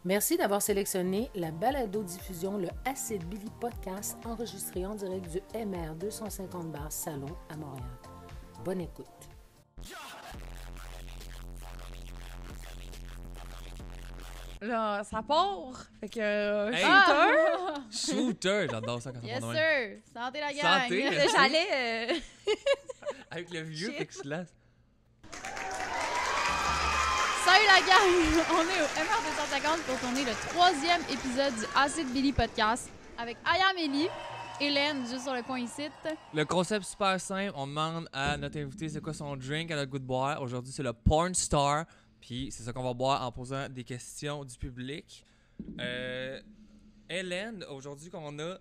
Merci d'avoir sélectionné la balado-diffusion, le Acid Billy Podcast, enregistré en direct du MR 250 Bar Salon à Montréal. Bonne écoute. Là, ça part. Fait que. Hey! Shooter! J'adore ça quand Yes, on parle sir! Santé, la gang! Santé, Là, j'allais. avec le vieux Shit. Pixlas. Salut la gang! On est au MR250 pour tourner le 3e épisode du Acid Billy Podcast avec Aya Mélie, Hélène, juste sur le coin ici. Le concept super simple, on demande à notre invité c'est quoi son drink, elle a le goût de boire. Aujourd'hui, c'est le Porn Star. Puis c'est ça qu'on va boire en posant des questions du public. Hélène, aujourd'hui qu'on a,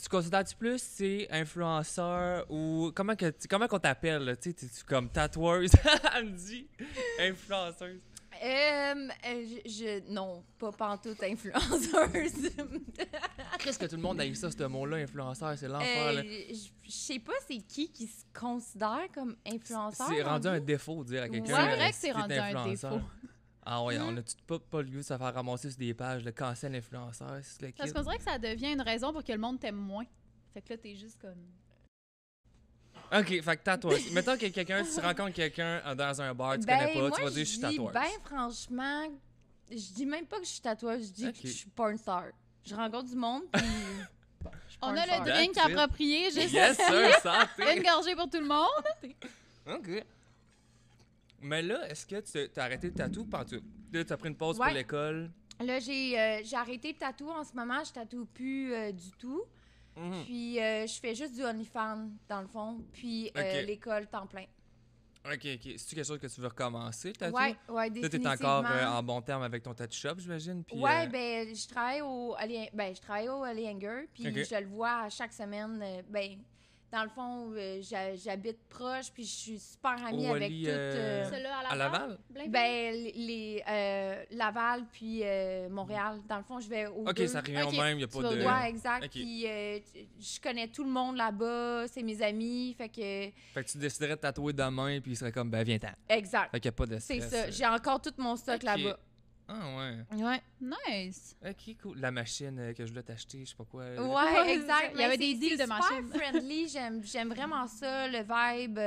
tu considères-tu plus c'est influenceur ou comment qu'on t'appelle là? Tu sais, t'es-tu comme tatoueuse? Elle me dit influenceuse. Non, pas pantoute influenceuse. Qu'est-ce que tout le monde a eu ça, ce mot-là, influenceur? C'est l'enfer, là. Je sais pas c'est qui se considère comme influenceur. C'est rendu un défaut de dire à quelqu'un. C'est vrai que si c'est t'es rendu un influenceur. défaut. Ah ouais, on a pas le goût de se faire ramasser sur des pages de cancel influenceur, c'est le Parce kid. qu'on dirait que ça devient une raison pour que le monde t'aime moins. Fait que là, t'es juste comme... Ok, fait que tatouage. Mettons que tu rencontres quelqu'un dans un bar, tu connais pas, moi, tu vas dire je suis tatoueuse. Ben franchement, je dis même pas que je suis tatoueuse, je dis Ok. que je suis porn star. Je rencontre du monde, puis... je suis On porn a star. le drink That's it. approprié, juste Yes, sir, santé! une gorgée pour tout le monde. Ok. Mais là, est-ce que tu t'as arrêté le tatou partout? Là, t'as pris une pause Ouais. pour l'école. Là, j'ai arrêté le tatou en ce moment, je tatoue plus du tout. Mhm. Puis je fais juste du OnlyFans, dans le fond, puis Ok. l'école temps plein. Ok. C'est-tu quelque chose que tu veux recommencer, le tatou? Ouais, Là, définitivement. t'es encore en bon terme avec ton tattoo shop, j'imagine? Puis, Ouais, ben je travaille au Ali Hanger, puis Ok. je le vois à chaque semaine. Dans le fond, j'habite proche, puis je suis super amie Au avec Ali, toutes. Celui-là à Laval? Laval puis Montréal. Dans le fond, je vais au Ok, deux. ça revient au Ok, même, y a tu pas vas de... au Ouais, exact. Ok. Puis je connais tout le monde là-bas, c'est mes amis, fait que Fait que tu déciderais de tatouer demain, puis il serait comme, ben viens-t'en. exact. Fait qu'il y a pas de C'est stress. ça. J'ai encore tout mon stock Ok. là-bas. Ah ouais. Ouais. Nice. Ok, cool. La machine que je voulais t'acheter, je sais pas quoi. Ouais, exact. Il y avait Mais des deals de c'est machines. super friendly. J'aime vraiment ça, le vibe.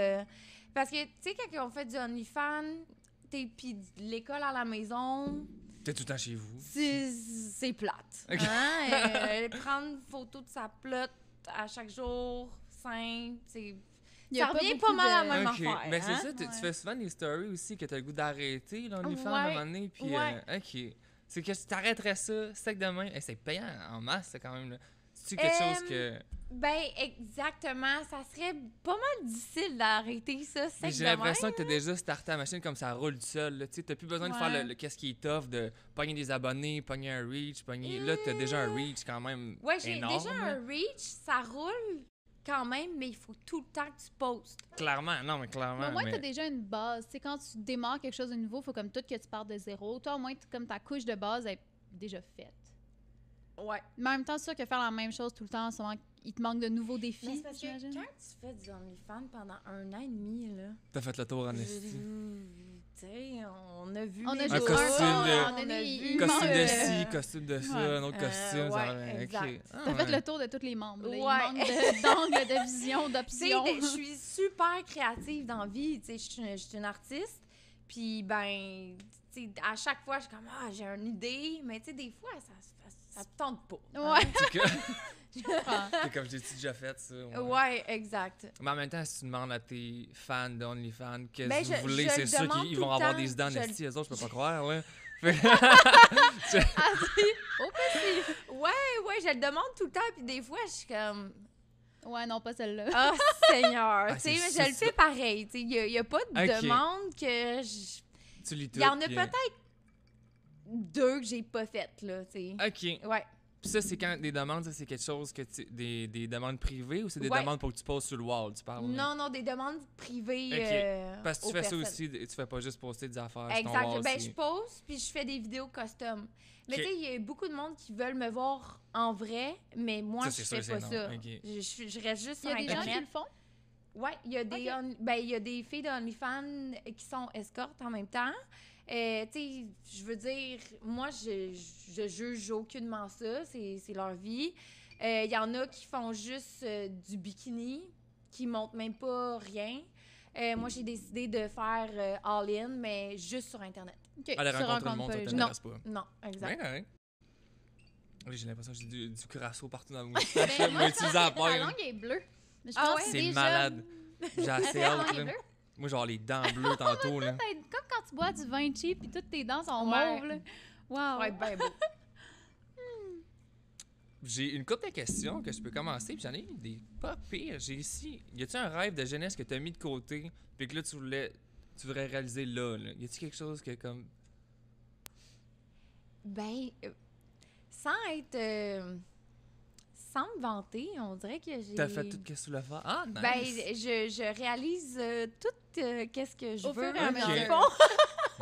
Parce que, tu sais, quand on fait du OnlyFans, puis de l'école à la maison, T'es tout le temps chez vous. c'est plate. Ok. Hein? Prendre une photo de sa plotte à chaque jour, simple, c'est... Il y a Ça pas revient beaucoup pas mal à de- la même Ok, affaire. mais c'est hein? ça, tu Ouais. fais souvent des stories aussi que t'as le goût d'arrêter l'OnlyFans à un Ouais, moment donné, puis ouais. ok. C'est que si t'arrêterais ça, sec demain, c'est payant en masse, c'est quand même là. C'est-tu quelque chose que... Ben, exactement. Ça serait pas mal difficile d'arrêter ça, Mais c'est j'ai l'impression que t'as déjà starté la machine comme ça roule tout seul, là. Tu sais, t'as plus besoin de faire Ouais. le qu'est-ce qui est tough, de pogner des abonnés, pogner un reach, pogner... Là, t'as déjà un reach quand même Ouais, j'ai énorme. déjà là. un reach, ça roule quand même, mais il faut tout le temps que tu postes. Clairement, non, mais clairement. Mais au moins, mais- t'as déjà une base. C'est quand tu démarres quelque chose de nouveau, faut comme tout que tu partes de zéro. Toi, au moins, comme ta couche de base est déjà faite. Ouais. Mais en même temps, c'est sûr que faire la même chose tout le temps, souvent, il te manque de nouveaux Mais défis, c'est parce que j'imagine. quand tu fais du OnlyFans pendant 1 an et demi, là, T'as fait le tour en tu esti. sais, on a vu On les a Un juste costume un, de- on a on a donné, vu- il Costume manque, de ci, costume de ça, ouais. un autre costume, ça ouais, revient. exact. Ok. Ah, T'as fait ouais. le tour de tous les membres. là. Ouais. Il manque d'angles, de vision, Tu d'options. sais, je suis super créative dans la vie, tu sais, je suis une artiste, puis ben, tu sais, à chaque fois, je suis comme, ah, j'ai une idée, mais tu sais, des fois, ça te tente pas. Ouais. C'est que- Je comprends. c'est comme j'ai déjà fait ça. Ouais. Ouais, exact. Mais en même temps, si tu demandes à tes fans d'OnlyFans qu'est-ce Ben, que vous je voulez, le c'est sûr demande qu'ils tout vont le avoir temps. des dents Je esti, eux autres, je peux pas croire, là. Ouais, je le demande tout le temps, puis des fois, je suis comme, Ouais, non, pas celle-là. oh Seigneur, Ah, tu sais, c'est mais je le ça. fais pareil, tu sais, il y a pas de Ok. demande que je... Tu lis tout. Il y en a puis, peut-être 2 que j'ai pas faites, là, tu sais. Ok. Ouais. Puis ça, c'est quand des demandes, ça, c'est quelque chose que des demandes privées ou c'est des Ouais. demandes pour que tu poses sur le wall, tu parles? là? Non, des demandes privées. Ok. Parce que tu aux fais ça personnes. aussi, tu fais pas juste poster des affaires sur ton Exact. wall. Ben, c'est- je pose, puis je fais des vidéos custom. Mais Ok. tu sais, il y a beaucoup de monde qui veulent me voir en vrai, mais moi, Ça, je c'est fais sûr, pas c'est ça. non. Ok. Je reste juste Il y sur a des gens qui Internet. le font. Ouais, il y a des Ok. il y a des filles de OnlyFans qui sont escortes en même temps. Tu sais, je veux dire, moi, je juge aucunement ça. C'est leur vie. Il y en a qui font juste du bikini, qui montent même pas rien. Moi, j'ai décidé de faire all-in, mais juste sur Internet. OK. Aller Tu rencontrer le rencontres monde, pas ça les gens. t'intéresse pas. Non, exact. Ouais. Oui, j'ai l'impression que j'ai du crasso partout dans mon Ben, moustache. moi, Moi, je utilisé pense à que part. ta langue est bleue. Mais je Ah pense ouais? que C'est déjà- malade. J'ai assez Ta langue hâte, est là. bleue? Moi, genre les dents bleues tantôt, là. C'est comme quand tu bois du vin cheap puis toutes tes dents sont Ouais. mauves, là. Wow. Ouais, ben beau. J'ai une couple de questions que je peux commencer, puis j'en ai des pas pires. J'ai ici, y a-tu un rêve de jeunesse que t'as mis de côté, puis que là, tu voudrais réaliser là? Y a-tu quelque chose que comme... Ben, sans être... sans me vanter, on dirait que j'ai... T'as fait tout ce que tu voulais faire? Ah, nice! Ben, je réalise tout qu'est-ce que je Au veux, fur et à dans le mesure. fond.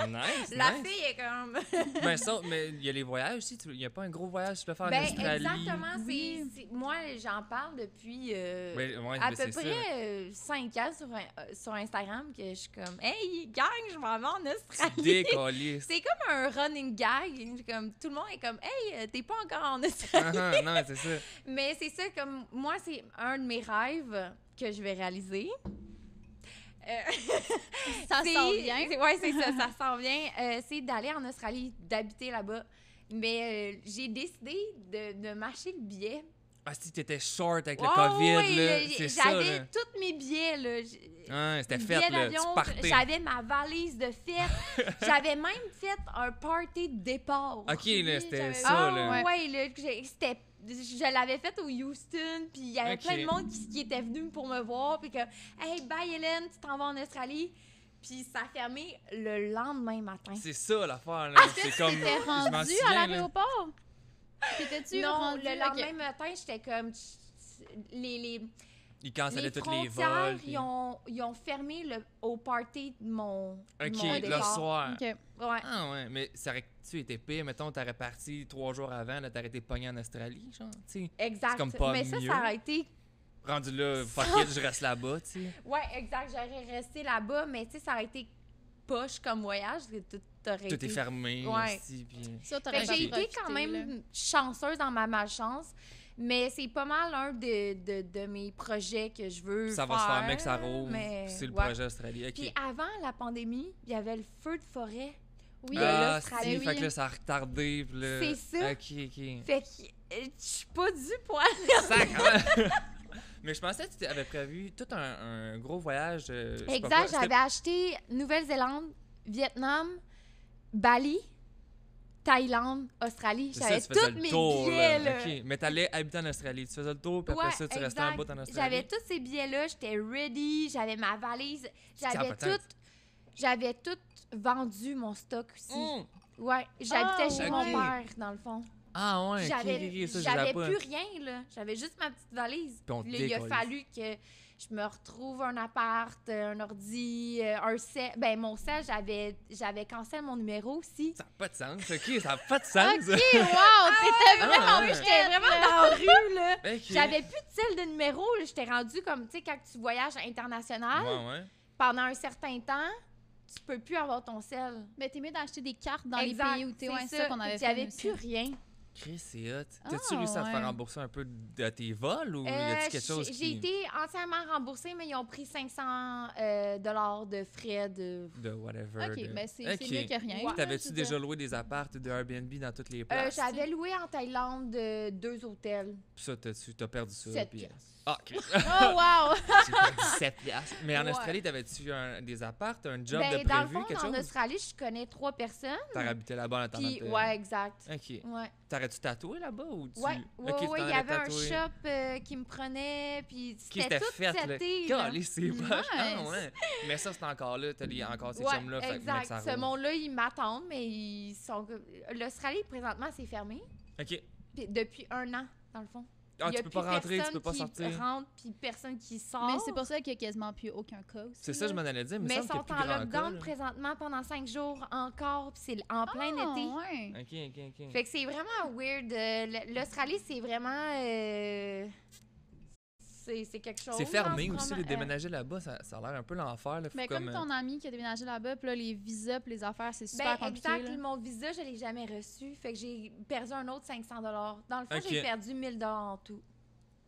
Nice, La nice. fille est comme... Ben ça, mais il y a les voyages aussi. Il y a pas un gros voyage que tu peux faire en Ben, Australie? exactement. Oui. Moi, j'en parle depuis Ouais, à ben, peu c'est ça. près 5 ans sur Instagram que je suis comme « Hey, gang, je m'en vais en Tu Australie! » décollisses. C'est comme un running gag. Comme, tout le monde est comme « Hey, t'es pas encore en Australie! Ah, non, c'est ça. » Mais c'est ça, comme moi, c'est un de mes rêves que je vais réaliser. Ça C'est- sent bien. Ouais, c'est ça, ça s'en vient. C'est d'aller en Australie, d'habiter là-bas. Mais j'ai décidé de m'acheter le billet. Ah, si t'étais short avec le Oh, COVID, oui, là, c'est ça, j'avais là. tous mes billets, là. Ah, c'était Le fait, billet là. Tu d'avion, partais. j'avais ma valise de fête. J'avais même fait un party de départ. OK, là, c'était j'avais- ça, Ah là. ouais, là, c'était... Je l'avais fait au Houston, puis il y avait Ok. plein de monde qui était venu pour me voir, puis que « Hey, bye Hélène, tu t'en vas en Australie. » Puis ça a fermé le lendemain matin. C'est ça, l'affaire, là. Est-ce C'est que comme... tu t'étais je m'en rendu à souviens, là. l'aéroport? T'étais-tu Non, rendu? le Ok. lendemain matin, j'étais comme... Les Ils cancellaient tous les frontières, vols. puis- ils ont fermé au party de mon OK, mon le départ. soir. OK. Ouais. Ah ouais, mais ça aurait-tu été pire, mettons, t'aurais parti 3 jours avant, là, t'aurais été pogné en Australie, genre, tu sais. Exact. C'est comme pas Mais ça, mieux. ça aurait été... Rendu là, fuck it, je reste là-bas, tu sais. Ouais, exact. J'aurais resté là-bas, mais tu sais, ça aurait été poche comme voyage. Tout aurait Tout été... est fermé, Ouais. ici, puis... Ça, Fait t'aurais que pas j'ai été profité, quand là. même chanceuse dans ma malchance, mais c'est pas mal un de mes projets que je veux Ça faire. va se faire, mec, ça roule. mais C'est le ouais. projet australien. OK. Puis avant la pandémie, il y avait le feu de forêt. Oui, Ah, l'Australie, si, fait que là, ça a retardé, puis là... C'est ça. OK, OK. Fait que je suis pas due pour aller. Sacre! Mais je pensais que tu avais prévu tout un gros voyage. Je sais pas Exact, quoi. C'était- j'avais acheté Nouvelle-Zélande, Vietnam, Bali, Thaïlande, Australie. C'est ça, J'avais tu faisais tous le mes tour, billets, là. là. OK, mais t'allais habiter en Australie. Tu faisais le tour, puis après Ouais, ça, tu restais un exact. bout en Australie. J'avais tous ces billets-là, j'étais ready, j'avais ma valise, Ça a j'avais pas de tête. j'avais tout vendu mon stock aussi. Hum. Ouais, j'habitais Ah, chez ok. mon père, dans le fond. Ah ouais, OK, J'avais OK, ça, je j'avais l'avais pas. plus rien, là. J'avais juste ma petite valise. Puis on Puis là, il a décollait. fallu que je me retrouve un appart, un ordi, un sel. Ben, mon sel, j'avais cancellé mon numéro aussi. Ça n'a pas de sens, OK, ça n'a pas de sens. OK, wow! T'étais Ah, vraiment... ouais. J'étais vraiment dans la rue, là. OK. J'avais plus de sel de numéro. là. J'étais rendue comme, tu sais, quand tu voyages international, Ouais. pendant un certain temps, tu peux plus avoir ton sel. Mais t'es mieux d'acheter des cartes dans Exact, les pays où t'es. Ouais, c'est ça qu'on avait fait. J'avais nous aussi. plus rien. Chris, c'est hot. Ah, T'as-tu réussi à te faire ouais. rembourser un peu de tes vols ou y a-tu quelque chose J'ai qui... été entièrement remboursée, mais ils ont pris 500 dollars de frais de... de whatever. OK, de- mais c'est Ok. mieux que rien. Ouais. là, T'avais-tu je veux déjà dire. loué des appartes de Airbnb dans toutes les places? J'avais loué en Thaïlande 2 hôtels. Puis ça, t'as perdu ça. 7 puis- piastres. Ah, Chris. Oh, wow! J'ai perdu 7 piastres. Mais en Ouais. Australie, t'avais-tu des appartes, un job Ben, de dans le prévu, fond, quelque en chose? Australie, je connais 3 personnes. T'as habité là-bas en attendant Puis, de- ouais, exact. OK. Ouais, T'aurais-tu tatoué là-bas ou tu... ouais, Ok, ouais, tu ouais, t'en il y allais avait un tatouer. shop qui me prenait, puis Qui c'était c'était tout fait, là. seté, là. Calé, c'est moche. Ah, Nice. ouais. Mais ça, c'est encore là. T'as encore ces Ouais, chums-là. fait que, mec, exact. ça Ce roule. monde-là, ils m'attendent, mais ils sont... L'Australie, présentement, c'est fermé. OK. Puis depuis 1 an, dans le fond. Ah, Il y a tu peux pas plus rentrer, tu personne peux pas qui sortir. rentre, puis personne qui sort. Mais c'est pour ça qu'il y a quasiment plus aucun cas aussi. C'est ça, je m'en allais dire. Mais il ils sont en lockdown présentement pendant 5 jours encore, puis c'est en plein été. Ouais. OK. Fait que c'est vraiment weird. L'Australie, c'est vraiment... c'est quelque chose. C'est fermé en ce aussi, moment. de déménager là-bas, ça a l'air un peu l'enfer. Là. Faut Mais comme ton ami qui a déménagé là-bas, puis là, les visas puis les affaires, c'est super compliqué. Exact. là. Mon visa, je l'ai jamais reçu. Fait que j'ai perdu un autre 500 $. Dans le fond, Ok. j'ai perdu 1000 $ en tout.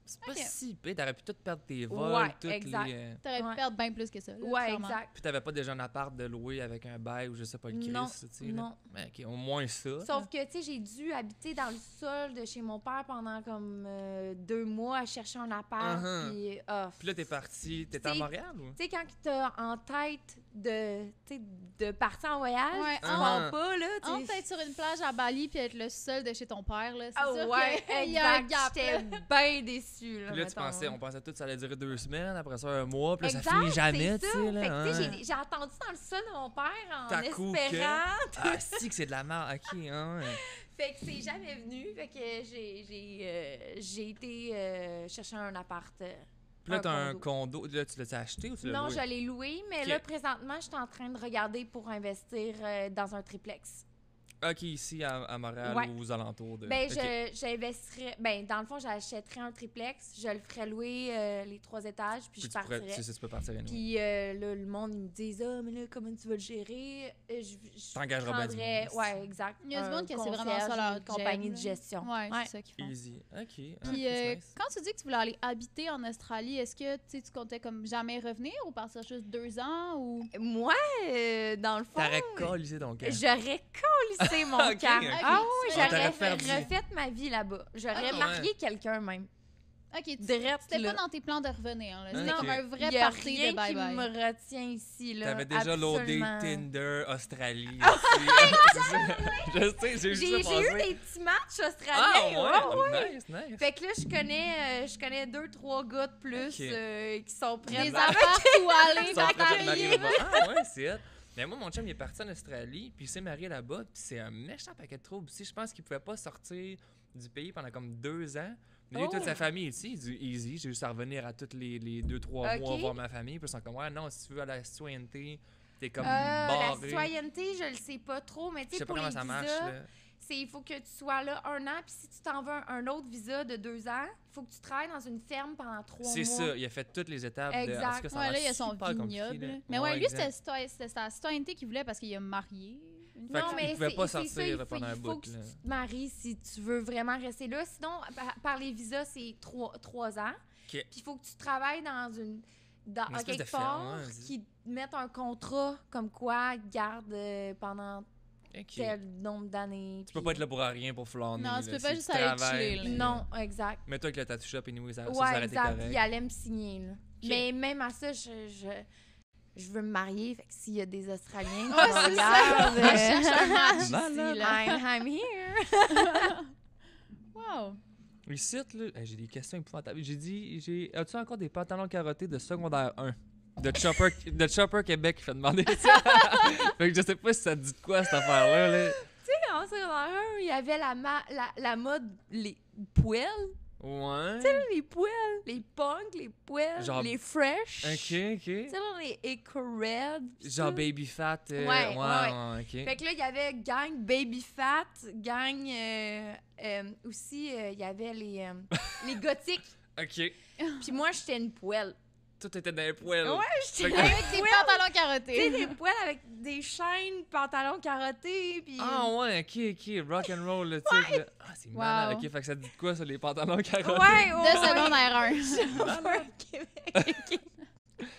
C'est pas Ok. si pire, t'aurais pu tout perdre tes vols, Ouais, toutes exact. les... T'aurais pu Ouais. perdre bien plus que ça. là, Ouais, clairement. exact. Puis t'avais pas déjà un appart de louer avec un bail ou je sais pas le Non, Christ, tu sais. là. non. Mais ok, au moins ça. Sauf que, tu sais, j'ai dû habiter dans le sol de chez mon père pendant comme 2 mois à chercher un appart. Uh-huh. Puis, Puis là, t'es parti, t'étais à T'sais, Montréal ou? tu sais, quand t'as en tête de partir en voyage, Ouais, tu ah. pars pas, là. tu sais. Entre être sur une plage à Bali puis être le seul de chez ton père, là, c'est Ah sûr ouais, qu'il y a un exact. gap. J'étais bien déçue, là, Puis là, tu mettons, pensais, là. on pensait tout que ça allait durer 2 semaines, après ça 1 mois, puis là, Exact, ça finit jamais, c'est tu ça. sais, là. Fait que, tu sais, hein. j'ai attendu dans le sol de mon père en T'as coup que- espérant. Ah, si que c'est de la merde, ok, hein. Ouais. Fait que c'est jamais venu. Fait que j'ai été chercher un appart. Puis là, t'as un condo. condo, là, tu l'as acheté ou tu l'as Non, loué? je l'ai loué, mais Ok. là, présentement, je suis en train de regarder pour investir dans un triplex. Ok, ici à Montréal Ouais. ou aux alentours de. Ben, Ok. j'investirais. Ben, dans le fond, j'achèterais un triplex, je le ferais louer les 3 étages, puis Puis je tu pourrais- partirais. c'est ça, tu peux partir à nous. Puis là, le monde, ils me disent ah, mais là, comment tu vas le gérer? Je T'engageras bien du prendrais- monde, Ouais, exact. Il y a du Un monde que c'est vraiment concierge, ça leur une compagnie job, de là. gestion. Ouais, c'est ça qu'ils font. Easy. Ok. Puis c'est nice. quand tu dis que tu voulais aller habiter en Australie, est-ce que tu comptais comme jamais revenir ou partir juste 2 ans ou Moi, dans le fond, T'aurais collé ton camp. j'aurais collissé mon Ok, camp. ok. Ah oui, Ah, j'aurais t'aurais perdu. refait ma vie là-bas. J'aurais Ok. marié quelqu'un même. OK, Direct c'était là. pas dans tes plans de revenir là, c'était Ok. comme un vrai Il y a party rien de bye qui bye. me retient ici là. T'avais déjà loadé absolument. Tinder Australie. Je sais, j'ai J'ai juste eu des petits matchs Ah australiens. ouais, nice, nice. Fait que là, je connais 2-3 gars de plus Ok. qui sont prêts Des à apparts où aller Ils sont prêts à te marier t'accueillir. là-bas. Ah ouais, c'est hot. Mais moi, mon chum, il est parti en Australie, puis il s'est marié là-bas, puis c'est un méchant paquet de troubles. Je pense qu'il pouvait pas sortir du pays pendant comme 2 ans. Mais lui, Oh. toute sa famille ici, il dit easy, j'ai juste à revenir à tous les 2-3 mois Ok. voir ma famille. Puis ils sont comme, ouais, non, si tu veux aller à la citoyenneté, t'es comme La barré. citoyenneté, je le sais pas trop, mais tu Je sais, sais pas pour les comment ça marche. visas, Là. il faut que tu sois là 1 an, puis si tu t'en veux un autre visa de 2 ans, il faut que tu travailles dans une ferme pendant 3 mois. C'est ça, il a fait toutes les étapes. Exact. En tout cas, ça a Ouais, là, l'air il y a son super compliqué, vignoble. là. là. Mais ouais, lui, exact. c'était sa citoyenneté qu'il voulait parce qu'il a marié. une Fait femme. que il pouvait pas sortir ça, il faut, pendant un il bout, faut que là. tu te maries si tu veux vraiment rester là. Sinon, par les visas, c'est 3 ans. Puis il faut que tu travailles dans Une à espèce quelque de ferme, part ouais, vas-y. qui te mettent un contrat comme quoi garde pendant Ok. tel nombre d'années. Tu peux pas être là pour rien pour flâner. Non, tu là. peux pas Si juste tu aller travailles, chiller, là. Non, exact. Mais toi, avec le tattoo shop, anyway, ça Ouais, aurait été exact. correct. Il allait me signer, là. Mais même à ça, je veux me marier. Fait que s'il y a des Australiens qui Ouais, me c'est ça. regardent, On cherche un match Malade. ici, là. I'm here. Wow. Ici, là, j'ai des questions épouvantables. As-tu encore des pantalons carottés de secondaire 1? De Chopper Québec qui fait demander ça. Fait que je sais pas si ça te dit de quoi cette affaire-là. Là. En secondaire 1, il y avait la mode, les poêles. Ouais. Les poêles, les punks, les poêles, Genre- les fresh. Ok, Tu sais, là, les Eco-Red. pis Genre ça. Baby Fat. Ouais, ok. Fait que là, il y avait gang Baby Fat, gang aussi, il y avait les gothiques. Ok. Puis moi, j'étais une poêle. Tout était dans les poêles. Ouais, j'étais Fait que- Avec des pantalons Tu sais, carottés. des poêles avec des chaînes, pantalons carottés, puis... Ah ouais, ok. Rock and roll, le truc. Là. Ah, c'est malade. Wow. Ok, fait que ça te dit de quoi sur les pantalons carottés? ouais, De secondaire 1. Malade. Québec.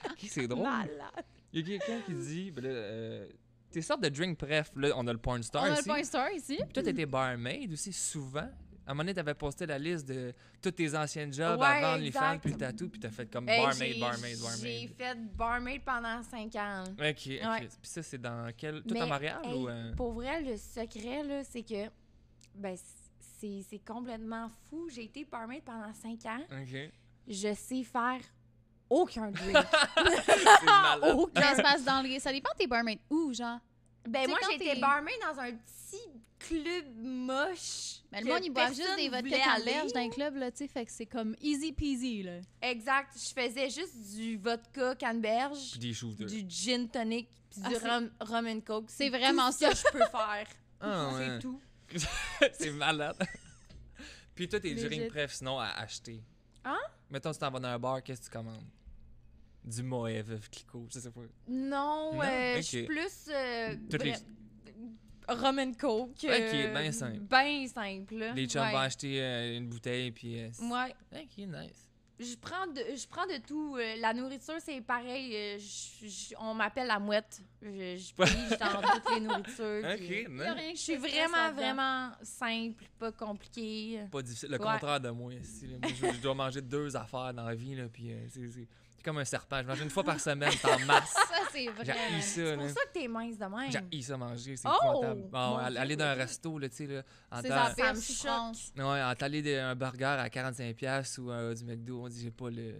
Ok, c'est drôle. Malade. Il y a quelqu'un qui dit, ben là, tes sortes de drink, bref, là, on a le porn On star a le ici. point star ici. Puis toi, t'étais barmaid aussi, souvent. À un moment donné, t'avais posté la liste de tous tes anciens jobs Ouais, avant les exact. fans puis le tatou, puis t'as fait comme Ben, barmaid. J'ai fait barmaid pendant 5 ans. Ok. Puis ça, c'est dans quel... Tout à Montréal hey, ou... Pour vrai, le secret, là, c'est que ben, c'est complètement fou. J'ai été barmaid pendant 5 ans. Ok. Je sais faire aucun drink. C'est malade. Ça aucun. se passe dans le... Ça dépend de tes barmaids où, genre. Ben Tu sais, moi, quand j'étais t'es- barmaid dans un petit club moche. Mais le que monde, ils boivent juste personne des vodka voulait canneberge aller. dans les clubs, là, tu sais, fait que c'est comme easy peasy, là. Exact. Je faisais juste du vodka canneberge, Puis des shooters. du gin tonic, puis Ah, du c'est- rum and coke. C'est vraiment tout ce que je peux faire. Ah ouais. C'est tout. C'est malade. Puis toi, tes Legit. drinks, bref, sinon, à acheter. Hein? Mettons, tu t'en vas dans un bar, qu'est-ce que tu commandes? Du Moët, Veuve Clicquot, je sais pas. Non, Non? je Ok. suis plus... Toutes les- Rum and Coke. Ok, ben simple. Ben simple. là. Les chums Ouais. vont acheter une bouteille, puis... Ouais. Ok, nice. Je prends de tout. La nourriture, c'est pareil. On m'appelle la mouette. Je pige dans toutes les nourritures. Ok, puis- Il y a nice. rien qui Je suis te stresse vraiment, là-dedans. vraiment simple, pas compliqué. Pas difficile. Le Ouais. contraire de moi, ici. Là. Moi, je dois manger 2 affaires dans la vie, là, puis c'est comme un serpent. Je mange une fois par semaine, c'est en masse. Ça, c'est vrai. J'ai ça, C'est pour là. ça que t'es mince de même. J'ai ça manger, c'est Oh! épouvantable. Bon, Mon aller Dieu. dans un resto, là, tu sais, là, en C'est temps- la Ça pire me souffrance. ouais, en t'aller d'un burger à 45$ ou du McDo, on dit j'ai pas le...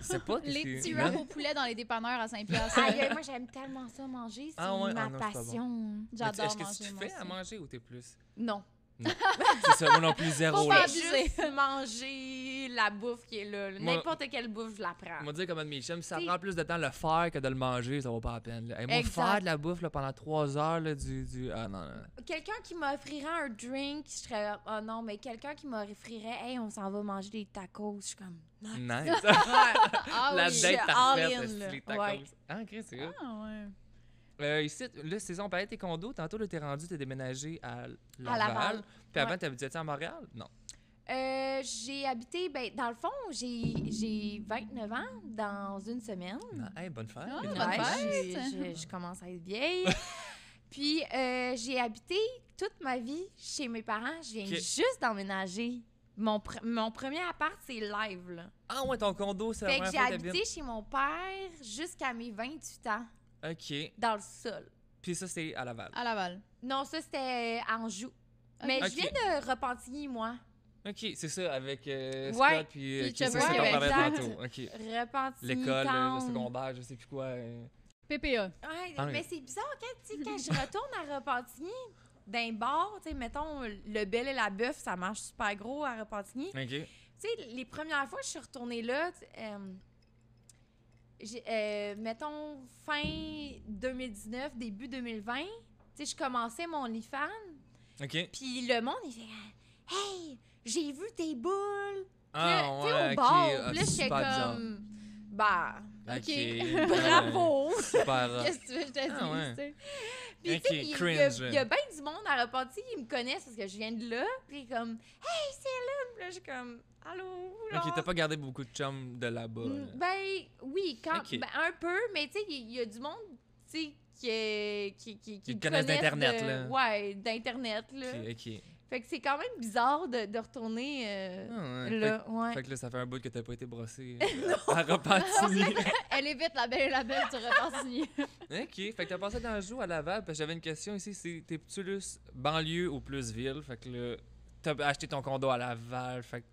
C'est pas Les qu'est-ce petits que- wraps non? au poulet dans les dépanneurs à 5$. Aïe, moi, j'aime tellement ça manger. C'est Ah ouais? ma Ah non, c'est pas bon. passion. Mais J'adore Est-ce que manger, tu moi fais à aussi. manger ou t'es plus? Non. C'est ça, moi non plus, zéro. Faut là. pas Je abuser. fais juste manger la bouffe qui est là. Moi- N'importe quelle bouffe, je la prends. On va dire comme un de mes chums, si ça T'sais- prend plus de temps de le faire que de le manger, ça vaut pas la peine. Là. Hey, moi, Exact. faire de la bouffe là, pendant 3 heures, là, Ah non, non. Quelqu'un qui m'offrirait un drink, je serais oh non, mais quelqu'un qui m'offrirait hey, on s'en va manger des tacos, je suis comme Nice. Ah La oui. je date suis parfaite, all in, est-ce là. que les tacos. Ouais. Ah, ok, c'est good. Ah ouais. Ici, là, c'est ça, on parlait de tes condos. Tantôt, là, t'es rendu, t'es déménagé à Laval. Laval. Puis avant, Ouais. t'habitais à Montréal? Non. j'ai habité, ben, dans le fond, j'ai 29 ans dans une semaine. Non. Hey, bonne fête. Ah, Bonne bonne fête. fête. Je commence à être vieille. Puis, j'ai habité toute ma vie chez mes parents. Je viens Ok. juste d'emménager. Mon premier appart, c'est live, là. Ah ouais, ton condo, c'est la Fait que première j'ai fois que t'habites. habité chez mon père jusqu'à mes 28 ans, Ok. dans le sol. Puis ça, c'est à Laval. À Laval. Non, ça, c'était à Anjou. Mais Ok. je viens de Repentigny, moi. Ok, c'est ça, avec Scott, Ouais. puis Puis c'est Chubby, ça qu'on ouais, parlait exact. tantôt. Ok. Repentigny, L'école, le Town. secondaire, je sais plus quoi. PPA. Ouais, Ah, mais oui. c'est bizarre, quand je retourne à Repentigny, d'un bar, tu sais, mettons, le Bel et la Bœuf, ça marche super gros à Repentigny. Ok. Tu sais, les premières fois que je suis retournée là, mettons, fin 2019, début 2020, tu sais, je commençais mon OnlyFans, Ok. puis le monde, il fait « Hey, j'ai vu tes boules! » Ah, Tu sais, ouais, au ok. bar, Ah, puis là, c'est j'étais super bizarre. comme « Bah, Ok. bravo! » Ouais, super rough. Qu'est-ce que tu veux que je te dise? Ah ouais. tu sais? Puis, Ok, tu sais, il y cringe. a bien du monde à Repentigny, ils me connaissent parce que je viens de là. Puis, comme, hey, c'est là. Puis là, je suis comme, allô. Ok, genre. t'as pas gardé beaucoup de chums de là-bas. là. Ben, oui, Ok. ben, un peu, mais tu sais, il y a du monde, tu sais, qui Ils te connaissent d'Internet, là. Ouais, d'Internet, là. Ok, ok. Fait que c'est quand même bizarre de retourner Ah, ouais. là, ouais. Fait que là, ça fait un bout que t'as pas été brossé à Repentigny. Elle évite la belle et la belle du Repentigny. Ok, fait que t'as passé dans le jour à Laval, parce que j'avais une question ici, c'est t'es plus banlieue ou plus ville? Fait que là, t'as acheté ton condo à Laval, fait que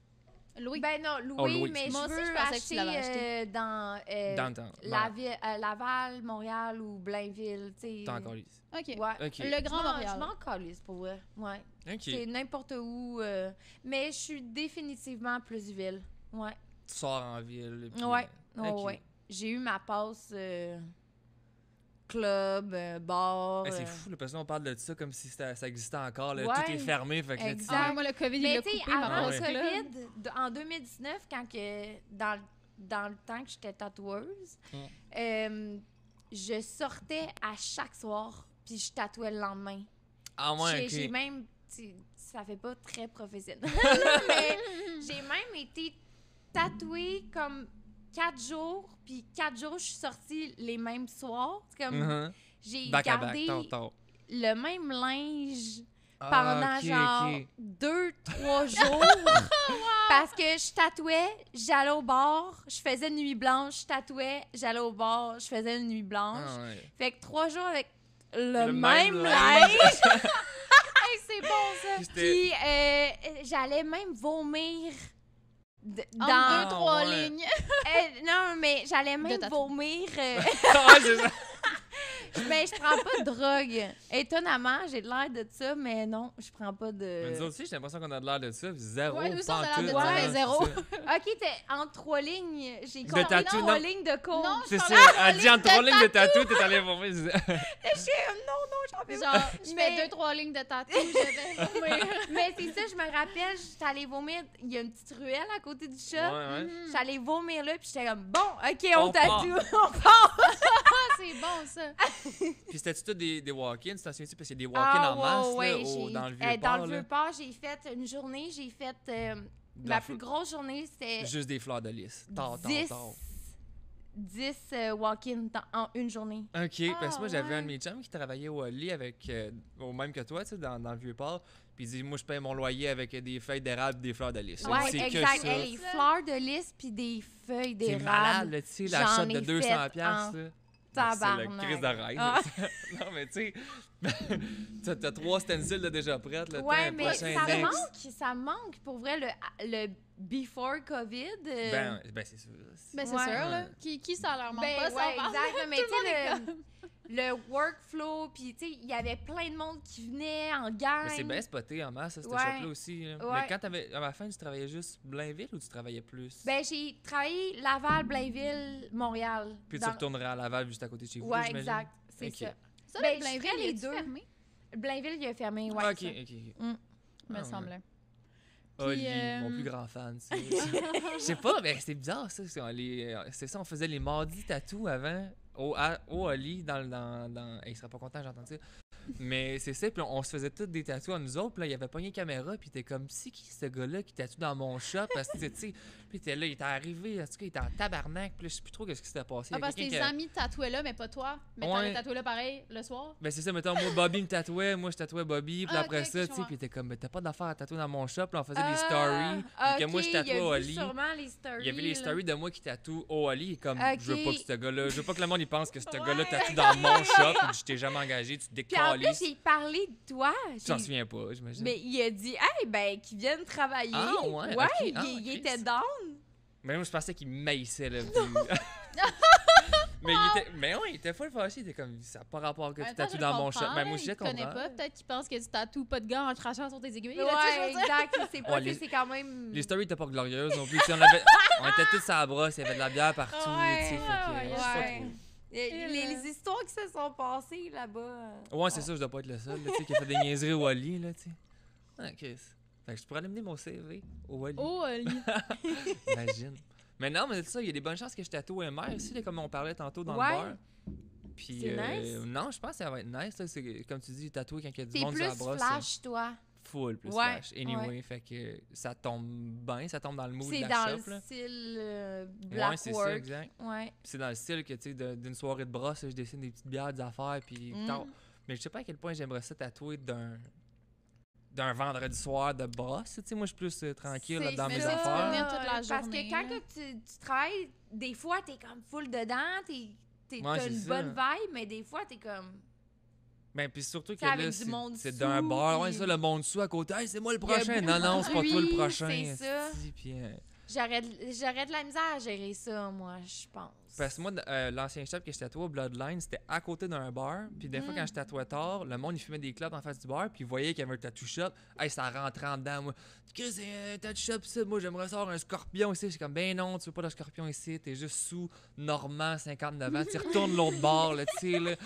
Louis. Ben non, Louis, Oh, Louis. mais Moi je aussi, veux je pensais que tu acheter l'avais acheté. dans downtown. Laval, Montréal ou Blainville, tu sais. T'es encore lisse. OK. Ouais. Ok. Le Grand Je Montréal. m'en calisse pour vrai. Ouais. Ok. C'est n'importe où. Mais je suis définitivement plus ville. Ouais. Tu sors en ville. Puis, Ouais. ok. Ouais. J'ai eu ma passe club, bar. C'est fou, là, parce que là, on parle de ça comme si ça existait encore. Là. Ouais. Tout est fermé. Fait que là, tu- Exact. Ah, moi, le COVID, il Mais a tu sais, coupé ma avant ouais. le passe club. COVID, en 2019, quand que, dans le temps que j'étais tatoueuse, je sortais à chaque soir, puis je tatouais le lendemain. Ah, ouais, J'ai ok. même, ça fait pas très professionnel, là, mais j'ai même été tatouée comme 4 jours, puis 4 jours, je suis sortie les mêmes soirs. C'est comme, Mhm. j'ai Back à back, gardé tantôt. le même linge Ah, pendant ok, genre ok. 2-3 jours. Parce que je tatouais, j'allais au bar, je faisais une nuit blanche, je tatouais, j'allais au bar, je faisais une nuit blanche. Ah, ouais. Fait que 3 jours avec le Le même même linge. Hey, c'est bon ça. C'était- Puis j'allais même vomir En dans. 2-3 ouais. lignes. Non, mais j'allais même tatou. vomir. Ah, c'est ça. Mais je prends pas de drogue. Étonnamment, j'ai l'air de ça, mais non, je prends pas Mais nous de... autres aussi, j'ai l'impression qu'on a de l'air de ça, puis zéro, Ouais, nous aussi, pas on a en l'air tout, de ça, ouais, mais zéro. c'est ça. OK, t'es entre 3 lignes. J'ai De compris tatou, 3 non. lignes de cours. Non, C'est je ça, parle elle dit en 3 lignes de tatou, t'es allé vomir. Je suis non, j'en fais pas. genre, je Mais- fais 2-3 lignes de tatou, je vais vomir. Mais c'est ça, je me rappelle, j'étais allée vomir. Il y a une petite ruelle à côté du shop. Ouais. J'étais allée vomir là, puis j'étais comme, bon, OK, on On part. tatoue. On part. Ah, c'est bon, ça. Puis c'était-tu tout des walk-ins, tu t'en souviens-tu? Parce qu'il y a des walk-ins en masse, là, dans le Vieux-Port, Dans le là. Vieux-Port, j'ai fait une journée, j'ai fait... De la ma plus grosse journée, c'était Juste des fleurs de lys. 10 walk-in en une journée. OK, parce que moi, j'avais ouais. un de mes chums qui travaillait au Oli avec, au même que toi, tu sais, dans le Vieux-Port. Puis il dit, moi, je paye mon loyer avec des feuilles d'érable et des fleurs de lys. Ouais, C'est que exact. ça. Les fleurs de lys puis des feuilles C'est d'érable. malade, là, tu sais, la J'en shot de ai 200$, fait là. en C'est le tabarnak. crise de reine. Ah. Non, mais tu sais, t'as 3 stencils de déjà prêtes, là. Ouais, t'as un mais prochain ça next. manque pour vrai le before COVID. Ben, c'est sûr. Ben, c'est Ouais. sûr, là. Qui ça leur manque Ben, pas, ça, ouais, on parle. exact. Mais Tout tu sais, le workflow, puis tu sais, il y avait plein de monde qui venait en gang. Mais c'est bien spoté en masse, ce Ouais. shop-là aussi. Là. Ouais. Mais quand à la fin, tu travaillais juste Blainville ou tu travaillais plus? Ben, j'ai travaillé Laval, Blainville, Montréal. Puis tu Dans- retournerais à Laval juste à côté de chez vous, Ouais, j'imagine? exact. C'est Ok. ça. Ça, Ben, le je Blainville, ferais les il est deux. fermé, Blainville, il a fermé, ouais. Ok, ça. ok. me Ah, semblait. Oli, Puis, mon plus grand fan. Je sais pas, mais c'est bizarre ça. C'est ça, on faisait les mardis tatou avant au Oli il serait pas content, j'entends ça. Mais c'est ça, puis on se faisait tous des tatous à nous autres, puis là, il y avait pas une caméra, puis t'es comme, c'est qui ce gars-là qui tatoue dans mon shop? Parce que, tu sais, puis t'es là, il était arrivé, en tout cas, il était en tabarnak, puis là, je sais plus trop qu'est-ce qui s'était passé. Il y Ah, a parce que quelqu'un tes qui a- amis tatouaient là, mais pas toi. Mais Ouais. t'allais tatouer là pareil le soir. Ben c'est ça, mettons, moi, Bobby me tatouait, moi, je tatouais Bobby, puis Ah, après ok, ça, ok, tu je sais, comprends. puis il était comme, mais t'as pas d'affaire à tatouer dans mon shop, là, on faisait des stories, Ah, puis que moi, je tatouais au Oli. sûrement les stories. Il y avait les là. stories de moi qui tatoue au Ali, et comme, Ok. je veux pas que ce gars-là, je veux pas que le monde, il pense que ce gars-là Ouais. tatoue dans mon shop, et que je t'ai jamais engagé, tu te Puis en plus, décalisses. j'ai parlé de toi. Tu t'en souviens pas, j'imagine. Mais il a dit, hey, ben, qu'ils viennent travailler. Ah, ouais, Ouais, ok. il, Ah, il Chris. était down. Mais moi, je pensais qu'il maïssait, là. Mais ouais, il était full fâché, il était comme, ça n'a pas rapport que En tu même temps, tatoues je dans le mon shop. comprends, Mais là, moi, je il te connaît comprends. pas. Peut-être qu'il pense que tu tatoues pas de gars en crachant sur tes aiguilles. Ouais, là, tu sais, je veux dire. exact. C'est pas Ouais, que les- c'est quand même. Les stories étaient pas glorieuses non plus. Tu sais, on était tous à la brosse, il y avait de la bière partout. Ouais, tu sais, fait que, ouais, je sais pas ouais. trop. Les histoires qui se sont passées là-bas. Ouais, c'est ça, je dois pas être le seul, là, tu sais, qui a fait des niaiseries au Ali, là, tu sais. Ah, Chris. Fait que je pourrais aller mener mon CV au Ali. Oh, Oli. Imagine. Mais non, mais c'est ça, il y a des bonnes chances que je tatoue MR ici, là, comme on parlait tantôt dans Ouais. le bar. Puis, C'est nice. non, je pense que ça va être nice, là, c'est comme tu dis, tatouer quand il y a du T'es monde sur la plus brosse. flash, toi. Full plus Ouais, flash. Anyway, fait que ça tombe bien, ça tombe dans le mood de C'est la dans shop, le là. style Ouais, black c'est ça, work. exact. Ouais. Puis c'est dans le style que, tu sais, d'une soirée de brosse, je dessine des petites bières, des affaires, puis Mm. tant. Mais je sais pas à quel point j'aimerais ça tatouer d'un vendredi soir de brosse. Tu sais, moi, je suis plus tranquille là, C'est dans mes ça, tu peux affaires. venir toute la Parce journée, que quand là. que tu travailles, des fois, t'es comme full dedans, Ouais, t'as c'est une ça. bonne vibe, mais des fois, t'es comme... Ben, puis surtout que C'est avec là, du monde c'est sous, d'un bar. Ouais, puis- ça, le monde sous à côté. Hey, c'est moi le Il y a prochain. beaucoup Non, non, de c'est pas toi le bruit, prochain. c'est ça. esti, puis, J'aurais de la misère à gérer ça, moi, je pense. parce que moi, l'ancien shop que je tatouais au Bloodline, c'était à côté d'un bar. Puis des fois, quand je tatouais tard, le monde, il fumait des clopes en face du bar. Puis il voyait qu'il y avait un tattoo shop. Hey, ça rentrait en dedans, moi. Qu'est-ce que c'est un tattoo shop, ça? Moi, j'aimerais savoir un scorpion ici. Je suis comme, ben non, tu veux pas de scorpion ici. T'es juste sous Normand, 59 ans. Tu retournes l'autre bar, là, tu sais, là.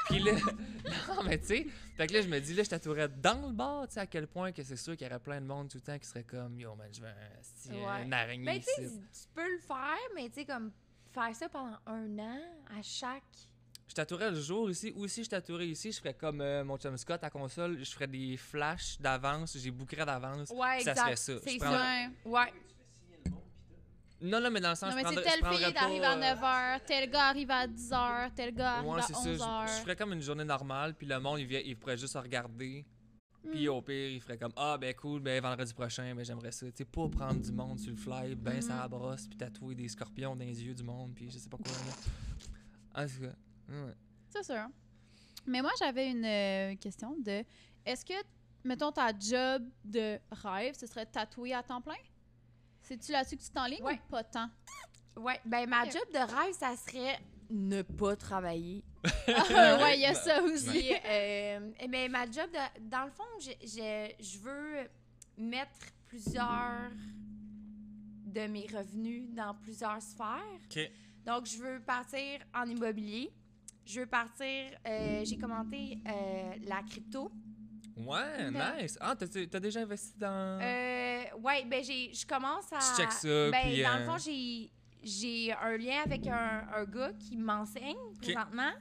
Puis là, non, mais tu sais. Fait que là, je me dis, là, je tatouerais dans le bar, tu sais, à quel point que c'est sûr qu'il y aurait plein de monde tout le temps qui serait comme, yo, man, je veux Ouais. une araignée Mais tu sais, ici. tu peux le faire, mais tu sais, comme faire ça pendant 1 an, à chaque... Je tatouerais le jour ici, ou si je tatouerais ici, je ferais comme mon chum Scott à console, je ferais des flashs d'avance, j'ai bookerais d'avance. Ouais, Ça exact. serait ça. C'est Je ça. prendrais- Ouais. Ouais. Non, mais dans le sens, Non, mais je c'est prendrais, telle je prendrais fille pas, arrive à 9h, tel gars arrive à 10h, tel gars arrive Ouais, à c'est ça. 11h. Je ferais comme une journée normale, puis le monde, il pourrait juste regarder. Puis au pire, il ferait comme, ah, ben cool, ben vendredi prochain, ben j'aimerais ça. Tu sais, pas prendre du monde sur le fly, ben ça brosse, puis tatouer des scorpions dans les yeux du monde, puis je sais pas quoi. Là. En tout cas, ouais. C'est sûr. Mais moi, j'avais une question de... Est-ce que, mettons, ta job de rêve, ce serait tatouer à temps plein? C'est-tu là-dessus que tu t'enlignes Ouais. ou pas tant? Ouais. Ben, ma Ok. job de rêve, ça serait ne pas travailler Ouais, il y a ça aussi. Puis, mais ma job, dans le fond, je veux mettre plusieurs de mes revenus dans plusieurs sphères. OK. Donc, je veux partir en immobilier. Je veux partir... j'ai commenté la crypto. Ouais, nice. Ah, t'as déjà investi dans... Ouais, ben je commence à... Tu checkes ça, ben, puis... dans le fond, j'ai un lien avec un gars qui m'enseigne présentement.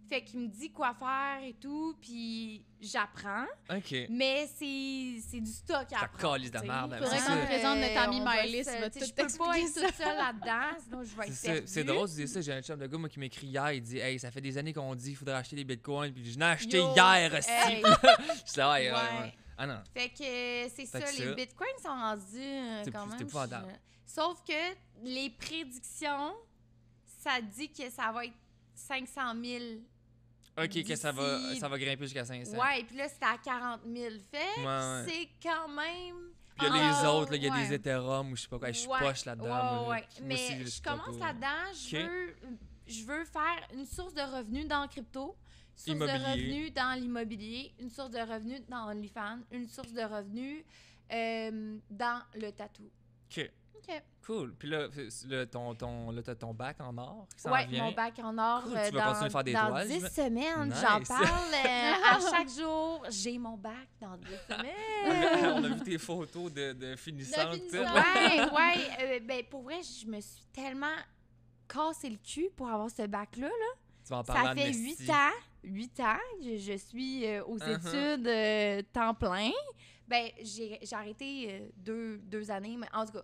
Fait qu'il me dit quoi faire et tout, puis j'apprends. OK. Mais c'est du stock à Ça apprendre. calisse de merde. Faudrait C'est qu'on te ça. présente notre ami on va Miley, se- ça va tu tout sais, je peux pas t'expliquer être ça. toute seule là-dedans, sinon je vais être perdue. C'est drôle, tu dis ça. J'ai un chum de gars moi, qui m'écrit hier. Il dit hey, ça fait des années qu'on dit qu'il faudrait acheter des bitcoins. Puis je n'ai acheté Yo, hier aussi. hey. Je suis là, ouais. Ouais. Ah non. Fait que c'est ça, que les ça. bitcoins sont rendus quand même. épouvantable. Sauf que les prédictions, ça dit que ça va être 500 000. OK, que ça va D'ici- grimper jusqu'à 500. Ouais, puis là, c'était à 40 000. Fait que Ouais. c'est quand même... Puis il y a les encore- autres, là, il y a ouais. des Ethereum ou je sais pas quoi. Je suis Ouais, poche là-dedans. ouais, moi, là. ouais. Moi Mais aussi, je suis commence pas- là-dedans. Je veux faire une source de revenus dans le crypto, source Immobilier. de revenus dans l'immobilier, une source de revenus dans OnlyFans, une source de revenus dans le tatou. OK. OK. Cool. Puis là, t'as ton bac en or qui s'en Ouais, vient. mon bac en or Cool, tu vas dans, continuer de faire des dans toiles, 10 semaines. Nice. J'en parle à chaque jour. J'ai mon bac dans 10 semaines. On a vu tes photos de finissantes. De tout. finissante. Ouais. Ben, pour vrai, je me suis tellement cassé le cul pour avoir ce bac-là. Tu vas en parler Ça en fait esti. 8 ans. Je suis aux Uh-huh. études temps plein. Ben, j'ai arrêté 2 années, mais en tout cas,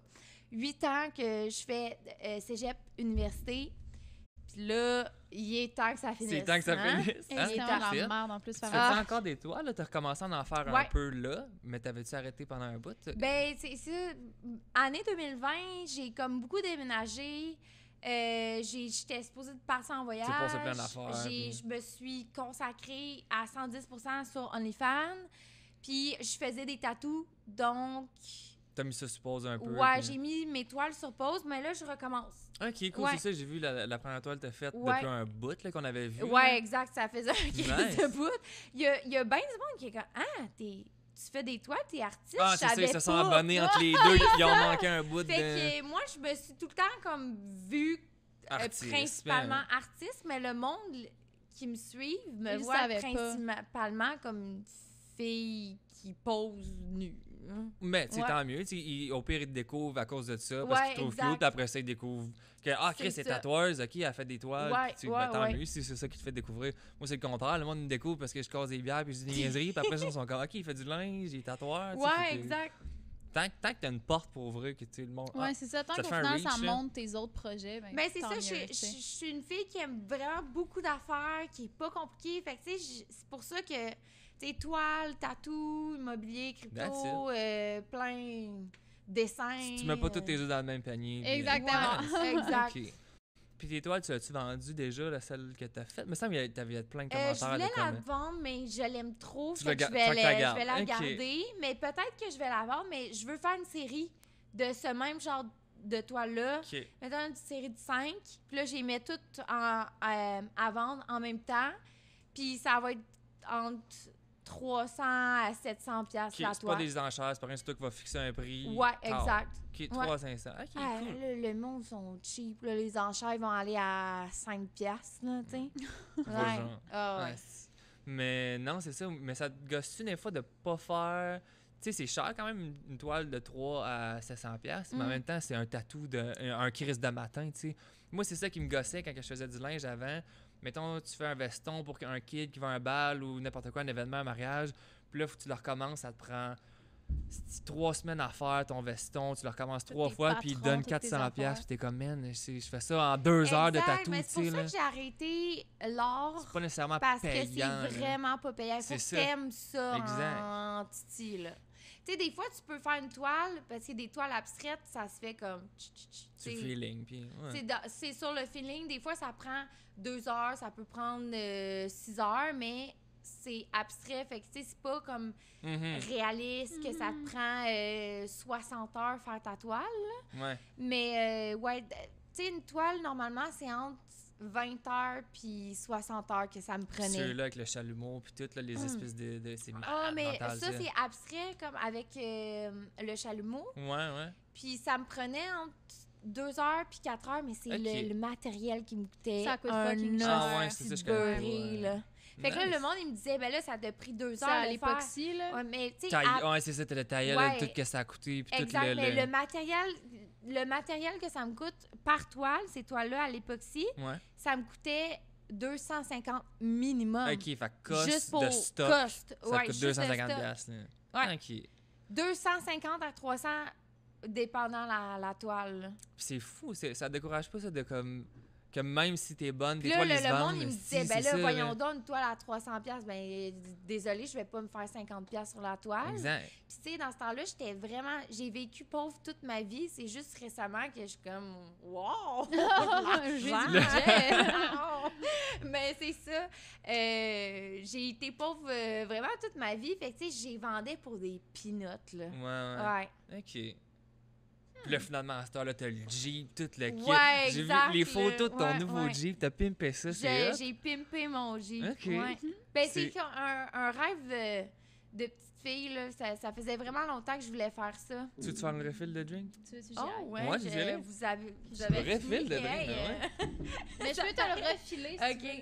8 ans que je fais cégep, université. Puis là, il est temps que ça finisse. C'est temps que ça hein? finisse. Et Hein? c'est Parfait. dans la merde en plus. Tu Faire fais Ah. encore des toiles? Là? T'as recommencé à en faire un Ouais. peu là, mais t'avais-tu arrêté pendant un bout? Ben, c'est ça. Année 2020, j'ai comme beaucoup déménagé. J'étais supposée de partir en voyage. passé plein d'affaires, puis- Je me suis consacrée à 110% sur OnlyFans. Puis je faisais des tatous, donc... T'as mis ça sur pause un peu. Ouais, puis- j'ai mis mes toiles sur pause, mais là, je recommence. Ok, cool, Ouais. c'est ça. J'ai vu la première toile que t'as faite Ouais. depuis un bout là, qu'on avait vu. Ouais, exact, ça faisait un crise Nice. de bout. Il y a bien du monde qui est comme « Ah, tu fais des toiles, t'es artiste, Ah, je c'est ça, savais ils se sont pas. abonnés entre les deux. Ils ont manqué un bout Fait de. que moi, je me suis tout le temps comme vue Artiste, principalement artiste, mais le monde qui me suit me Ils le voit savaient pas. principalement comme une fille qui pose nue. hein. Mais tu sais, Ouais. tant mieux. Tu sais, au pire, ils te découvrent à cause de ça parce Ouais, qu'ils trouvent exact. cute. Après ça, ils découvrent que Chris, C'est c'est ça. tatoueuse. OK, elle fait des toiles. Ouais, Puis tu sais, ouais, ben, tant ouais. mieux si c'est ça qui te fait découvrir. Moi, c'est le contraire. Le monde me découvre parce que je casse des bières puis je dis des niaiseries. Puis après ça, ils sont comme OK, il fait du linge, il est tatoueur. tu sais, Ouais, fait que- exact. Tant que t'as une porte pour ouvrir, que tu sais, le monde. Ouais, c'est ça. Tant ça te qu'au fait un final, ça reach, là. monte tes autres projets, ben, Mais c'est tant ça, mieux, je tu sais. suis une fille qui aime vraiment beaucoup d'affaires, qui est pas compliquée. Fait que, tu sais, c'est pour ça que, tu sais, toile, tatou, immobilier, That's crypto, plein dessins. Tu mets pas tous tes œufs dans le même panier. puis- Exactement. Ouais, exact. OK. Puis tes toiles, tu l'as-tu vendu déjà, la celle que t'as faite? Mais ça, t'avais plein de Je commentaires. voulais de la comme- vendre, mais je l'aime trop. Tu Fait la que je ga- fait que tu la je gardes. vais la Ok. garder. Mais peut-être que je vais la vendre, mais je veux faire une série de ce même genre de toile-là. OK. Mettons une série de 5. Puis là, j'y mets toutes à vendre en même temps. Puis ça va être entre 300 à 700 piastres OK, la c'est pas toile. des enchères, c'est pas rien, c'est toi qui va fixer un prix. Ouais, Ah, exact. OK, 300-500. OK, Ah, cool. le monde sont cheap. Là, les enchères vont aller à 5 piastres, là, tu sais. Vois le genre. Ah, ouais. Ouais. Mais non, c'est ça. Mais ça te gosse-tu des fois de pas faire... Tu sais, c'est cher quand même une toile de 3 à 700 pièces, mais en Mm. même temps, c'est un tatou, un Chris de matin, tu sais. Moi, c'est ça qui me gossait quand je faisais du linge avant. Mettons, tu fais un veston pour un kid qui va à un bal ou n'importe quoi, un événement, un mariage. Puis là, faut que tu le recommences, ça te prend 3 semaines à faire ton veston. Tu le recommences 3 tes fois, puis il te patrons, donne toutes tes 400 pièces. affaires. Puis t'es comme, man, je fais ça en 2 heures de Exact, tatou, mais tu c'est pour sais. ça là. que j'ai arrêté l'art. C'est pas nécessairement Parce que payant. c'est là. vraiment pas payant. Il faut C'est que ça. t'aimes ça Exact. en titi, là. Tu sais, des fois, tu peux faire une toile, parce que des toiles abstraites, ça se fait comme... C'est feeling, puis... ouais. C'est sur le feeling. Des fois, ça prend 2 heures, ça peut prendre 6 heures, mais c'est abstrait. Fait que, tu sais, c'est pas comme Mhm. réaliste que ça te prend 60 heures faire ta toile. Ouais. Mais, ouais, tu sais, une toile, normalement, c'est entre 20 heures puis 60 heures que ça me prenait. Ceux-là avec le chalumeau, puis tout, là, les espèces de c'est Ah, malade mais mental, ça, c'est abstrait, comme avec le chalumeau. Ouais. Puis ça me prenait entre 2 heures puis 4 heures, mais c'est Ok. le matériel qui me coûtait Ça coûte un fucking cher. Ah ouais, c'est ça, je connais pas, beurré, ouais. là. Fait que là, Nice. le monde, il me disait, ben là, ça t'a pris 2 C'est heures à de faire. l'époxy, là. Ouais, mais tu sais, Ouais, c'est ça, t'as le tailleur, Ouais. tout ce que ça a coûté, puis tout exact, mais le matériel que ça me coûte par toile, ces toiles-là à l'époxy, Ouais. ça me coûtait 250 minimum. Ok, fait que cost Juste pour de stock, cost. ça Ouais, coûte juste le 250 stock. piastres, là. Ouais. Ok. 250 à 300 dépendant la toile. là. Puis c'est fou, ça décourage pas ça de comme que même si t'es bonne, Puis des là, toiles, ils se le vendent. monde, il me si, disait, ben c'est là, ça, voyons donc, une toile à 300 pièces, ben désolé, je vais pas me faire 50 pièces sur la toile. Exact. Puis tu sais, dans ce temps-là, j'ai vécu pauvre toute ma vie. C'est juste récemment que je suis comme, wow! J'ai du l'argent! budget. Mais c'est ça. J'ai été pauvre vraiment toute ma vie. Fait que tu sais, j'ai vendais pour des peanuts, là. Ouais. Ouais. Ok. Puis là, finalement, à cette heure-là, t'as le Jeep, tout le kit. Ouais, J'ai vu exact, les photos de ton ouais, nouveau ouais. Jeep, t'as pimpé ça, c'est hot. J'ai pimpé mon Jeep. Ok. Ouais. Ben, c'est C'est- un rêve de petite fille, là. Ça faisait vraiment longtemps que je voulais faire ça. Tu veux te faire un refill de drink? Tu veux-tu que j'y Oh, aille? Ouais, j'y allais. vous avez Refill fini, de drink, hey, ouais. Mais je peux te le refiler si Ok. tu veux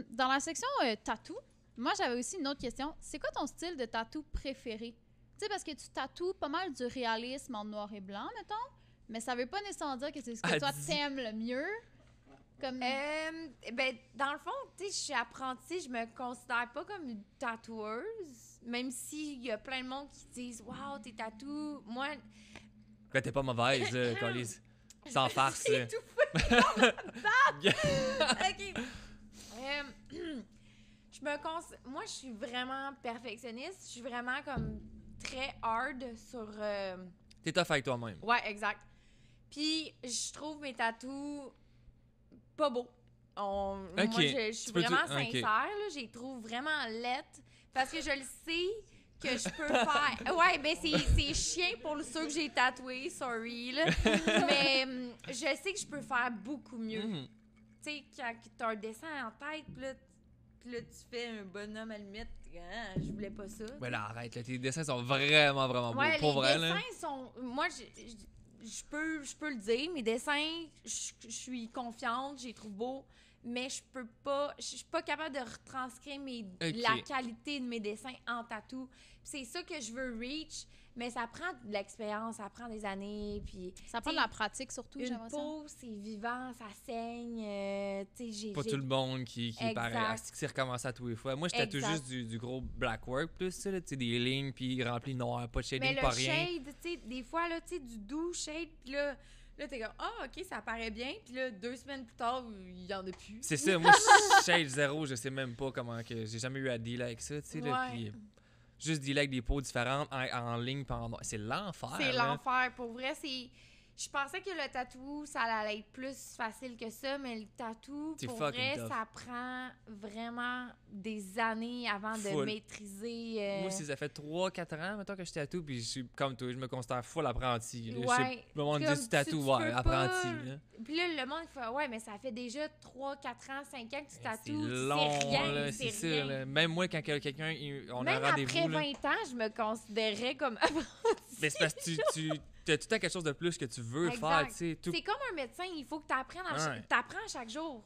aussi. Dans la section tatou, moi, j'avais aussi une autre question. C'est quoi ton style de tatou préféré? Tu sais, parce que tu tatoues pas mal du réalisme en noir et blanc, mettons, mais ça veut pas nécessairement dire que c'est ce que Elle toi dit- t'aimes le mieux. Comme... Ben, dans le fond, tu sais, je suis apprentie, je me considère pas comme une tatoueuse, même s'il y a plein de monde qui disent « Wow, t'es tatou ». Moi, Quand t'es pas mauvaise, Colise. Sans farce, là. OK. Moi, je suis vraiment perfectionniste. Je suis vraiment comme très hard sur... T'es tough avec toi-même. Ouais, exact. Puis, je trouve mes tatous pas beaux. Moi, je suis Tu peux vraiment ok. sincère, là. Je les trouve vraiment lettres. Parce que je le sais que je peux faire... Ouais, ben c'est chiant pour ceux que j'ai tatoués, sorry, là. Mais je sais que je peux faire beaucoup mieux. Mhm. Tu sais, quand t'as un dessin en tête, puis là, tu fais un bonhomme à la limite, je voulais pas ça. Ouais, là, arrête, là, tes dessins sont vraiment, vraiment beaux. Ouais, Pour les vrai, dessins là. sont... Moi, je peux le dire, mes dessins, je suis confiante, je les trouve beaux, mais je suis pas capable de retranscrire la qualité de mes dessins en tatou. Puis c'est ça que je veux reach, mais ça prend de l'expérience, ça prend des années, puis... ça prend de la pratique surtout, j'ai Une l'impression. peau, c'est vivant, ça saigne, tu sais, Pas tout le monde qui est Exact. pareil. Asti que c'est recommencé à tous les fois. Moi, je tatoue Exact. juste du gros black work plus, ça, là, tu sais, des lignes, puis rempli noir, pas de Mais shading, le pas rien. shade, tu sais, des fois, là, tu sais, du doux shade, puis là, t'es comme, ah, OK, ça paraît bien. Puis là, 2 semaines plus tard, il y en a plus. C'est ça, moi, shade zéro, je sais même pas comment que... J'ai jamais eu à dealer avec ça, tu sais, là, Ouais. puis... Juste dealer avec des peaux différentes en ligne, puis en noir. C'est l'enfer, C'est là. l'enfer. Pour vrai, c'est... Je pensais que le tatou, ça allait être plus facile que ça, mais le tatou, C'est pour fucking vrai, tough. ça prend vraiment des années avant de Full. maîtriser... Moi, si ça fait 3-4 ans, mettons, que je tatoue, puis je suis comme toi, je me considère full apprenti. Là. Je sais, Ouais. le monde Comme dit tu tatoues, tu ouais, peux apprenti. pas- Là. Puis là, le monde fait, ouais, mais ça fait déjà 3, 4 ans, 5 ans que tu C'est tatoues. long, c'est rien, là, c'est ça. rien. Là. Même moi, quand quelqu'un, on a Même un rendez-vous, après là, 20 ans, je me considérais comme... mais c'est parce que tu as tout le temps quelque chose de plus que tu veux Exact. faire, tu sais. Tout... C'est comme un médecin, il faut que tu apprennes Ouais. t'apprends chaque jour.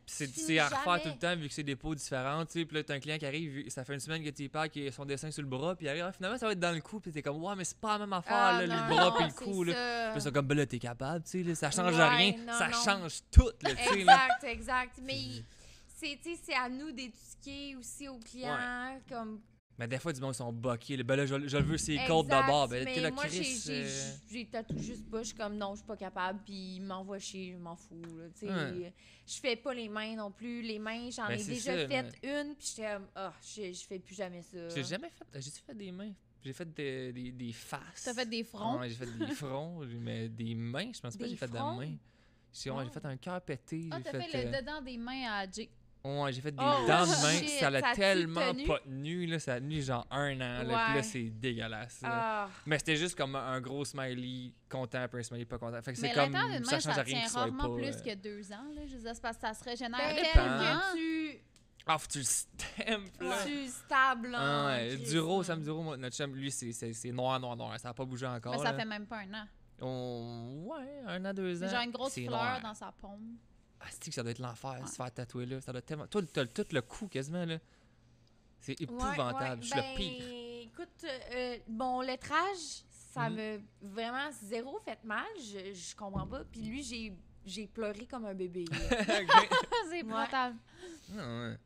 C'est à refaire tout le temps vu que c'est des peaux différentes, tu sais. Puis là, t'as un client qui arrive, ça fait une semaine que tu y parles, qui a son dessin sur le bras, puis il arrive, ah, finalement, ça va être dans le cou, puis t'es comme, ouais, mais c'est pas la même affaire, là, le bras puis le cou, là. Puis c'est comme, ben là, t'es capable, tu sais, là, ça change Ouais, rien, non, ça non. change tout, là, tu sais, là. Exact. Mais c'est à nous d'éduquer aussi aux clients, comme... Mais des fois, du monde, ils sont boqués. Ben là, je le veux, c'est Exact, côtes d'abord. Ben, mais t'es là, moi, Chris. j'ai tatoué juste pas. Je suis comme, non, je suis pas capable, puis il m'envoie chier, je m'en fous, là, tu sais. Ouais. Je fais pas les mains non plus. Les mains, j'en Ben, ai c'est déjà ça, fait une, puis j'étais comme, ah, je fais plus jamais ça. J'ai jamais fait. J'ai-tu fait des mains? J'ai fait des faces. T'as fait des fronts? Ouais, j'ai fait des fronts, mais des mains, je pense pas que Des j'ai fait de fronts? mains. J'ai fait un cœur pété. Ah, j'ai t'as fait le dedans des mains à Jay. Ouais, j'ai fait des Oh, dents de main. shit, Ça l'a ça a-tu tellement tenu? pas tenu, là. Ça a tenu genre 1 an, là. Puis là, Ouais. c'est dégueulasse. là. Ah. Mais c'était juste comme un gros smiley content, puis un smiley pas content. Fait que c'est Mais comme. l'intérieur d'une Ça main, change ça rien tient qu'il soit rarement pas. plus que 2 ans. Là. Je veux dire, c'est parce que ça se régénère Ben, dépend. tellement. tu Ah, faut que tu le stampes, là. tu stables Ah en ouais, crise, Duro, là. Sam Duro, notre chum, lui, c'est noir, noir, noir. Ça a pas bougé encore. Mais ça là. fait même pas 1 an. Ouais, 1 an, 2 ans. C'est genre une grosse C'est fleur noir. dans sa paume. Ah, c'est que ça doit être l'enfer, Ouais. se faire tatouer là. Ça doit tellement. Toi, t'as tout le cou quasiment, là. C'est épouvantable. Je suis le pire. Écoute, bon, lettrage, ça Mhm. me vraiment zéro fait mal. Je comprends pas. Puis lui, j'ai pleuré comme un bébé. là. Ok. C'est épouvantable. Ah, ouais.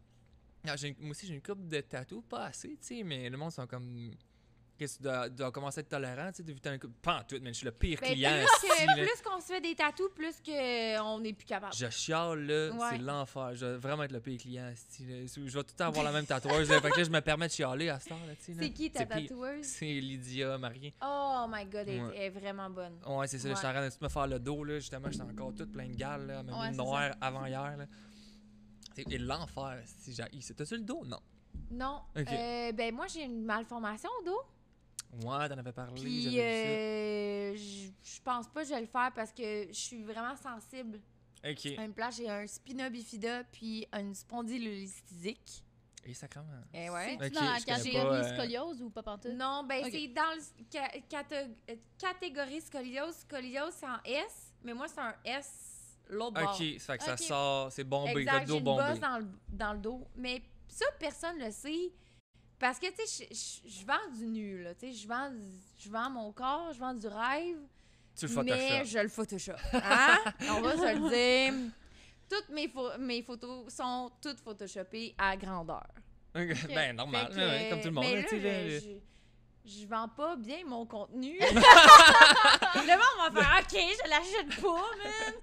Ah, moi aussi, j'ai une couple de tatous, pas assez, tu sais, mais le monde sont comme. Qu'est-ce que tu dois commencer à être tolérant, tu sais, vu que t'as un couple. Pas en tout, mais je suis le pire Ben, client. plus, esti, là. plus qu'on se fait des tatous, plus qu'on n'est plus capable. Je chiale, là, Ouais. c'est l'enfer. Je vais vraiment être le pire client, esti, là. Je vais tout le temps avoir la même tatoueuse, là. Fait que là, je me permets de chialer à ce temps, là, tu sais. là. C'est qui ta C'est pire. tatoueuse? C'est Lydia Marien. Oh my god, elle Ouais. est vraiment bonne. Ouais, c'est ça, Ouais. je suis en train de tout me faire le dos, là. Justement, j'étais encore toute plein de gales, là. Elle m'a Ouais, mis c'est noir avant hier, là. C'est l'enfer, si j'ai. T'as-tu le dos? Non. Non. Ok. Ben moi, j'ai une malformation au dos. Ouais, t'en avais parlé, Puis j'avais je pense pas que je vais le faire parce que je suis vraiment sensible. vu ça. Ok. À une place, j'ai un spina bifida puis une spondylolisthésique. Et sacrément. Eh ouais. C'est-tu Ok, dans la je connais catégorie pas, scoliose ou pas pantoute? Non, ben Ok. c'est dans le catégorie scoliose. Scoliose, c'est en S, mais moi, c'est un S l'autre bord. Ok, ça fait que ça Ok. sort, c'est bombé, Exact, t'as j'ai le dos une bombé. bosse dans le dos. Mais ça, personne le sait. Parce que, tu sais, je vends du nu, là. Tu sais, je vends mon corps, je vends du rêve. Tu le Mais Photoshop. je le Photoshop. Hein? On va se le dire. Toutes mes photos sont toutes photoshopées à grandeur. Ben, normal, Fait que, ouais, comme tout le monde. mais là, là, tu sais, là. je vends pas bien mon contenu. Le monde va faire « OK, je l'achète pas, man! »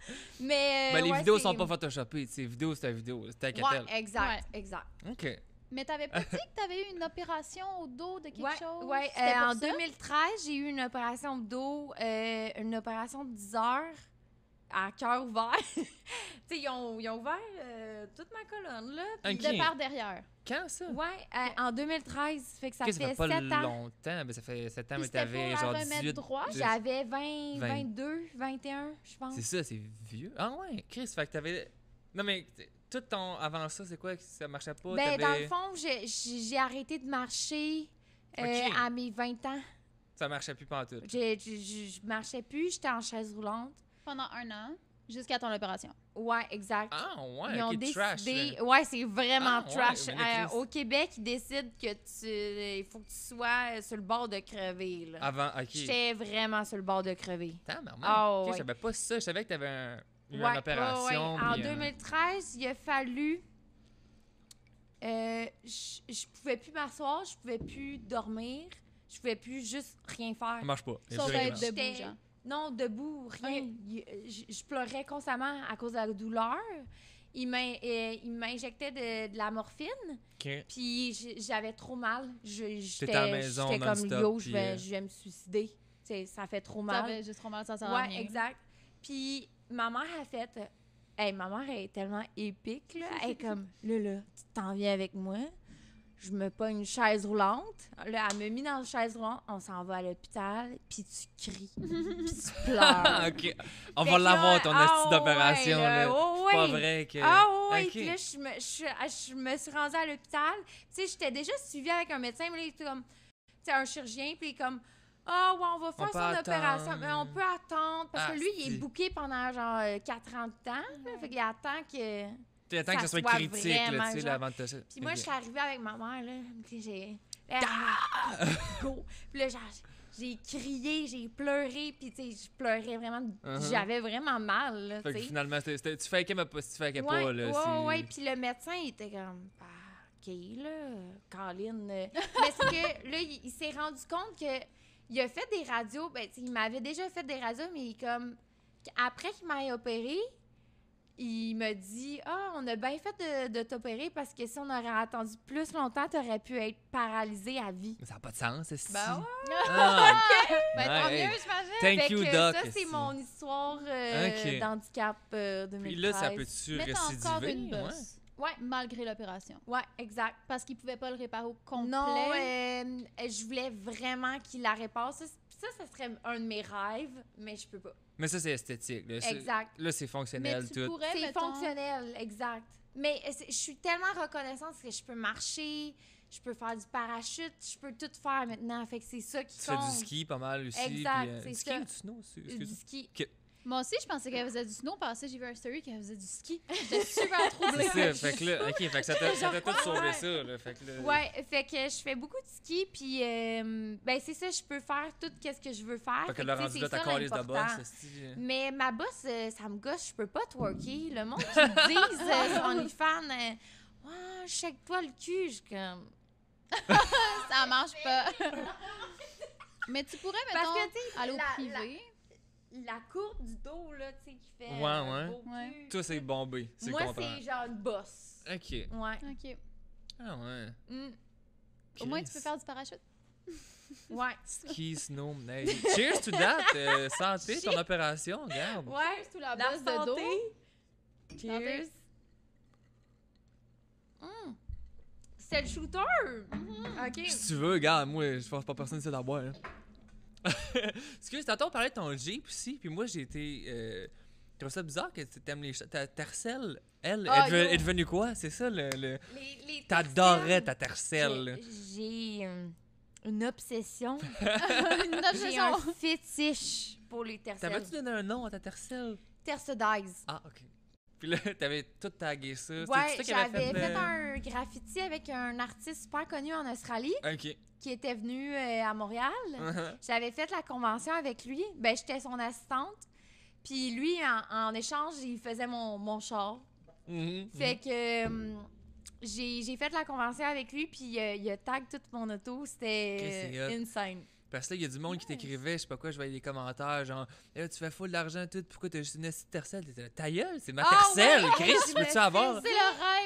Mais Ben, les ouais, vidéos c'est- sont pas photoshopées. Tu sais, vidéo, c'est ta vidéo. C'est ta Ouais, catelle. exact, exact. Ok. Mais t'avais pas dit que t'avais eu une opération au dos de quelque Ouais, chose? ouais. C'était pour En ça? 2013, j'ai eu une opération de dos, une opération de 10 heures à cœur ouvert. Tu sais, ils ont ouvert toute ma colonne, là. puis- Ok. De par derrière. Quand ça? Ouais, en 2013. Fait que ça Ok, fait ça fait pas 7 ans. longtemps. Ben, ça fait 7 ans, Puis mais c'était t'avais pour genre la remettre 18. droit? J'avais 20, 20. 22, 21, je pense. C'est ça, c'est vieux. Ah ouais, Chris, fait que t'avais. Non, mais tout ton. Avant ça, c'est quoi? Ça marchait pas? Ben, dans t'avais- le fond, j'ai arrêté de marcher Ok. à mes 20 ans. Ça marchait plus pantoute. Je marchais plus, j'étais en chaise roulante. Pendant 1 an, jusqu'à ton opération. Ouais, exact. Ah ouais, Ils ont ok, décidé. trash. là. Ouais, c'est vraiment Ah, ouais, trash. mais là, Chris- Au Québec, ils décident que il faut que tu sois sur le bord de crever. Là. Avant, ok. J'étais vraiment sur le bord de crever. Tabarnak. Ah, Ok, ouais. je savais pas ça. Je savais que t'avais eu Ouais, une opération. ouais, ouais. En puis, 2013, il a fallu. Je pouvais plus m'asseoir, je pouvais plus dormir, je pouvais plus juste rien faire. Ça marche pas. Sauf Assurément. être debout, J'étais- genre. Non, debout, rien. Je pleurais constamment à cause de la douleur. Il m'injectait de la morphine, Ok. puis j'avais trop mal. T'étais à la maison J'étais comme non-stop, yo, puis, je vais me suicider. Tu sais, ça fait trop mal. T'avais juste trop mal, ça sert à Ouais, rien. exact. Puis ma mère a fait. Hey, ma mère elle est tellement épique, là. Elle est comme, là, tu t'en viens avec moi. Je me pogne une chaise roulante. Là, elle me mis dans une chaise roulante. On s'en va à l'hôpital. Puis tu cries. Puis tu pleures. Ok. On Fait va que l'avoir, là, ton ah esti d'opération. ouais, là. oh C'est pas ouais. vrai que. Ah oui, Ok. puis là, je me suis rendue à l'hôpital. Tu sais, j'étais déjà suivie avec un médecin, mais là, il était comme, tu sais, un chirurgien, puis il est comme, ah ouais, on va faire peut son attendre. opération, mais on peut attendre, parce Ah, que lui, il c'est- est booké pendant genre 40 ans, là, fait qu'il attend que... Tu attends que ça ça soit soit critique, là, vraiment, tu sais, genre. là, avant de te. Puis moi, Ok. je suis arrivée avec ma mère, là, puis j'ai... Go! Puis là, genre, j'ai crié, j'ai pleuré, puis tu sais, je pleurais vraiment, Uh-huh. j'avais vraiment mal, là, Fait tu que sais. finalement, tu fais mais pas si tu fais Ouais, pas, là. c'est- ouais, puis le médecin, il était comme, OK, là, Colin. Mais c'est que, là, il s'est rendu compte que il a fait des radios, ben, tu sais, il m'avait déjà fait des radios, mais après qu'il m'ait opéré, il me dit, on a bien fait de t'opérer parce que si on aurait attendu plus longtemps, t'aurais pu être paralysé à vie. Mais ça n'a pas de sens, c'est Ben Ah, Ben, tant ouais. mieux, j'imagine. Thank Fait you, que Doc. ça, c'est esti. mon histoire Ok. d'handicap 2013. Puis là, ça peut-tu Mais t'as encore récidiver? une Ouais. bosse. Ouais. Malgré l'opération. Ouais, exact. Parce qu'il pouvait pas le réparer au complet. Non, je voulais vraiment qu'il la répare. Ça serait un de mes rêves, mais je peux pas. Mais ça, c'est esthétique. Là. Exact. Là, c'est fonctionnel, mais tu tout. pourrais, C'est mettons, fonctionnel, exact. Mais je suis tellement reconnaissante parce que je peux marcher, je peux faire du parachute, je peux tout faire maintenant. Fait que c'est ça qui Tu fais compte. du ski pas mal aussi. Exact, puis, c'est du ski ça. ou du snow aussi? Du Excuse-moi. ski. Moi aussi, je pensais qu'elle faisait du snow. Parce que j'ai vu un story qu'elle faisait du ski. J'étais super troublée. C'est ça. Fait que là, OK, fait que ça t'a tout sauvé Ouais. ça. Là, fait que là, Ouais, fait que je fais beaucoup de ski, puis ben c'est ça, je peux faire tout ce que je veux faire. Fait que Fait le que, tu sais, rendu là, c'est ta ça calice de l'important. boss. Mais ma bosse, ça me gosse, je peux pas twerker. Le monde qui me disent sur OnlyFans, ouais, shake-toi le cul, je suis comme... Ça marche pas. Mais tu pourrais, Parce mettons, que, tu sais, aller au la- privé. La courbe du dos, là, tu sais, qui fait Ouais. beau Ouais. cul. Toi, c'est bombé. C'est Moi, le contraire. c'est genre une bosse. OK. Ouais. OK. Ah ouais. Mm. Au moins, tu Chris. peux faire du parachute. Ouais. Ski, snow, neige. Cheers to that. Santé, ton opération, regarde. Ouais. Sous la La bosse de dos. santé. Cheers. Santé. C'est le shooter. OK. Si tu veux, regarde, moi, je pense pas personne sait d'en boire. Hein. Excuse, tantôt on parlait de ton Jeep aussi, puis moi j'ai été. Je trouve ça bizarre que tu aimes les chats. Ta tercelle, elle, Ah, est yo. devenue quoi? C'est ça le. Les T'adorais tercelles, ta tercelle. là. J'ai une obsession. Une J'ai un obsession. fétiche pour les tercelles. T'avais-tu donné un nom à ta tercelle? Tercedize. Ah, ok. Puis là, t'avais tout tagué ça. Ouais, C'est-tu toi qui avais j'avais fait le- un graffiti avec un artiste super connu en Australie Ok. qui était venu à Montréal. Uh-huh. J'avais fait la convention avec lui. Ben, j'étais son assistante. Puis lui, en échange, il faisait mon char. Mhm, Fait que j'ai fait la convention avec lui, puis il a tag toute mon auto. Ok, C'était c'est hot. insane. Parce que là, il y a du monde qui t'écrivait, je sais pas quoi, je voyais les commentaires, genre, là, tu fais full d'argent, tout, pourquoi t'as juste une petite tercelle? T'étais là, ta gueule, c'est ma Ah tercelle, ouais, Chris, je peux-tu me avoir? C'est le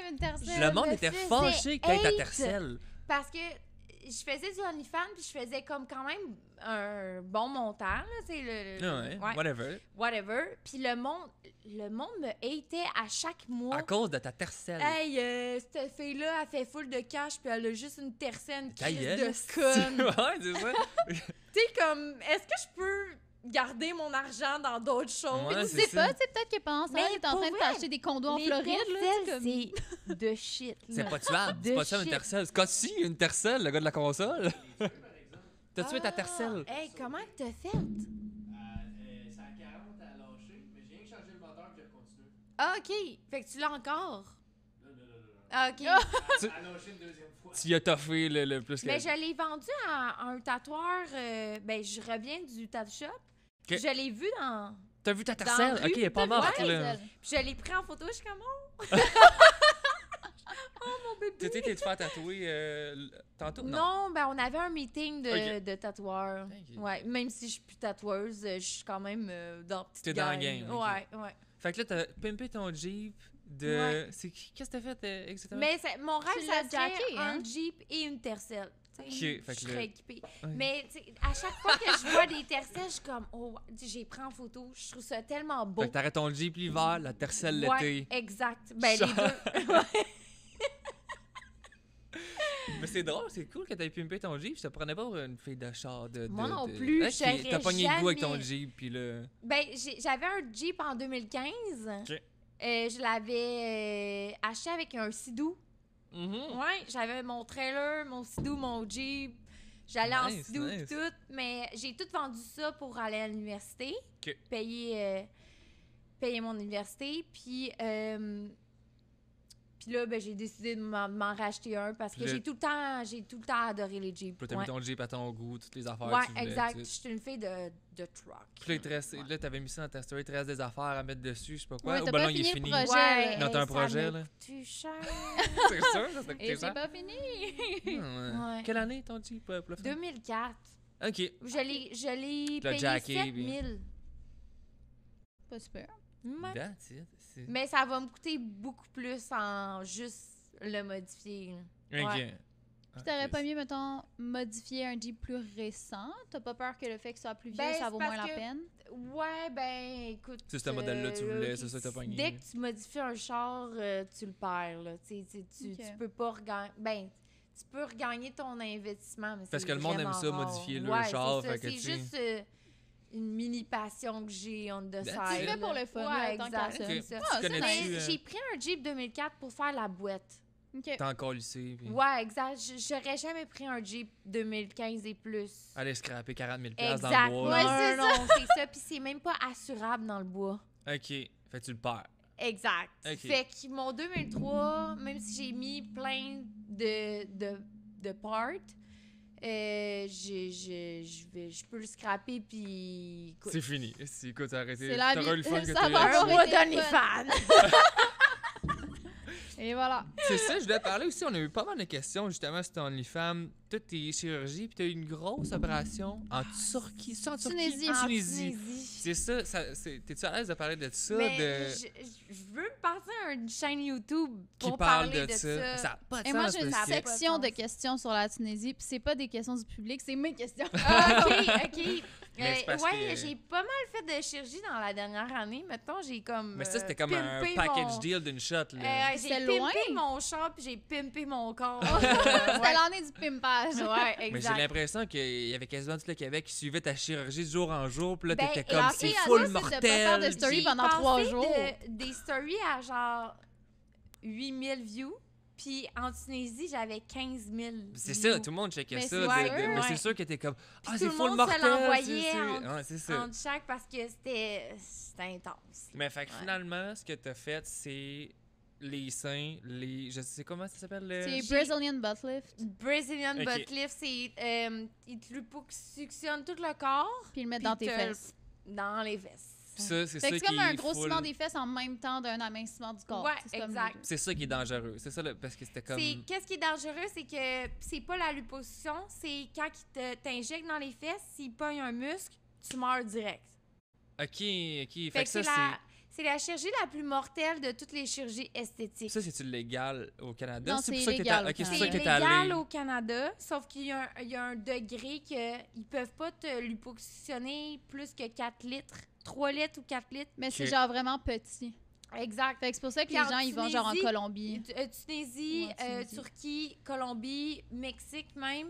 rêve, une tercelle. Le monde me était faisait fâché que t'aies ta hate. tercelle. Parce que je faisais du OnlyFans, puis je faisais comme quand même un bon montant, là, c'est Ouais, whatever. whatever. Puis le monde me hatait à chaque mois. À cause de ta tercelle. Hey, cette fille-là, elle fait full de cash, puis elle a juste une tercelle Ta crise gueule. de conne. Ouais, c'est ça. Tu sais, comme, est-ce que je peux garder mon argent dans d'autres choses? Ouais, Tu c'est sais ça. pas, tu sais, peut-être que pendant ça, Mais il est en pour train de vrai, t'acheter des condos en Les Floride, là. tercelles, c'est comme- c'est de shit. C'est là. pas tuable, De c'est pas tuable une shit. tercelle. Scotty, une tercelle, le gars de la console. T'as tué ta Ah, tercelle. Hey, comment que t'as fait? C'est à 40 à lâcher, mais j'ai rien que changé le moteur puis j'ai continué. Ah, OK. Fait que tu l'as encore. Non. Ah, OK. Tu- À lâcher une deuxième fois. Tu y as toffé le plus que. Mais je l'ai vendu à un tatoueur. Ben, je reviens du tattoo shop. Ok. Je l'ai vu dans... T'as vu ta Dans tercelle? la rue, Ok, elle est pas t'as vu morte, ta là. Puis je l'ai pris en photo. Je suis comme, oh, T'étais te faire tatouer tantôt? non, ben on avait un meeting de, Ok. de tatoueurs. Ok. Ouais, même si je suis plus tatoueuse, je suis quand même dans la petite T'es dans la gang. game, ok. Ouais. Fait que là, t'as pimpé ton Jeep de. Ouais. Qu'est-ce que t'as fait exactement? Mais mon rêve, Tu ça l'as serait jacké, un hein? Jeep et une tercelle. Tu sais, Ok, fait que je là- serais équipée. Ouais. Mais tu sais, à chaque fois que je vois des tercelles, je suis comme, oh, j'ai pris en photo. Je trouve ça tellement beau. Fait que t'arrêtes ton Jeep l'hiver, la tercelle Ouais, l'été. exact. Ben, les deux. Mais c'est drôle, c'est cool que t'aies pimpé ton Jeep. Je te prenais pas pour une fille de char de. Moi non de- plus, Ok, j'aurais t'as pogné le goût avec ton jamais- Jeep, puis là. Ben, j'avais un Jeep en 2015. Ok. Je l'avais acheté avec un Sidou. Mhm. Ouais, j'avais mon trailer, mon Sidou, mon Jeep. J'allais en Nice, Sidou nice. pis tout, mais j'ai tout vendu ça pour aller à l'université. Ok. Payer mon université. Puis là, ben, j'ai décidé de m'en racheter un parce que Puis là- j'ai tout le temps adoré les Jeeps. Puis là, t'as Ouais, mis ton Jeep à ton goût, toutes les affaires. ouais que tu voulais, exact. tout. Je suis une fille de truck. Puis là, il te reste- là, t'avais mis ça dans ta story, il te reste des affaires à mettre dessus, je sais pas quoi. Ouais, Ou t'as ben pas non, il est fini le fini. projet. Ouais, Non, t'as un ça projet, m'a là. coûté cher. C'est sûr, ça t'a Et coûté c'est cher. pas fini. Ouais. Quelle année ton Jeep pour le fun? 2004. Ok. Je l'ai Tu l'as payé jacké, 7 puis- 000. Pas super. Ouais. That's it. C'est- Mais ça va me coûter beaucoup plus en juste le modifier. là. Ok. Ouais. Puis t'aurais pas mieux, mettons, modifier un Jeep plus récent? T'as pas peur que le fait que ce soit plus vieux, Ben, ça c'est vaut parce moins la que- peine? Ouais, ben, écoute. C'est ce modèle-là que tu voulais, c'est ça que t'as pogné. Dès que tu modifies un char, tu le perds, là. Tu Ok. peux pas regagner. Ben, tu peux regagner ton investissement, mais Parce c'est que le monde aime vraiment ça, rare. modifier leur Ouais, char, c'est ça. fait que C'est tu sais. juste une mini passion que j'ai on the That's side. it. Tu le fais pour là. le fun, Ouais, là, tant qu'à exact. ça. Ok. c'est ça. Ah, Tu c'est connais-tu, Mais j'ai pris un Jeep 2004 pour faire la boîte. OK. T'es encore lycée, puis Ouais, exact. J'aurais jamais pris un Jeep 2015 et plus. aller scraper 40 000 dans Exact. le bois. Ouais, là. c'est non, c'est ça. Puis c'est même pas assurable dans le bois. OK. Fait que tu le perds. Exact. Ok. Fait que mon 2003, même si j'ai mis plein de parts, je peux le scraper puis écoute, C'est fini. Si, écoute, t'as arrêté. C'est la T'auras eu le vie. fun que Ça t'as va eu. avoir un mois été fun. d'OnlyFans. Et voilà. C'est ça, je voulais parler aussi. On a eu pas mal de questions justement sur ton OnlyFans. Toutes tes chirurgies, puis t'as eu une grosse opération en Turquie. C'est en Turquie? Tunisie. En En Tunisie. Tunisie. C'est ça, t'es-tu à l'aise de parler de ça? Mais de... je veux me partir à une chaîne YouTube Qui pour parle parler de ça? Mais ça a pas de Et moi, sens, j'ai une parce que- ça a pas de section de sens. questions sur la Tunisie, puis c'est pas des questions du public, c'est mes questions. Ah, ok. Mais c'est parce ouais, que- j'ai pas mal fait de chirurgie dans la dernière année. Mettons, j'ai comme. Mais ça, c'était comme un pimpé package mon- deal d'une shot. Là. J'ai C'est pimpé loin. mon char puis j'ai pimpé mon corps. C'était l'année du pimpage. Ouais, Mais j'ai exact. l'impression qu'il y avait quasiment tout le Québec qui suivait ta chirurgie de jour en jour. Puis là, Ben, t'étais et comme, après, c'est à full ça, c'est de pas mortel. faire de story J'ai pendant passé 3 jours. des stories à genre 8000 views. Puis en Tunisie, j'avais 15 000 C'est views. ça, tout le monde checkait Mais ça. c'est sûr, mais ouais. c'est sûr que t'es comme, ah, tout c'est le full monde se mortel. l'envoyait Ouais, c'est ça. entre chaque parce que c'était intense. Mais fait que Ouais. finalement, ce que t'as fait, c'est les seins, je sais comment ça s'appelle? C'est J'ai- Brazilian butt lift, Brazilian Ok. butt lift, c'est il te liposuctionne tout le corps puis le mettre puis dans tes te- fesses. dans les fesses. Puis ça, c'est Fait ça que c'est qui comme un est grossissement full- des fesses en même temps d'un amincissement du corps. Ouais, C'est comme exact. les deux. C'est ça qui est dangereux. C'est ça, parce que c'était comme... Qu'est-ce qui est dangereux, c'est que c'est pas la liposuction, c'est quand il t'injecte dans les fesses, s'il pogne un muscle, tu meurs direct. OK. Fait Fait que que ça, c'est la chirurgie la plus mortelle de toutes les chirurgies esthétiques. ça, c'est-tu légal au Canada? Non, c'est pour c'est ça que t'es illégal ok, au c'est pour C'est ça que t'es légal allé. au Canada, sauf qu'il y a un degré qu'ils peuvent pas te liposuctionner plus que 4 litres, 3 litres ou 4 litres. Mais c'est Ok. genre vraiment petit. Exact. Fait que c'est pour ça que Puis les en gens, ils vont genre en Tunisie, Colombie. Tunisie, Ouais, Tunisie. Turquie, Colombie, Mexique même.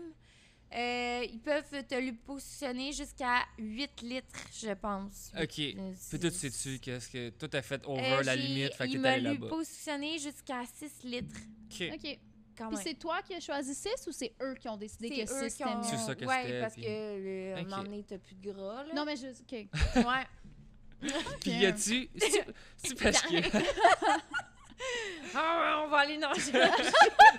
Ils peuvent te liposuctionner jusqu'à 8 litres, je pense. OK. Puis c'est- toi, tu sais-tu qu'est-ce que... Toi, t'as fait over la limite, fait que il t'es allé m'a là-bas. liposuctionné jusqu'à 6 litres. OK. OK. Quand Puis même. c'est toi qui as choisi 6 ou c'est eux qui ont décidé que C'est eux 6 qui c'était ont... mieux? C'est ça que ouais, c'était, parce puis- que à un Ok. moment donné, t'as plus de gras, là. Non, mais juste, OK. Ouais. Puis y a-tu... C'est parce que Ah, on va aller nager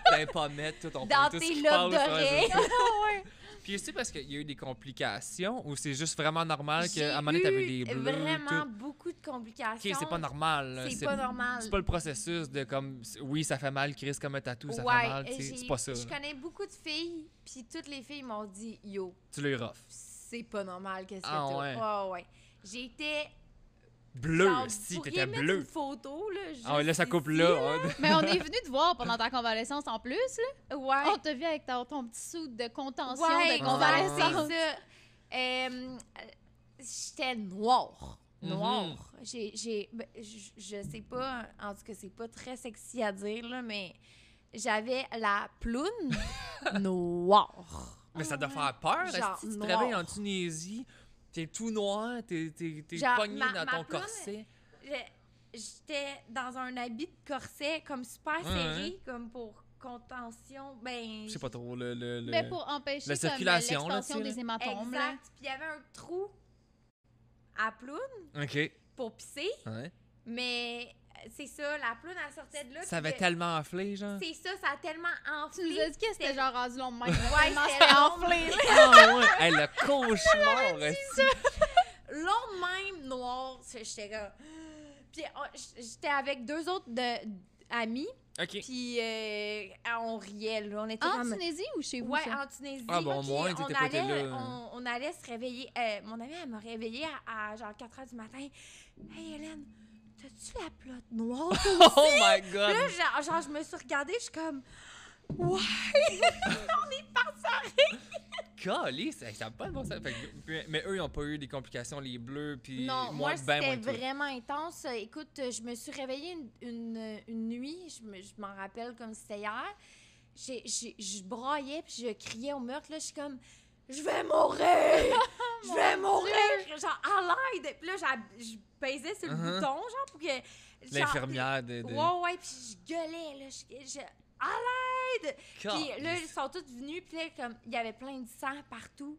t'avais pas mettre tout ton dans tout ce tes qui lobes passe, d'oreilles. ouais. Puis c'est parce qu'il y a eu des complications ou c'est juste vraiment normal qu'à un moment donné, t'avais des bleus, vraiment tout? beaucoup de complications. OK, c'est pas normal. là. C'est pas normal. C'est pas le processus de comme... Oui, ça fait mal, Chris, comme un tatou, ça fait mal. tu sais, C'est pas ça. Je là. connais beaucoup de filles, puis toutes les filles m'ont dit « Yo, Tu les rough. c'est pas normal qu'est-ce que Ah, t'as. ouais. Ouais. J'étais... Bleu, genre, si, vous t'étais pourriez mettre bleu. une photo, là, juste Ah ouais, là, ça coupe ici, là. Mais on est venu te voir pendant ta convalescence en plus, là. Ouais. On t'a vu avec ton petit sou de contention, Ouais, de exact, convalescence. c'est ça. J'étais noire. Noire. Je sais pas, en tout cas, c'est pas très sexy à dire, là, mais j'avais la ploune noire. Mais ça doit faire peur. Genre Si tu noir. travailles en Tunisie, t'es tout noir, t'es Genre, pogné ma dans ton ploune, corset. J'étais dans un habit de corset comme super Ouais, serré, comme pour contention. Ben, Je sais pas trop, le... Mais pour empêcher La comme, circulation, là, l'expansion tu sais, des hématomes. là. exact. Puis il y avait un trou à ploune OK. pour pisser, Ouais. mais c'est ça, la ploune, elle sortait de là. Ça puis avait tellement enflé, genre. C'est ça, ça a tellement enflé. Tu nous as dit que c'était C'était- genre rendu long de même. Ouais, Tellement c'était c'était long. enflé, là. Ah ouais! Hey, le cauchemar! esti. Long même, noir. J'étais comme... Puis j'étais avec 2 autres amis, OK. puis on riait, là. On était En comme... Tunisie ou chez vous? Ouais, ça? en Tunisie. Ah bon, Puis moi, on t'étais pas été allait, là. on allait se réveiller. Mon amie, elle m'a réveillée à genre 4 h du matin. « Hey, Hélène, t'as-tu la plotte noire? » Oh my Puis God! là, genre, je me suis regardée, je suis comme... Ouais! Calisse, ça n'a pas de bon sens. Fait mais eux, ils n'ont pas eu des complications, les bleus, puis Non, moi, moi, ben c'était moins que toi. vraiment intense. Écoute, je me suis réveillée une nuit, je m'en rappelle comme si c'était hier. Je braillais, puis je criais au meurtre, là, je suis comme... Je vais mourir! Je vais mourir! Genre, à l'aide! Puis là, je pesais sur le Uh-huh. bouton, genre, pour que... genre, L'infirmière de... Ouais, ouais, puis je gueulais, là, à l'aide! Puis là, ils sont tous venus, puis là, comme, il y avait plein de sang partout.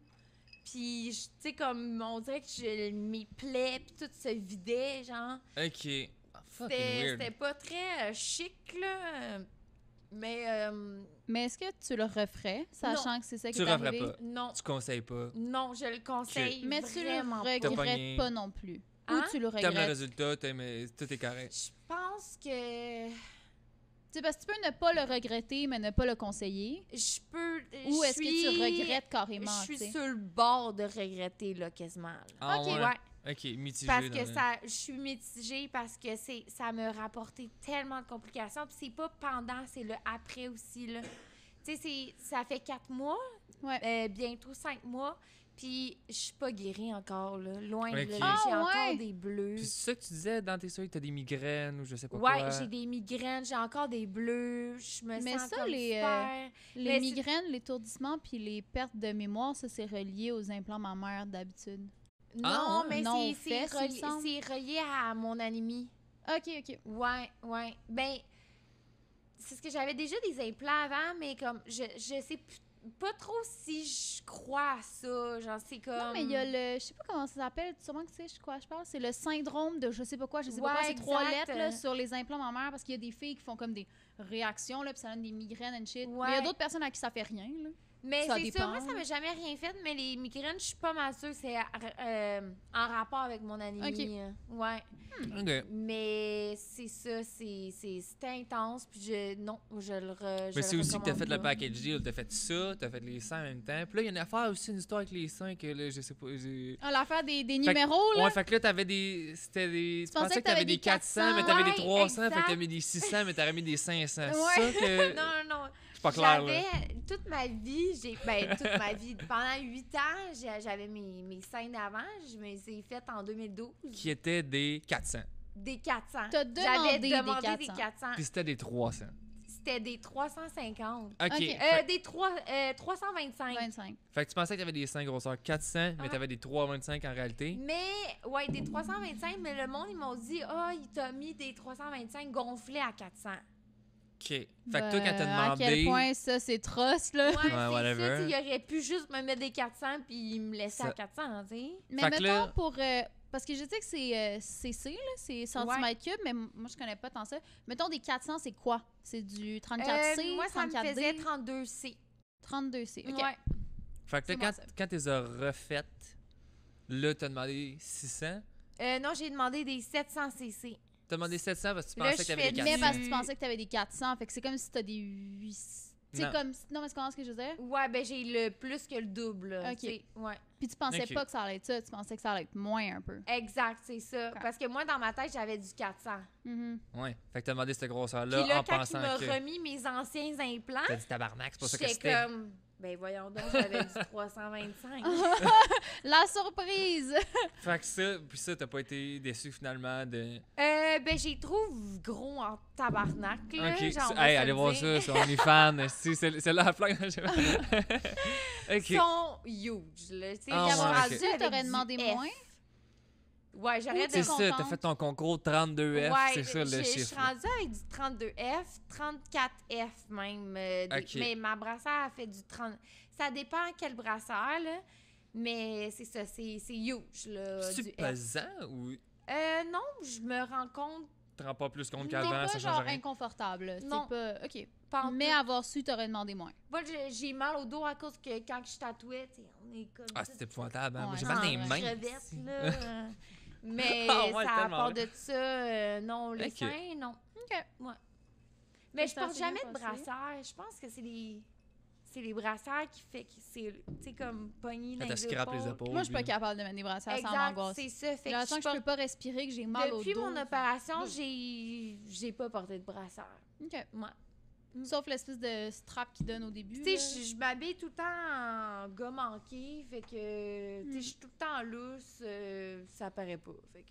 Puis, tu sais, comme, on dirait que mes plaies, puis tout se vidait, genre. OK. Ah, fucking weird. C'était pas très chic, là. Mais est-ce que tu le referais, sachant que c'est ça qui Tu est le referais arrivé? pas. Non, Tu conseilles pas. non, je le conseille Mais tu le vraiment pas. T'as pogné. regrettes pas non plus. Hein? Ou tu le T'aimes le regrettes. résultat, tout est correct. Je pense que Tu sais, parce que tu peux ne pas le regretter, mais ne pas le conseiller. je peux... Ou est-ce que tu regrettes Je carrément, tu suis sais? sur le bord de regretter, là, quasiment. là. Ah, Ok. ouais. Ouais. OK, mitigé. Parce dans que le- je suis mitigée parce que ça me rapporté tellement de complications. Puis c'est pas pendant, c'est le après aussi, là. Tu sais, ça fait 4 mois, Ouais. bientôt 5 mois, puis je suis pas guérie encore, là. Loin de Ok. là. Ah, J'ai ouais. encore des bleus. Puis c'est ça que tu disais dans tes soeurs, que t'as des migraines ou je sais pas Ouais, quoi. j'ai des migraines, j'ai encore des bleus, je me Mais sens ça, comme les, super... Les Mais c'est- migraines, l'étourdissement puis les pertes de mémoire, ça, c'est relié aux implants mammaires d'habitude. Non, Ah, ouais. mais Non, aux c'est fesses, il me relié, semble. c'est relié à mon anémie. OK. Ouais. Ben, c'est ce que j'avais déjà des implants avant, mais comme, je sais pas trop si je crois à ça. Genre, c'est comme... Non, mais il y a le... Je sais pas comment ça s'appelle. Sûrement que tu sais quoi je parle. C'est le syndrome de je sais pas quoi. Je sais pas Ouais, quoi. C'est 3 exact. lettres là, sur les implants mammaires parce qu'il y a des filles qui font comme des réactions, là, puis ça donne des migraines and shit. Ouais. Mais il y a d'autres personnes à qui ça fait rien, là. Mais ça c'est dépend, ça, moi, ça là. m'a jamais rien fait, mais les migraines, je suis pas mal sûre que c'est en rapport avec mon anémie. Ouais. OK. Mais c'est ça, c'était intense, puis je Mais c'est aussi que t'as fait le paquet. package deal. T'as fait ça, t'as fait les seins en même temps. Puis là, il y a une affaire aussi, une histoire avec les seins que là, je sais pas. Ah, l'affaire des numéros, là. Ouais, fait que là, t'avais des. C'était des. Tu pensais que t'avais des 400, mais Ouais, t'avais des 300, fait que exact. t'as mis des 600, mais t'aurais mis des 500. Ouais. C'est ça que. Non. C'est pas clair, là. J'avais toute ma vie, toute ma vie, pendant 8 ans, j'avais mes seins d'avant, je me les ai faites en 2012. Qui étaient des 400. Des 400. T'as J'avais demandé demandé des des 400. 400. Puis c'était des 300. C'était des 350. OK. Ok. Des 325. 25. Fait que tu pensais que t'avais des seins grosseur 400, mais Ah. t'avais des 325 en réalité. Mais, ouais, des 325, mais le monde, ils m'ont dit, il t'a mis des 325 gonflés à 400. OK. Fait que toi, quand t'as À quel demandé. point ça, c'est trosse, là. Ouais, c'est whatever. ça, tu sais, il aurait pu juste me mettre des 400 puis me laisser Ça- à 400, tu sais. Mais Fait que mettons là- pour... parce que je sais que c'est CC, là, c'est centimètres cubes, mais moi, je connais pas tant ça. Mettons des 400, c'est quoi? C'est du 34C, Moi, ça me 34D, faisait 32C. 32C. OK. Ouais. Fait que C'est là, bon, quand t'es refaites, là, t'as demandé 600. Non, j'ai demandé des 700 cc. T'as demandé 700 parce que tu Là, pensais que je t'avais fais des du- 400. Mais parce que tu pensais que tu avais des 400, fait que c'est comme si tu as des 800. Tu sais, Non. comme... Non, mais tu comprends ce que je veux dire? Ouais, ben j'ai le plus que le double. Là, Ok. tu sais. Ouais. Puis tu pensais Ok. pas que ça allait être ça, tu pensais que ça allait être moins un peu. Exact, c'est ça. Ok. Parce que moi, dans ma tête, j'avais du 400. Mhm. Ouais. Fait que t'as demandé cette grosseur-là Puis là, en quand il pensant m'a que. remis mes anciens implants, T'as dit tabarnak, c'est pas ça que j'étais c'était. comme... Ben voyons donc, j'avais du 325. La surprise! Fait que ça, puis ça, t'as pas été déçu finalement de. Ben j'ai trouve gros en tabarnak, là. Ok, genre, on hey, va se allez le voir dire. ça sur OnlyFans. Si, c'est là la plaque. Ok. Ils sont huge, là. Tu sais, Ah, ils sont ouais, rendus ok. avec T'aurais du demandé F. moins? Ouais, j'aurais t'es C'est de... ça, t'as contente? fait ton concours 32F, Ouais, c'est ça le je suis chiffre. rendue avec du 32F, 34F même. Ok. Mais ma brassière a fait du 30... Ça dépend quel brassière, là. Mais c'est ça, c'est huge, là, C'est du F. pesant ou Non, je me rends compte tu te rends pas plus compte T'es qu'avant, pas ça genre change rien? inconfortable. là. Non. C'est pas... OK. pas en Mais tout. avoir su, t'aurais demandé moins. Moi, j'ai mal au dos à cause que quand je tatouais, tu sais, on est comme... Ah, c'était épouvantable, hein? Moi, Ouais, j'ai genre, mal dans les en mains. crevette, là. Mais Ah ouais, ça, à tellement part vrai. de ça, non, les Ok. seins, non. OK. Ouais. Mais je Ça porte s'est bien jamais de passé. brassière. Je pense que c'est les brassières qui fait que c'est, tu sais, comme pogné dans Quand t'as scrap les épaules. Moi, je suis pas puis- capable de mettre des brassières sans Exact, m'angoisse. c'est ça. Fait J'ai l'impression que que je peux pas respirer, que j'ai mal au dos. depuis mon fait- opération, j'ai pas porté de brassière. OK. Ouais. Sauf l'espèce de strap qu'ils donnent au début. Tu sais, là. je m'habille tout le temps en gars manqué, fait que, tu sais, je suis tout le temps lousse, ça paraît pas, fait que...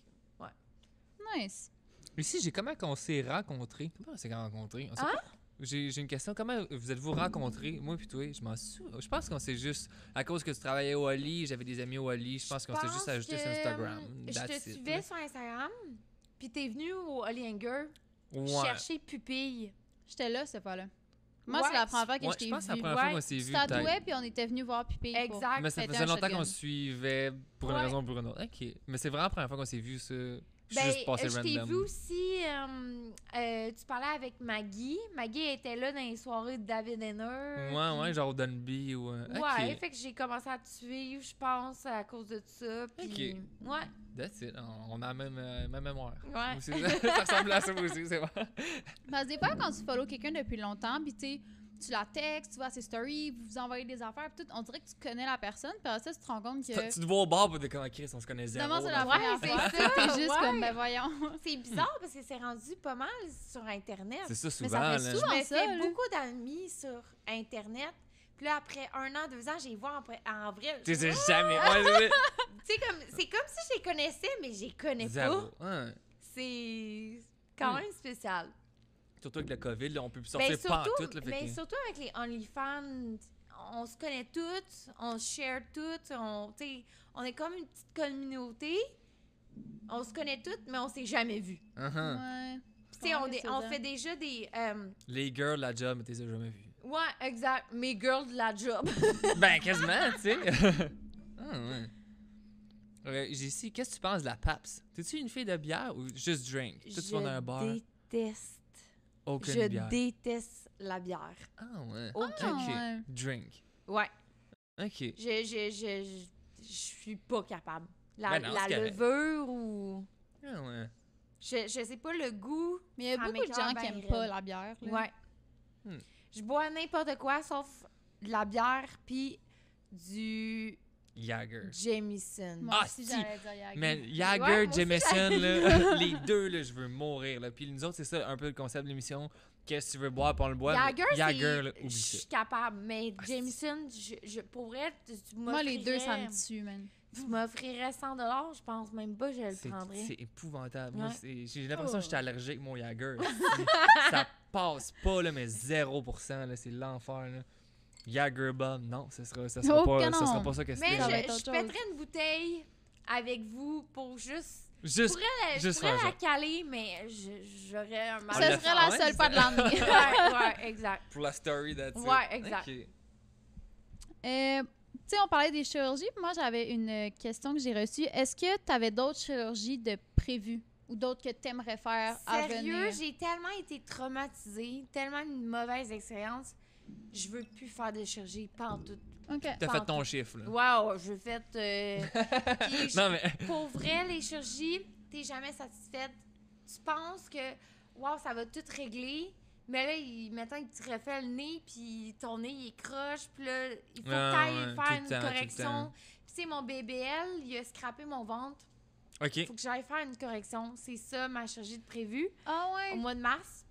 Nice. Ici, j'ai comment qu'on s'est rencontrés? Comment on s'est rencontrés? On sait Hein? pas. J'ai une question. Comment vous êtes-vous rencontrés? Moi puis toi, je pense qu'on s'est juste... À cause que tu travaillais au Oli, j'avais des amis au Oli, je pense qu'on s'est juste ajouté sur Instagram. Je That's te it, suivais là. sur Instagram, puis t'es venu au Holly Hanger Ouais. chercher Pupille. J'étais là, cette fois-là. Moi, Ouais, c'est la première fois que Ouais, je t'ai je pense que c'est la vu. première fois Ouais, qu'on s'est Tu vu. tatouais, puis on était venus voir Pupille. Exact. Mais ça C'était faisait un longtemps shotgun. qu'on se suivait pour une Ouais. raison ou pour une autre. OK. Mais c'est vraiment la première fois qu'on s'est vu, ça. Je suis Ben, juste passé je t'ai random. vu aussi, tu parlais avec Maggie. Maggie était là dans les soirées de David Henner. Ouais, genre au Dunby ou... Ouais, OK. fait que j'ai commencé à te suivre, je pense, à cause de ça. Puis, ouais, That's it. On a la même mémoire. ouais. Aussi, ça ressemble à ça aussi, c'est bon. Parce que des fois, quand tu follow quelqu'un depuis longtemps, puis tu la textes, tu vois ses stories, vous vous envoyez des affaires, puis tout, on dirait que tu connais la personne, puis après ça, tu te rends compte que... Tu te vois au bar pour te comment Chris, on se connaît zéro. Finalement, c'est la dans première c'est fois. ça, T'es juste ouais. comme, ben voyons. C'est bizarre parce que c'est rendu pas mal sur Internet. C'est ça, Mais souvent. ça fait là. souvent Je me ça, fais là. beaucoup d'amis sur Internet. Puis là, après 1 an, 2 ans, je les vois en vrai. Tu sais, jamais... Ouais, C'est comme si je les connaissais, mais je les connais zéro. pas. Ouais. C'est quand même spécial. Surtout avec le COVID, là, on peut plus sortir Ben, pas en surtout, tout. Là, fait ben, que- surtout avec les OnlyFans, on se connaît toutes, on se share toutes, on est comme une petite communauté. On se connaît toutes, mais on s'est jamais vus. Uh-huh. Ouais. Puis, tu sais, Ouais, c'est on ça. fait déjà des... Les girls, la job, mais t'es jamais vu. ouais, exact. Mes girls de la job. Ben, quasiment, tu sais. Ah, ouais. J'ai ici, qu'est-ce que tu penses de la PAPS? T'es-tu une fille de bière ou juste drink? Toi, tu vas dans un bar, déteste. aucune Je bière. déteste la bière. Ah, ouais. Aucune. Ah, OK. ouais. Drink. Ouais. OK. Je suis pas capable. La Ben non, c'est correct. levure ou... Ah, ouais. Je sais pas, le goût... Mais il y a ça beaucoup de m'écoeure gens qui ben aiment pas raide. la bière. Là. Ouais. Hmm. Je bois n'importe quoi sauf de la bière puis du Jagger. Jameson. Moi Ah, aussi, si. j'allais dire Jagger. Man, Jagger, moi aussi, Jameson, là, les deux, là, je veux mourir. Là. Puis nous autres, c'est ça un peu le concept de l'émission. Qu'est-ce que tu veux boire, puis on le boit. Jagger, mais Jagger, là, je oublie ça. suis capable, mais Ah, Jameson, je pourrais... Moi, les deux, ça me tue, man. Tu m'offrirais 100$, je pense même pas que je le prendrais. C'est épouvantable. Moi, Ouais. j'ai l'impression que je suis allergique, mon Jagger. Ça passe pas, là, mais 0%. Là, c'est l'enfer. Là. Jagger Bomb, non, ça sera Oh, pas, que ça sera non. pas ça que Mais c'était. Ça va être je autre chose. pèterais une bouteille avec vous pour juste... Juste, Je juste pourrais faire la ça. caler, mais j'aurais un mal. On Ce le serait fait, la ouais, seule c'est fois de ça. l'année. ouais, exact. Pour la story, that's it. Ouais, exact. Ok. Tu sais, on parlait des chirurgies. puis moi, j'avais une question que j'ai reçue. Est-ce que tu avais d'autres chirurgies de prévues ou d'autres que tu aimerais faire à Sérieux, venir? j'ai tellement été traumatisée, tellement une mauvaise expérience. Je veux plus faire de chirurgie, pas en tout. OK. T'as fait ton chiffre, là. Wow, je fais... puis Non, mais... pour vrai, les chirurgies, t'es jamais satisfaite. Tu penses que, wow, ça va tout régler, mais là, maintenant, ils te refait le nez, puis ton nez, il est croche, puis là, il faut que Ouais, t'ailles ouais, faire tout le une temps, tout le correction. temps. Puis, tu sais, mon BBL, il a scrappé mon ventre. OK. Faut que j'aille faire une correction. C'est ça, ma chirurgie de prévue, Ah au ouais? mois de mars.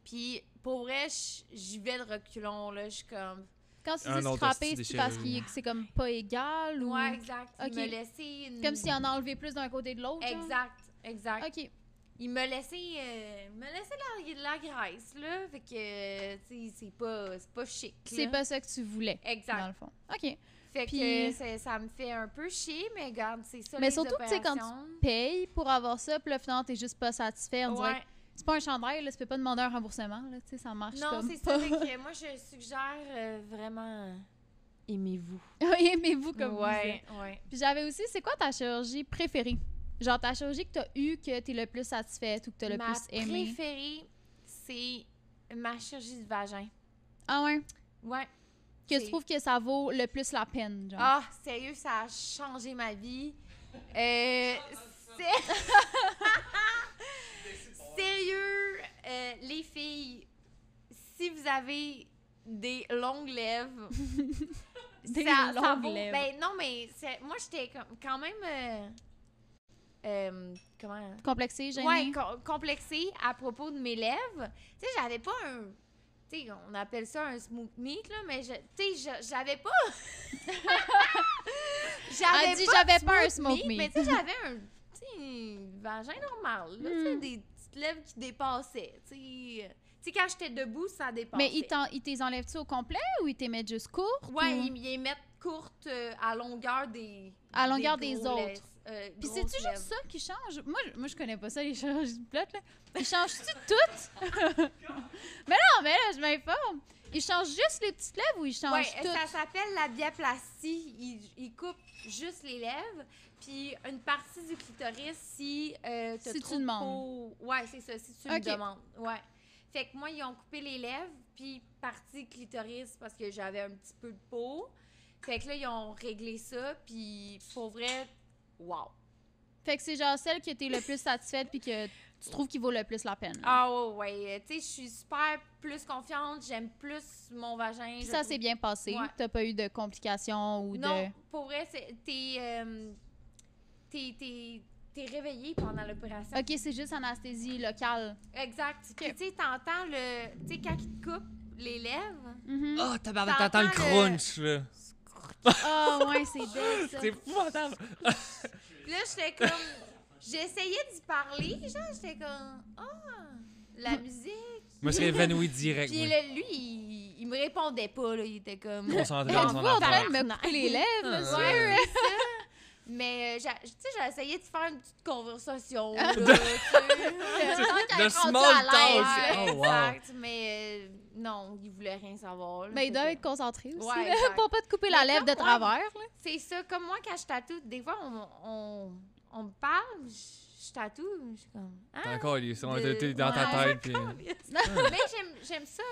Puis, pour vrai, j'y vais de reculons, là. Je suis comme... Quand tu Un dis autre scraper, hostie c'est parce déchirure. que c'est comme pas égal ou... Ouais, exact. Il Ok. m'a laissé une... Comme s'il en a enlevé plus d'un côté de l'autre? genre? Exact. OK. Il m'a laissé de la graisse, là. Fait que, tu sais, c'est pas chic. C'est là. pas ça que tu voulais, dans Exact. le fond. OK. Fait Puis- que ça me fait un peu chier, mais regarde, c'est ça. Mais les surtout, tu sais, quand opérations. Paye pour avoir ça, puis là, finalement, t'es juste pas satisfait. On dirait Ouais. que c'est pas un chandail, là, tu peux pas demander un remboursement, là, tu sais, ça marche Non, comme c'est pas. ça. Fait que moi, je suggère vraiment. Aimez-vous. Aimez-vous comme vous êtes. Ouais. Puis j'avais aussi, c'est quoi ta chirurgie préférée? Genre ta chirurgie que t'as eue, que t'es le plus satisfaite ou que t'as le Ma plus aimé? préférée, c'est ma chirurgie du vagin. Ah ouais? Ouais. Que C'est- tu trouves que ça vaut le plus la peine, genre? Ah, sérieux, ça a changé ma vie. Sérieux, les filles, si vous avez des longues lèvres, Des ça longues vaut- lèvres. Ben non, mais moi, j'étais quand même... comment... Complexé, gêné? Ouais, complexée à propos de mes lèvres. Tu sais, j'avais pas tu sais, on appelle ça un smoke meat, là, mais tu sais, j'avais pas. Elle dit, j'avais pas un smoke meat. Mais tu sais, j'avais un vagin normal, là, tu sais, des petites lèvres qui dépassaient, tu sais. Tu sais, quand j'étais debout, ça dépassait. Mais ils t'es enlèvent-tu au complet ou ils t'es mettent juste courtes? Ouais, ou... ils les mettent courtes à longueur des. À longueur des des gros autres. Puis grosses c'est-tu lèvres. juste ça qui change? Moi, je connais pas ça, les chirurgies de plot, là. Ils changent-tu toutes? Mais non, mais là, je m'informe. Ils changent juste les petites lèvres ou ils changent Ouais, toutes? ça s'appelle la biaplastie. Ils coupent juste les lèvres, puis une partie du clitoris si t'as Si trop tu de demandes. peau. Ouais, c'est ça, si tu Ok. me demandes. Ouais. Fait que moi, ils ont coupé les lèvres, puis partie clitoris parce que j'avais un petit peu de peau. Fait que là, ils ont réglé ça, puis pour vrai, wow. Fait que c'est genre celle que t'es le plus satisfaite puis que tu trouves qu'il vaut le plus la peine. là. Ah ouais. Tu sais, je suis super plus confiante, j'aime plus mon vagin. Puis ça s'est bien passé. Ouais. T'as pas eu de complications ou Non, de... pour vrai, t'es réveillé pendant l'opération. OK, c'est juste anesthésie locale. Exact. Puis tu sais, t'entends le... Tu sais, quand ils te coupent les lèvres... Mhm. Oh, t'entends le crunch, là. Ah, ouais, c'est dingue, ça. C'est épouvantable. Puis là, j'étais comme... J'essayais d'y parler, genre, j'étais comme... Ah, la musique... Je me serais évanoui direct. Puis moi. là, lui, il me répondait pas, là. Il était comme... Concentré dans Êtes-vous son en train affaire. de me couper les lèvres, Ah, monsieur? ouais. C'est ça. Mais, tu sais, j'ai essayé de faire une petite conversation, là, tu sais. Le small talk. Ouais, Oh, wow. exact. Mais non, il voulait rien savoir. là. Mais il Fait doit que- être concentré aussi, Ouais, là, exact. pour pas te couper la Mais lèvre de comme, travers. Là. C'est ça, comme moi, quand je tatoue, des fois, on me parle, je tatoue, je suis comme... T'es Ah, encore t'es dans Ouais. ta tête. Puis... Mais j'aime ça,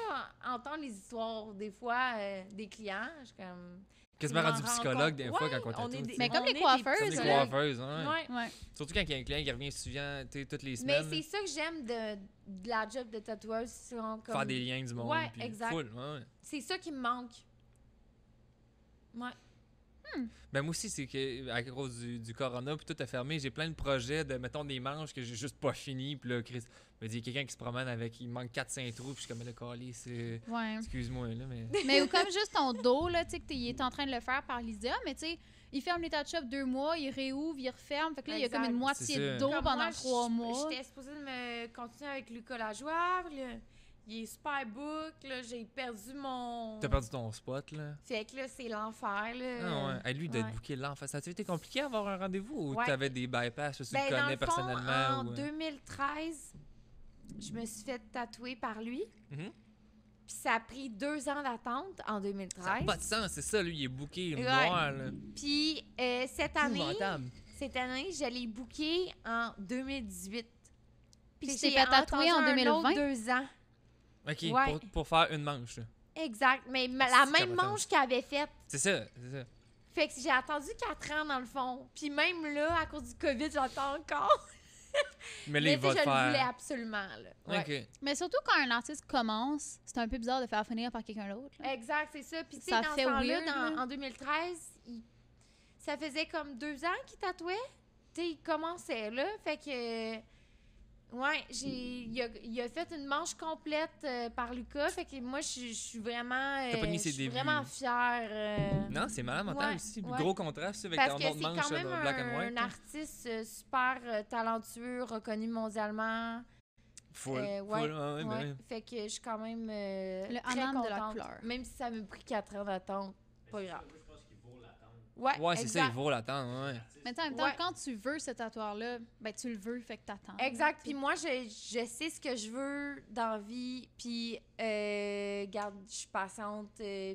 entendre les histoires, des fois, des clients. Je suis comme... Quasiment je m'en rendu rends psychologue compte. des fois Ouais, quand on on est tatoue. des- Mais comme on les est des coiffeuses, Comme des psychologues. coiffeuses, hein. Ouais. Ouais. Surtout quand il y a un client qui revient souvent, toutes les Mais semaines. c'est ça que j'aime de la job de tatoueuse. C'est vraiment comme... Faire des liens du monde. Ouais, puis exact. full, ouais. C'est ça qui me manque. Ouais. Ben moi aussi, c'est que à cause du corona, puis tout a fermé, j'ai plein de projets de, mettons, des manches que j'ai juste pas fini. Puis là, Chris me dit, il y a quelqu'un qui se promène avec, il manque 4-5 trous, puis je suis comme, le calé, c'est... Ouais. Excuse-moi, là, mais... Mais ou comme juste ton dos, là, tu sais, qu'il est en train de le faire par Lydia, mais tu sais, il ferme les tattoo shops 2 mois, il réouvre, il referme. Fait que là, il y a comme Exact. une moitié C'est de ça. dos Comme pendant moi, 3 mois. J'étais supposée de me continuer avec Lucas Lajoie. Là. Il est super book. Là. J'ai perdu mon... T'as perdu ton spot, là. Fait que là, c'est l'enfer. Là. Ah ouais. Hey, lui, de ouais. booker l'enfant, ça a-tu été compliqué d'avoir un rendez-vous ou Ouais. t'avais des bypass, je sais que tu Ben, dans connais le fond, personnellement? en ou... 2013, je me suis fait tatouer par lui. Mhm. Puis ça a pris 2 ans d'attente en 2013. Ça n'a pas de sens, c'est ça, lui, il est booké Ouais. noir, là. Puis cette année, Épouvantable. je l'ai booké en 2018. Puis tu j'ai t'es fait tatouer en attendu un autre 2020? 2 ans. OK, Ouais. pour faire une manche, là. Exact. Mais la C'est même capotant. manche qu'il avait faite. C'est ça, c'est ça. Fait que j'ai attendu 4 ans dans le fond. Puis même là, à cause du COVID, j'attends encore. Mais là, Mais il tu va sais, te je le voulais faire... absolument. Là. Ouais. OK. Mais surtout quand un artiste commence, c'est un peu bizarre de faire finir par quelqu'un d'autre. là. Exact, c'est ça. Puis tu sais, Ça dans fait ce temps-là, weird, là. en 2013, ça faisait comme 2 ans qu'il tatouait. Tu sais, il commençait là. Fait que... Ouais, il a fait une manche complète par Lucas. Fait que moi, je suis vraiment... T'as pogné je ses suis débuts. vraiment fière. Non, c'est malade mental Ouais, aussi. ouais. Gros contraste avec Parce ton que autre c'est manche quand même black and white. un là. artiste super talentueux, reconnu mondialement. Full, ouais, full, ouais, Ouais. ben, Fait que je suis quand même Le très hammam de la contente. couleur. Même si ça m'a pris 4 ans d'attente, pas grave. Moi, je pense qu'il vaut l'attendre. Ouais, Ouais, c'est ça, exact. il vaut l'attendre, ouais. Mais tu sais, en même temps, Ouais. quand tu veux ce tatoueur-là, ben tu le veux, fait que t'attends. Exact. Puis moi, je sais ce que je veux dans la vie. Puis, garde, je suis patiente.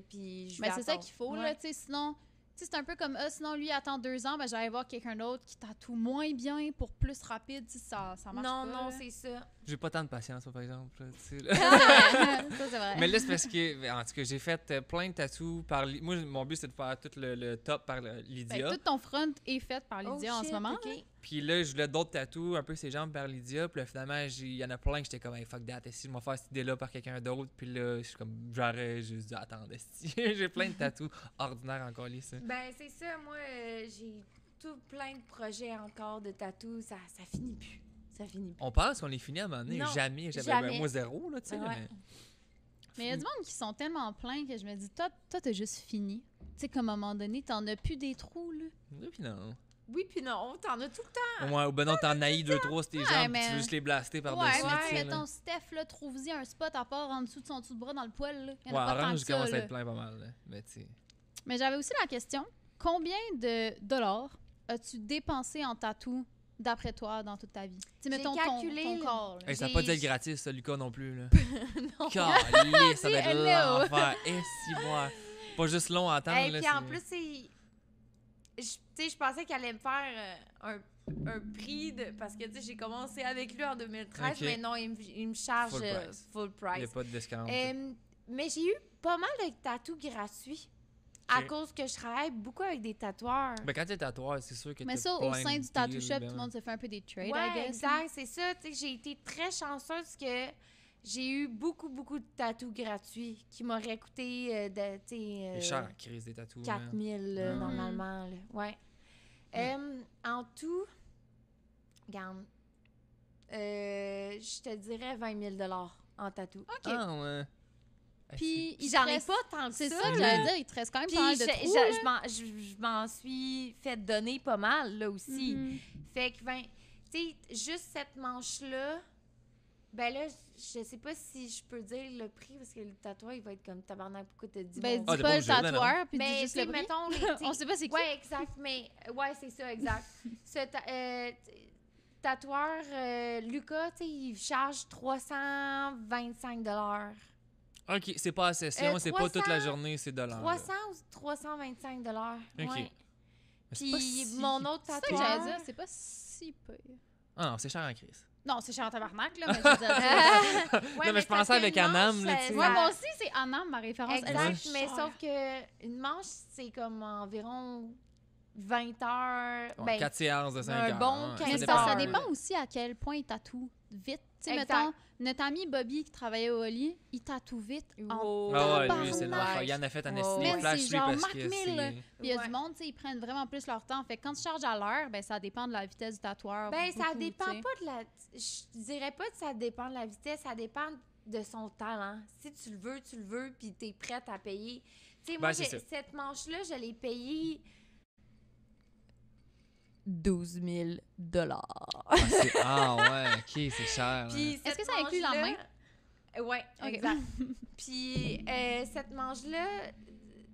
Puis, je vais Mais c'est ça attendre. qu'il faut, Ouais. là, tu sais, sinon... Tu sais, c'est un peu comme, sinon lui attend 2 ans, ben j'allais voir quelqu'un d'autre qui tatoue moins bien pour plus rapide, tu sais, ça marche Non, pas. non, là. c'est ça. J'ai pas tant de patience, moi, par exemple. là, tu sais, là. Ça, c'est vrai. Mais là, c'est parce que, en tout cas, j'ai fait plein de tatous par... Moi, mon but, c'est de faire tout le top par Lydia. Ben, tout ton front est fait par Lydia Oh, en ce shit, moment. OK. Puis là, je voulais d'autres tatous, un peu ses jambes par Lydia. Puis là, finalement, il y en a plein que j'étais comme, hey, fuck that. Si je vais faire cette idée-là par quelqu'un d'autre. Puis là, je suis comme, j'aurais juste dû attendre. esti. J'ai plein de tatous ordinaires encore, ça. Ben, c'est ça. Moi, j'ai tout plein de projets encore de tatous. Ça finit plus. Ça finit plus. On pense qu'on est fini à un moment donné. Non, Jamais. J'avais jamais. moi 0, là, tu sais. Ouais. Mais... Mais il y a du monde qui sont tellement pleins que je me dis, toi, t'as juste fini. Tu sais, comme à un moment donné, t'en as plus des trous, là. Oui, puis non. Oui, puis non, t'en as tout le temps. Ouais, ou ben non, t'en haïs 2-3 sur tes jambes, mais- puis tu veux juste les blaster Ouais, par-dessus. mais tu sais, là. mettons, Steph, là, trouve-y un spot à part en dessous de son dessous de bras dans le poil, là. Il y Ouais, en a pas tant orange que ça, commence à là. être plein pas mal, là. Mais tu sais. Mais j'avais aussi la question, combien de dollars as-tu dépensé en tatou d'après toi dans toute ta vie? Tu sais, J'ai mettons calculé, ton là. corps, là. Hey, ça n'a J'ai- pas dû être gratis, ça, Lucas non plus, là. Non. Calé, ça doit être hello. l'enfer. Et si moi. Pas juste long à attendre, Et là. puis en c'est- plus, je pensais qu'elle allait me faire un prix parce que tu sais, j'ai commencé avec lui en 2013, Ok. mais non, il me charge Full price. full Il n'y a price. pas de discount. Mais j'ai eu pas mal de tatous gratuits à Ok. cause que je travaille beaucoup avec des tatoueurs. Ben, quand t'es tatoueur, c'est sûr que Mais t'as ça, au plein sein de du tattoo deals, shop, ben tout le monde se fait un peu des trades, I Ouais, guess. exact, c'est ça. Tu sais, j'ai été très chanceuse que j'ai eu beaucoup de tatous gratuits qui m'auraient coûté C'est cher, crise des tatous. 4000 Mm. normalement. Là. Ouais. En tout, regarde, je te dirais 20 000 en tatou. OK. Ah, ouais. Puis, il te J'en ai reste- pas tant que C'est ça. ça que j'allais dire, il te reste quand même Puis pas mal de trous, là. je m'en suis fait donner pas mal, là, aussi. Mhm. Fait que, ben, tu sais, juste cette manche-là, ben là, je sais pas si je peux dire le prix, parce que le tatouage, il va être comme tabarnak, pourquoi t'as dit Ben, mon- dis Ah, t'es pas pas le obligé, ben non. tatoueur, puis dis Mais, juste tu sais, le prix. mettons, les, On sait pas c'est qui. Ouais, exact, mais, ouais, c'est ça, exact. Tatoueur, Lucas, tu sais, il charge 325 Ok, c'est pas à session, c'est pas toute la 300, journée, c'est $. 300 ou 325 Ok. ouais. Mais c'est pas Puis si- mon autre C'est ça que tatoueur... j'allais dire, c'est pas si peu. Ah non, c'est cher en crise. Non, c'est cher en tabarnak, là, mais je veux dire... Ouais, Non, mais je c'est parce pensais que avec une Anam, manche, là, tu sais. Ouais, moi aussi, c'est Anam, ma référence. Elle Exact, est mais chère. sauf que une manche, c'est comme environ 20 heures. Bon, Ben, 4 séances de 5 un heures. bon hein, 15 Mais ça c'est dépend. parce que ça heures. dépend aussi à quel point il tatoue vite. Tu sais, Exact. mettons, notre ami Bobby qui travaillait au Oli, il tatoue vite. Oh. Ah ouais, tabarnak. lui, c'est de l'enfer. Il en a fait un Oh. esti Mais des flashs, c'est lui, genre parce Marc que Mill, là. c'est... Puis il y a Ouais. du monde, tu sais, ils prennent vraiment plus leur temps. Fait que quand tu charges à l'heure, ben ça dépend de la vitesse du tatoueur. Ben, ça beaucoup, dépend tu sais. pas de la. Je dirais pas que ça dépend de la vitesse, ça dépend de son talent. Si tu le veux, puis t'es prête à payer. Tu sais, moi, Ben, c'est ça. cette manche-là, je l'ai payée 12 000 Ah ouais, ok, c'est cher. Puis hein. Est-ce que cette ça inclut la manche-là- Ouais, Ok. exact. Puis cette manche-là,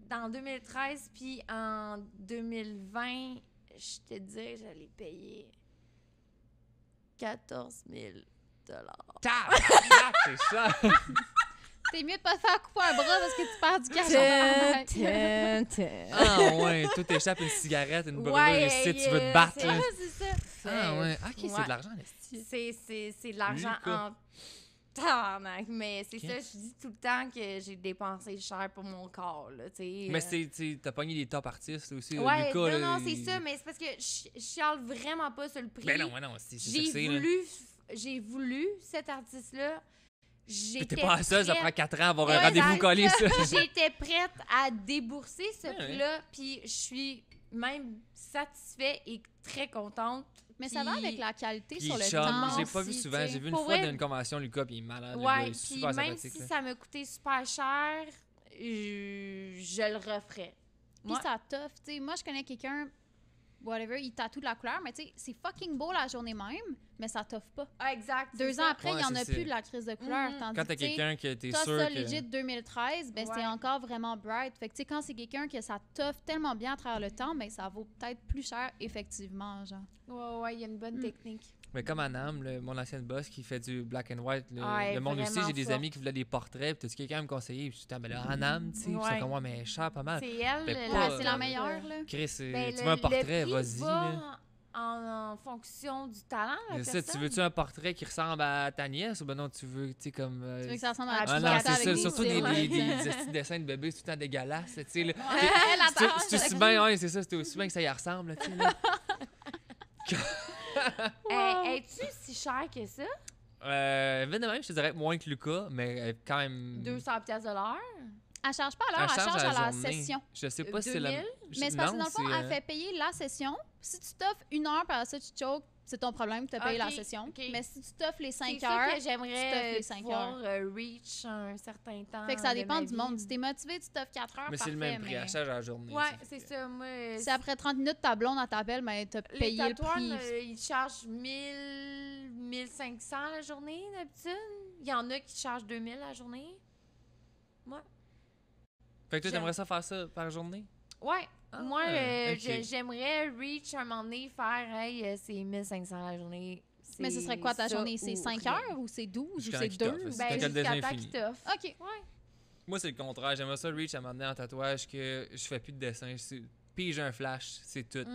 dans 2013, puis en 2020, je te dirais, je l'ai payé 14 000 Tabarnak, c'est cher. C'est mieux de pas te faire couper un bras parce que tu perds du cash en tabarnak. Ah ouais, tout t'échappe une cigarette, une brûlure, Ouais, ici, tu veux te battre. c'est- là. c'est ça. Ah ouais, ok, c'est Ouais. de l'argent, l'esti. C'est de l'argent Lucas. en tabarnak, mais c'est Ok. ça, je dis tout le temps que j'ai dépensé cher pour mon corps, là, tu sais. Mais t'as pogné des top artistes aussi, là, Ouais, Lucas, là, non, c'est il- ça, mais c'est parce que je chiale vraiment pas sur le prix. Ben non, ouais, non, c'est ça que J'ai c'est, là. j'ai voulu cet artiste-là. Mais J'étais t'es pas la seule, ça prête- prend 4 ans à avoir un Ouais, rendez-vous exact. collé, ça. J'étais prête à débourser ce Ouais, prix-là, puis je suis même satisfaite et très contente. Mais ça va Puis- avec la qualité Puis sur il le chante, temps. j'ai pas vu aussi, souvent, tu sais. j'ai vu une Pour fois vrai- dans une convention, Lucas, puis il est malade, le gars, Ouais, il est puis super même sympathique. si là. ça m'a coûté super cher, je le referais. Puis Ouais. ça tough, tu sais. Moi, je connais quelqu'un, whatever, il tatoue de la couleur, mais tu sais, c'est fucking beau la journée même, mais ça toffe pas. Ah, exact. 2 c'est ans ça. après, il Ouais, y en a c'est plus ça. de la crise de couleur. Mhm. Tandis Quand que, t'as tu sais, quelqu'un que t'es t'as sûr ça, que... legit 2013, ben c'est Ouais. encore vraiment bright. Fait que, tu sais, quand c'est quelqu'un que ça toffe tellement bien à travers le temps, ben ça vaut peut-être plus cher, effectivement, genre. Ouais, il y a une bonne Mm. technique. Mais comme Anam, mon ancienne boss qui fait du black and white, Ouais, le monde aussi, vraiment j'ai des fort. amis qui voulaient des portraits, puis t'as-tu quelqu'un à me conseiller? Puis je suis ben là, Anam, tu sais, puis ils sont Ouais. comme moi, mais cher pas mal. C'est elle, Ben, la pas- C'est la meilleure, là. Chris, Ben, tu veux un portrait, le prix vas-y. va là. en fonction du talent de la C'est ça, personne. tu veux-tu un portrait qui ressemble à ta nièce ou ben non, tu veux, tu sais, comme... Tu veux que ça ressemble à Ah, la Ah tu non, gâtes c'est avec ça, des surtout cils. des petits dessins de bébés, c'est tout le temps dégueulasse, tu sais, là. Elle attend. C'est aussi bien, ouais, c'est ça, c'était aussi bien que ça y ressemble, tu sais, là. Es-tu si cher que ça? Vite de même, je te dirais moins que Lucas, mais quand même... 200 pièces de l'heure? Elle charge pas à l'heure, elle charge à la journée. session. Je sais pas si c'est la... 2000? Mais c'est parce que Non, dans le fond, c'est, elle fait payer la session. Si tu t'offres 1 heure, par ça, tu choques, c'est ton problème, tu as payé la Ok, session. ok. Mais si tu t'offres les 5 C'est heures, ça que tu t'offres j'aimerais les 5 pouvoir reach un certain temps. fait que ça de dépend ma du vie. monde. Si t'es motivé, tu t'offres 4 heures, Mais c'est le même prix, mais... à charge à la journée. Ouais, ça fait c'est que- ça. Moi, Si après 30 minutes, ta blonde, elle t'appelle, mais t'as les payé le tatoueurs, prix. ils chargent 1500 la journée, d'habitude. Il y en a qui chargent 2000 la journée. Ouais. Fait que toi, J'aime. t'aimerais ça faire ça par journée? Ouais. Ah, Moi, ok. j'aimerais reach un moment donné, faire, hey, c'est 1500 la journée. Mais ce serait quoi ta ça journée? C'est ou 5 rien. heures ou c'est 12 ou Jusqu'à c'est qu'il 2? t'offre, c'est- Ben, Jusqu'à le jusqu'à dessin temps fini. qu'il t'offre. OK. Ouais. Moi, c'est le contraire. J'aimerais ça reach à m'amener en tatouage que je fais plus de dessin. Puis j'ai un flash, c'est tout.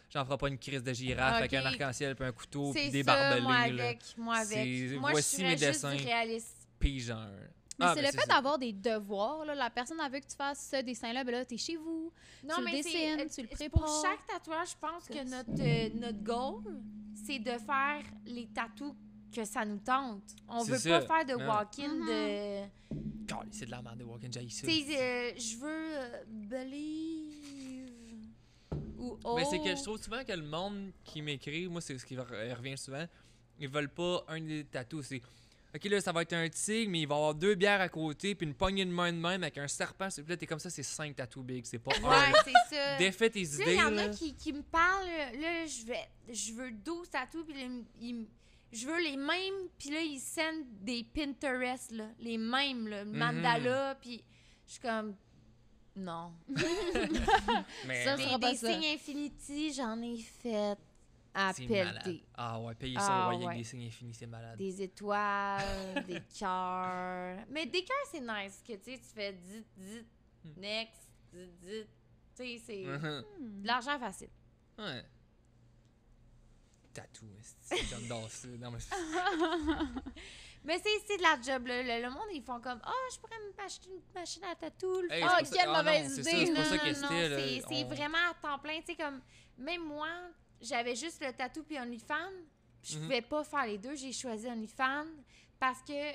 J'en ferai pas une crise de girafe avec Ok. un arc-en-ciel puis un couteau puis C'est des ça, barbelés. moi là. avec. Moi, C'est- je voici serais mes juste dessins. du réaliste. Puis genre... Mais Ah, c'est ben, le fait ça. d'avoir des devoirs. Là. La personne elle veut que tu fasses ce dessin-là, ben là, t'es chez vous. Tu le dessines, tu le prépares. Pour chaque tatouage, je pense que notre goal, c'est de faire les tatous que ça nous tente. On C'est veut ça. pas faire de Ouais. walk-in Mhm. de... Caliste, c'est de la merde de Walking Jay ça. Tu sais, je veux believe ou Mais c'est que oh. je trouve souvent que le monde qui m'écrit, moi, c'est ce qui revient souvent, ils veulent pas un des tatous. C'est OK, là, ça va être un tigre, mais il va y avoir 2 bières à côté, puis une poignée de main de même avec un serpent. Puis là, t'es comme ça, c'est 5 tatous big, c'est pas Ouais, un. c'est ça. Défais tes Puis là, idées. il y en là. a qui me parlent, là, je veux 12 tatous, puis là, je veux les mêmes, puis là, ils sendent des Pinterest, là, les mêmes, là, mandala, puis je suis comme, non. Mais Ça, Des sera pas ça. signes Infinity, j'en ai fait à c'est malade. pelleter. Ah ouais, payer Ah, ça au royer ouais. avec des signes infinis, c'est malade. Des étoiles, des cœurs. Mais des cœurs, c'est nice, que tu sais, tu fais dit, next, dit. Tu sais, c'est Mhm. de l'argent facile. Ouais. Tatou, j'adore ça. Non, mais Mais c'est de la job, là. Le monde, ils font comme, je pourrais m'acheter une machine à tatou. Hey, Ah, c'est pour ça- quelle non, mauvaise c'est idée. ça, c'est pour Non, ça que non, c'était. là, c'est on- vraiment à temps plein. Tu sais, comme, même moi, j'avais juste le tatou puis OnlyFans. Puis je Mhm. pouvais pas faire les deux. J'ai choisi OnlyFans parce que,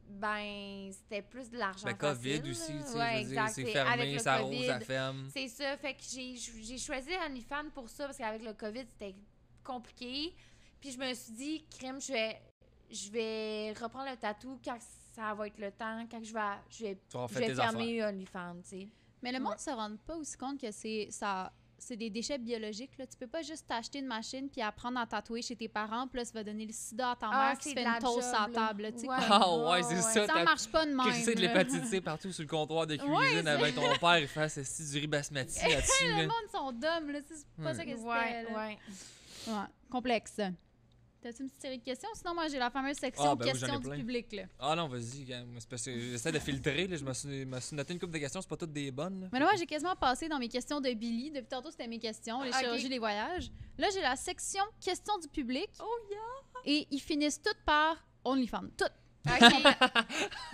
ben, c'était plus de l'argent Ben, facile. COVID aussi, tu sais, là. je veux Ouais, dire, exact. c'est C'est fermé, avec le ça rose, COVID. ça ferme. C'est ça. Fait que j'ai choisi OnlyFans pour ça parce qu'avec le COVID, c'était compliqué. Puis je me suis dit, crème, je vais reprendre le tatou quand ça va être le temps, quand je vais Tu vas je faire vais tes fermer OnlyFans, tu sais. Mais le monde Ouais. se rend pas aussi compte que c'est des déchets biologiques. Là. Tu peux pas juste t'acheter une machine puis apprendre à tatouer chez tes parents, puis là, ça va donner le sida à ta mère qui se c'est fait de la une toast job, à la là. table. là, tu sais, Ouais. comme- Ah ouais, c'est ça. Ça marche pas de même. Crisser de là. l'hépatite C partout sur le comptoir de cuisine Ouais, avec ton père, il fait du riz basmati là-dessus. Le là. monde sont dumb, là. C'est pas Ouais. ça que c'était. Ouais, là. ouais. Ouais, complexe. T'as-tu une petite série de questions? Sinon, moi, j'ai la fameuse section Ah, ben oui, j'en ai questions du plein. public. Là. Ah non, vas-y, gars, moi, c'est parce que j'essaie de filtrer. Là, je me suis noté une couple de questions, c'est pas toutes des bonnes. Là. Mais là, moi, j'ai quasiment passé dans mes questions de Billy. Depuis tantôt, c'était mes questions, les Ok. chirurgies, les voyages. Là, j'ai la section questions du public. Oh, yeah! Et ils finissent toutes par OnlyFans. Toutes. OK.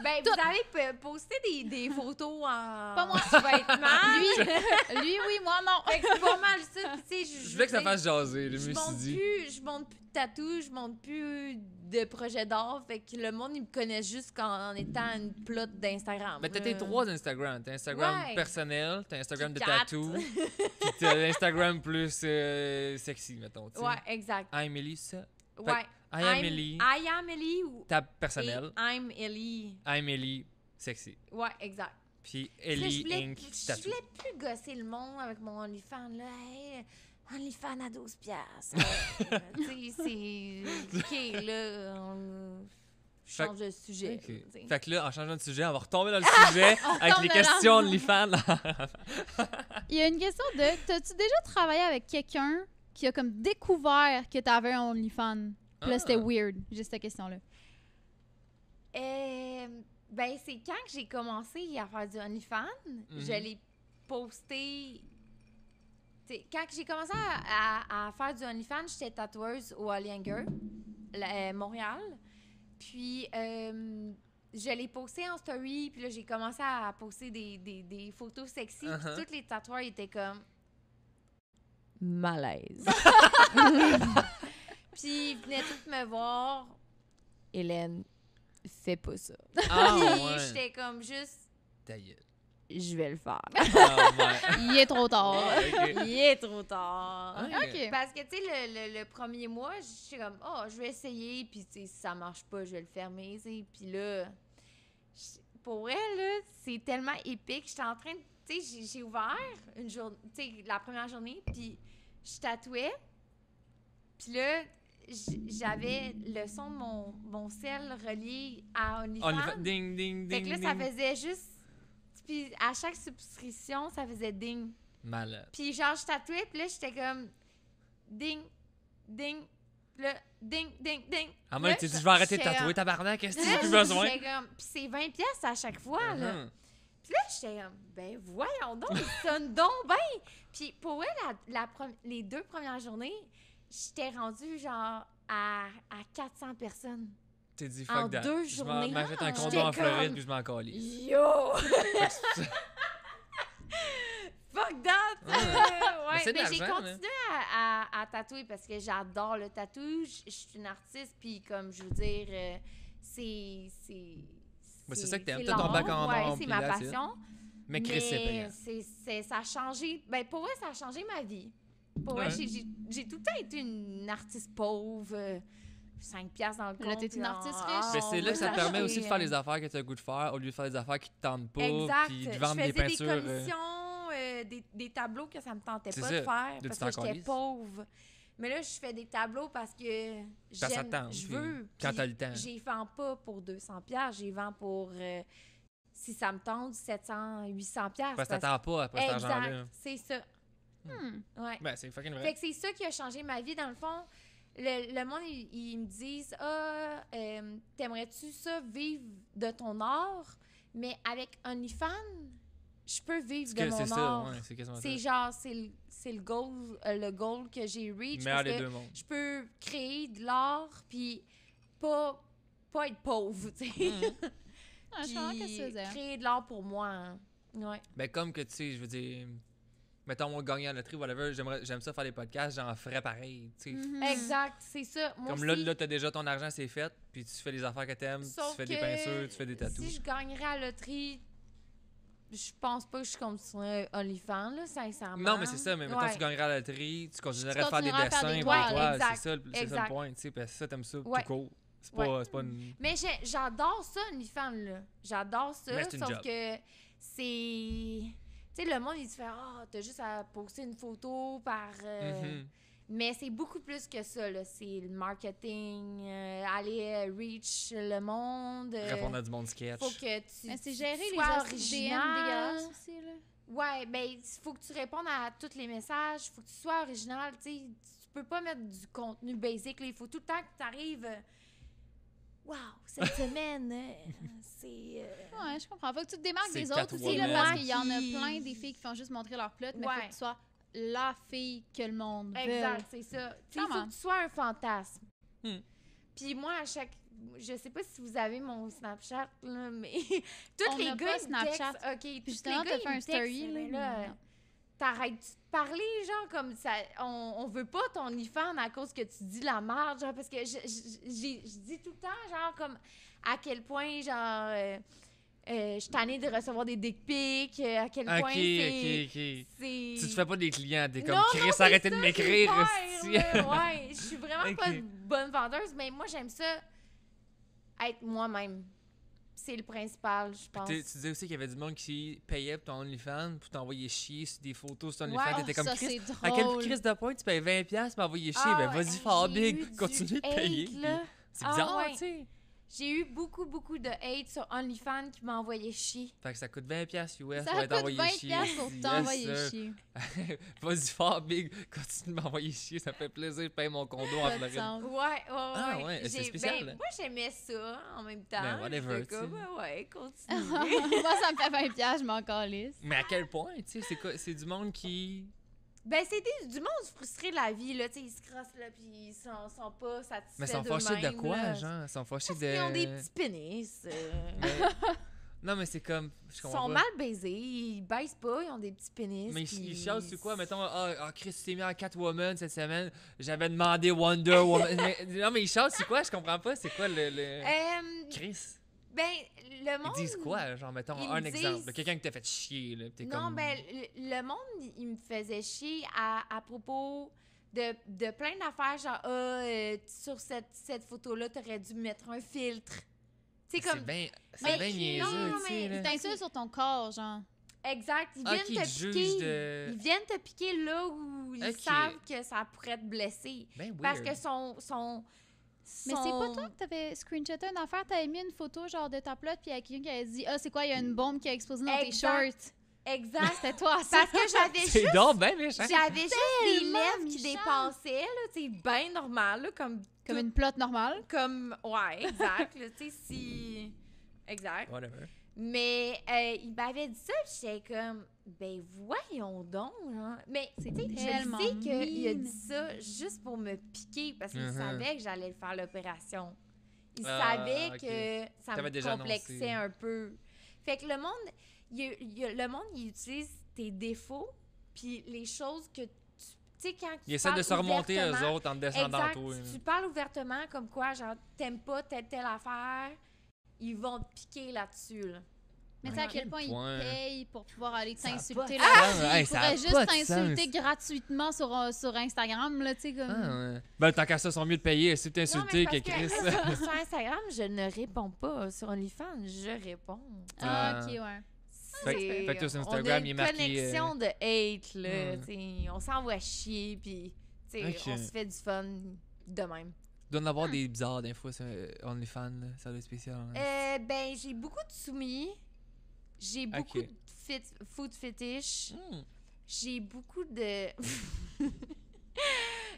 Ben, vous allez poster des photos en Pas moi. sous-vêtements. Lui, oui, moi, non. Fait que c'est pas mal ça. Puis, tu sais, Je voulais que ça sais, fasse jaser, là, je je me suis monte dit. je monte plus de tatous, je monte plus de projets d'art. Fait que le monde, il me connaît juste en étant une plot d'Instagram. Mais t'as tes 3 Instagram. T'as Instagram Ouais. personnel, t'as Instagram de Puis 4. tatou, puis t'as Instagram plus sexy, mettons. tu sais. Ouais, exact. I'm Ellie, ça. Ouais. I am Ellie, I am Ellie ou tab personnel. et I'm Ellie. I'm Ellie, sexy. Ouais, exact. Puis Puis là, Ellie Inc. je tatou. voulais plus gosser le monde avec mon OnlyFans. Là. Hey, OnlyFans à 12$. Tu sais, c'est... OK, là, on change de sujet. Ok. tu sais. Fait que là, en changeant de sujet, on va retomber dans le sujet avec les retombe questions OnlyFans. Il y a une question de t'as-tu déjà travaillé avec quelqu'un qui a comme découvert que t'avais un OnlyFans? Puis là, c'était weird, juste cette question-là. Ben, c'est quand que j'ai commencé à faire du OnlyFans, je l'ai posté. T'sais, quand que j'ai commencé à faire du OnlyFans, j'étais tatoueuse au Hollinger, Montréal. Puis, je l'ai posté en story, puis là, j'ai commencé à poster des photos sexy. Puis tous les tatoueurs étaient comme malaise. Puis, ils venaient tous me voir. Hélène, fais pas ça. Ah Puis, ouais. j'étais comme juste. Ta gueule. je vais le faire. Ah, ouais. Il est trop tard. Ok. Il est trop tard. Ah, OK. Parce que, tu sais, le premier mois, je suis comme, oh, je vais essayer, puis, tu sais, si ça marche pas, je vais le fermer, tu sais. Puis là, pour elle, là, c'est tellement épique. J'étais en train de, tu sais, j'ai ouvert une journée, tu sais, la première journée, puis je tatouais. Puis là, j'avais le son de mon cell relié à OnlyFans. Ding, ding, ding. Fait que là, ça ding. faisait juste. Puis à chaque subscription, ça faisait ding. Malade. Puis genre, je tatouais, puis là, j'étais comme ding, ding, puis là, ding, ding, ding. Ah, Là, moi, tu dis, je vais arrêter de j'étais tatouer, comme- tabarnak, qu'est-ce que Là, j'ai plus besoin? j'étais comme. Puis c'est 20 pièces à chaque fois, là. Mhm. Puis là, j'étais comme, ben voyons donc, il sonne donc bien. Puis pour elle, les 2 premières journées, j'étais rendue genre à 400 personnes. T'es dit, En fuck that. 2 Je journées. m'achète un condo J'étais en Floride, comme- puis je m'en calisse. Yo! Fuck that! Mais c'est de mais j'ai l'argent, continué à tatouer parce que j'adore le tatou. Je suis une artiste, puis comme je veux dire, c'est c'est ça que t'aimes. c'est T'as ton l'art, bac en ouais, art, c'est puis ma that's it. passion. Mais Chris, c'est payant. ça a changé. Ben, pour vrai, ça a changé ma vie. Pour vrai, Ouais. j'ai tout le temps été une artiste pauvre. 5 piastres dans le compte. Là, t'es une puis artiste on- riche. Mais c'est on là que ça va te permet s'acheter, aussi de faire les affaires que tu as le goût de faire au lieu de faire des affaires qui te tentent pas. Exact. Puis de Je vendre des faisais peintures. des commissions, des tableaux que ça me tentait C'est pas ça. de faire Là, tu parce t'en que j'étais calisses. pauvre. Mais là, je fais des tableaux parce que Ça te j'aime, tente, je puis veux. quand Puis t'as le temps. j'y vends pas pour 200 pièces, j'y vends pour si ça me tente 700, 800 pièces. Parce que t'attends pas après cet argent-là. Exact, c'est ça. Ouais. Ben, c'est fucking Fait vrai. que c'est ça qui a changé ma vie. Dans le fond, le monde, ils me disent t'aimerais-tu ça vivre de ton art? Mais avec OnlyFans, je peux vivre de mon C'est ça, art. ouais, c'est quasiment ça. C'est genre, c'est le goal que j'ai reach. Meilleur Parce des que deux mondes. je peux créer de l'art, puis pas être pauvre, tu sais. Ah, je comprends qu'est-ce que tu Puis faisais. créer de l'art pour moi. Hein. Ouais. Ben, comme que tu sais, je veux dire. Mettons, moi, gagner à la loterie, whatever, j'aime ça faire des podcasts, j'en ferais pareil. Tu sais. Mhm. Exact, c'est ça. Moi Comme aussi. là, t'as déjà ton argent, c'est fait, puis tu fais les affaires que t'aimes, tu Sauf fais des que peintures, tu fais des tatous. Si je gagnerais à la loterie, je pense pas que je continuerais OnlyFans, là, sincèrement. Non, mais c'est ça, mais mettons, Ouais. tu gagnerais à la loterie, tu continuerais Tu à faire des continuerais à faire dessins des pour toiles. toi, Exact, c'est ça le exact. point, tu sais, parce que ça, t'aimes ça Ouais. tout court. C'est Ouais. pas, c'est pas une... Mais j'adore ça, OnlyFans, là. J'adore ça, Mais c'est une sauf job. que c'est... Tu sais, le monde, il se fait « Ah, t'as juste à poster une photo par... Mhm. Mais c'est beaucoup plus que ça, là. C'est le marketing, aller reach le monde. Répondre à du monde sketch. Faut que tu Mais c'est gérer les sois hosties de DM dégueulasses aussi, là. Ouais, ben, il faut que tu répondes à tous les messages. Il faut que tu sois original. Tu sais, tu peux pas mettre du contenu basic. Là. Il faut tout le temps que tu arrives. Wow, cette semaine, c'est. Ouais, je comprends. Faut que tu te démarques C'est des autres aussi, Catwoman. là, parce qu'il y en a Qui- plein des filles qui font juste montrer leur plot, mais faut Ouais. que tu sois la fille que le monde veut. Exact, c'est ça. Tu sais, il faut Clairement. que tu sois un fantasme. Hmm. Puis moi, à chaque. Je sais pas si vous avez mon Snapchat, là, mais. tous On les n'a gars, pas ils me Snapchat. textent, OK, Puis tous justement, les gars, t'as fait ils un me story, textent, là, mais là, mais non. t'arrêtes-tu de parler, genre, comme ça. On veut pas ton OnlyFans à cause que tu dis la merde, genre, parce que je dis tout le temps, genre, comme, à quel point, genre, je suis tannée de recevoir des dick pics, à quel Ok, point c'est. ok, ok. c'est- Tu te fais pas des clients, t'es comme Non, Chris, non, c'est arrêtez de ça, m'écrire, c'est hostie. faire, là. Ouais, je suis vraiment Ok. pas une bonne vendeuse, mais moi, j'aime ça être moi-même. C'est le principal, je pense. Tu disais aussi qu'il y avait du monde qui payait pour ton OnlyFans pour t'envoyer chier sur des photos sur ton Ouais. OnlyFans. Oh, T'étais comme ça, Chris. c'est À quel drôle. crise de point tu payes 20$ pour m'envoyer chier? Ah, Ben vas-y, hey, fort j'ai eu big, du continue de hate, payer. là. puis C'est Ah, bizarre, ouais. tu sais. J'ai eu beaucoup de hate sur OnlyFans qui m'a envoyé chier. Fait que ça coûte 20$ US Ça pour coûte t'envoyer 20$ chier. pour Yes, t'envoyer sir. chier. Vas-y, fort big, continue de m'envoyer chier. Ça me fait plaisir de payer mon condo en Pas de Floride. sens. Ouais. Ah, ouais, c'est spécial, Ben, là. moi, j'aimais ça en même temps. Ben, whatever, J'étais comme, tu sais. ouais, continue. Moi, ça me fait 20$, je m'en calisse. Mais à quel point, tu sais, c'est quoi? C'est du monde qui. Ben, c'était du monde frustré de la vie, là. Tu sais, ils se crossent, là, puis ils sont pas satisfaits. Mais ils sont fâchés de d'eux-mêmes, quoi, là. genre? Ils sont fâchés Parce de. qu'ils ont des petits pénis. Mais- Non, mais c'est comme. Je Ils comprends sont pas. mal baisés, ils baissent pas, ils ont des petits pénis. Mais puis ils chialent sur quoi? Mettons, Chris, tu t'es mis en Catwoman cette semaine. J'avais demandé Wonder Woman. Non, mais ils chialent sur quoi? Je comprends pas. C'est quoi le. Euh, Chris? Ben, le monde... Ils disent quoi? Genre, mettons, ils un me exemple. disent- Là, quelqu'un qui t'a fait chier, là. T'es Non, comme... ben, le monde, il me faisait chier à propos de plein d'affaires, genre, sur cette photo-là, t'aurais dû mettre un filtre. Tu sais, comme... Mais C'est bien non, niaiseux, tu sais, mais là. Ils t'insultent sur ton corps, genre. Exact, ils Ah, viennent qui te juge piquer. de- Ils viennent te piquer là où ils Ok. savent que ça pourrait te blesser. Ben weird. Parce que son Mais c'est pas toi que t'avais screenshoté une affaire, t'avais mis une photo genre de ta plot, puis il y a quelqu'un qui avait dit « Ah, c'est quoi, il y a une bombe qui a explosé dans tes Exact. shorts. » Exact. C'était toi, ça. Parce que j'avais C'est juste... donc ben méchant. J'avais juste des tellement lèvres qui méchant. dépassaient, là, tu sais, bien normal, là, comme... Comme une plot normale. Comme... Ouais, exact, là, tu sais, si... Exact. Whatever. Mais il m'avait dit ça, puis j'étais comme... Ben voyons donc, hein. Mais, tu sais, je tellement sais qu'il a mean. dit ça juste pour me piquer, parce qu'il Mhm. savait que j'allais faire l'opération. Il Ah, savait ok. que ça T'avais me déjà complexait annoncé. un peu. Fait que le monde, le monde, il utilise tes défauts, puis les choses que tu sais, quand Ils essaient de parles se remonter eux ouvertement- autres en descendant Exact. toi. Si tu parles ouvertement comme quoi, genre, t'aimes pas telle affaire, ils vont te piquer là-dessus, là. Mais tu sais à quel quel point point. ils payent pour pouvoir aller Ça a t'insulter pas de là-dessus. sens. Hey, Ils ça a pourraient pas juste de t'insulter sens. gratuitement sur Instagram, là, tu sais, comme... Ah, ouais. Ben, tant qu'à ça, ils sont mieux de payer. Si t'es Non, insulté mais que parce Chris. sur Instagram, je ne réponds pas. Sur OnlyFans, je réponds. Ah, Ah. ok, ouais. Fait que sur on Instagram, a il est une marqué, connexion de hate, là. Hmm. T'sais, on s'envoie chier, puis Ok. on se fait du fun de même. Il doit en avoir des bizarres des fois sur OnlyFans, là. Ça doit être spécial. hein. Ben, j'ai beaucoup de soumis. J'ai beaucoup Ok. de food fetish. Hmm. J'ai beaucoup de...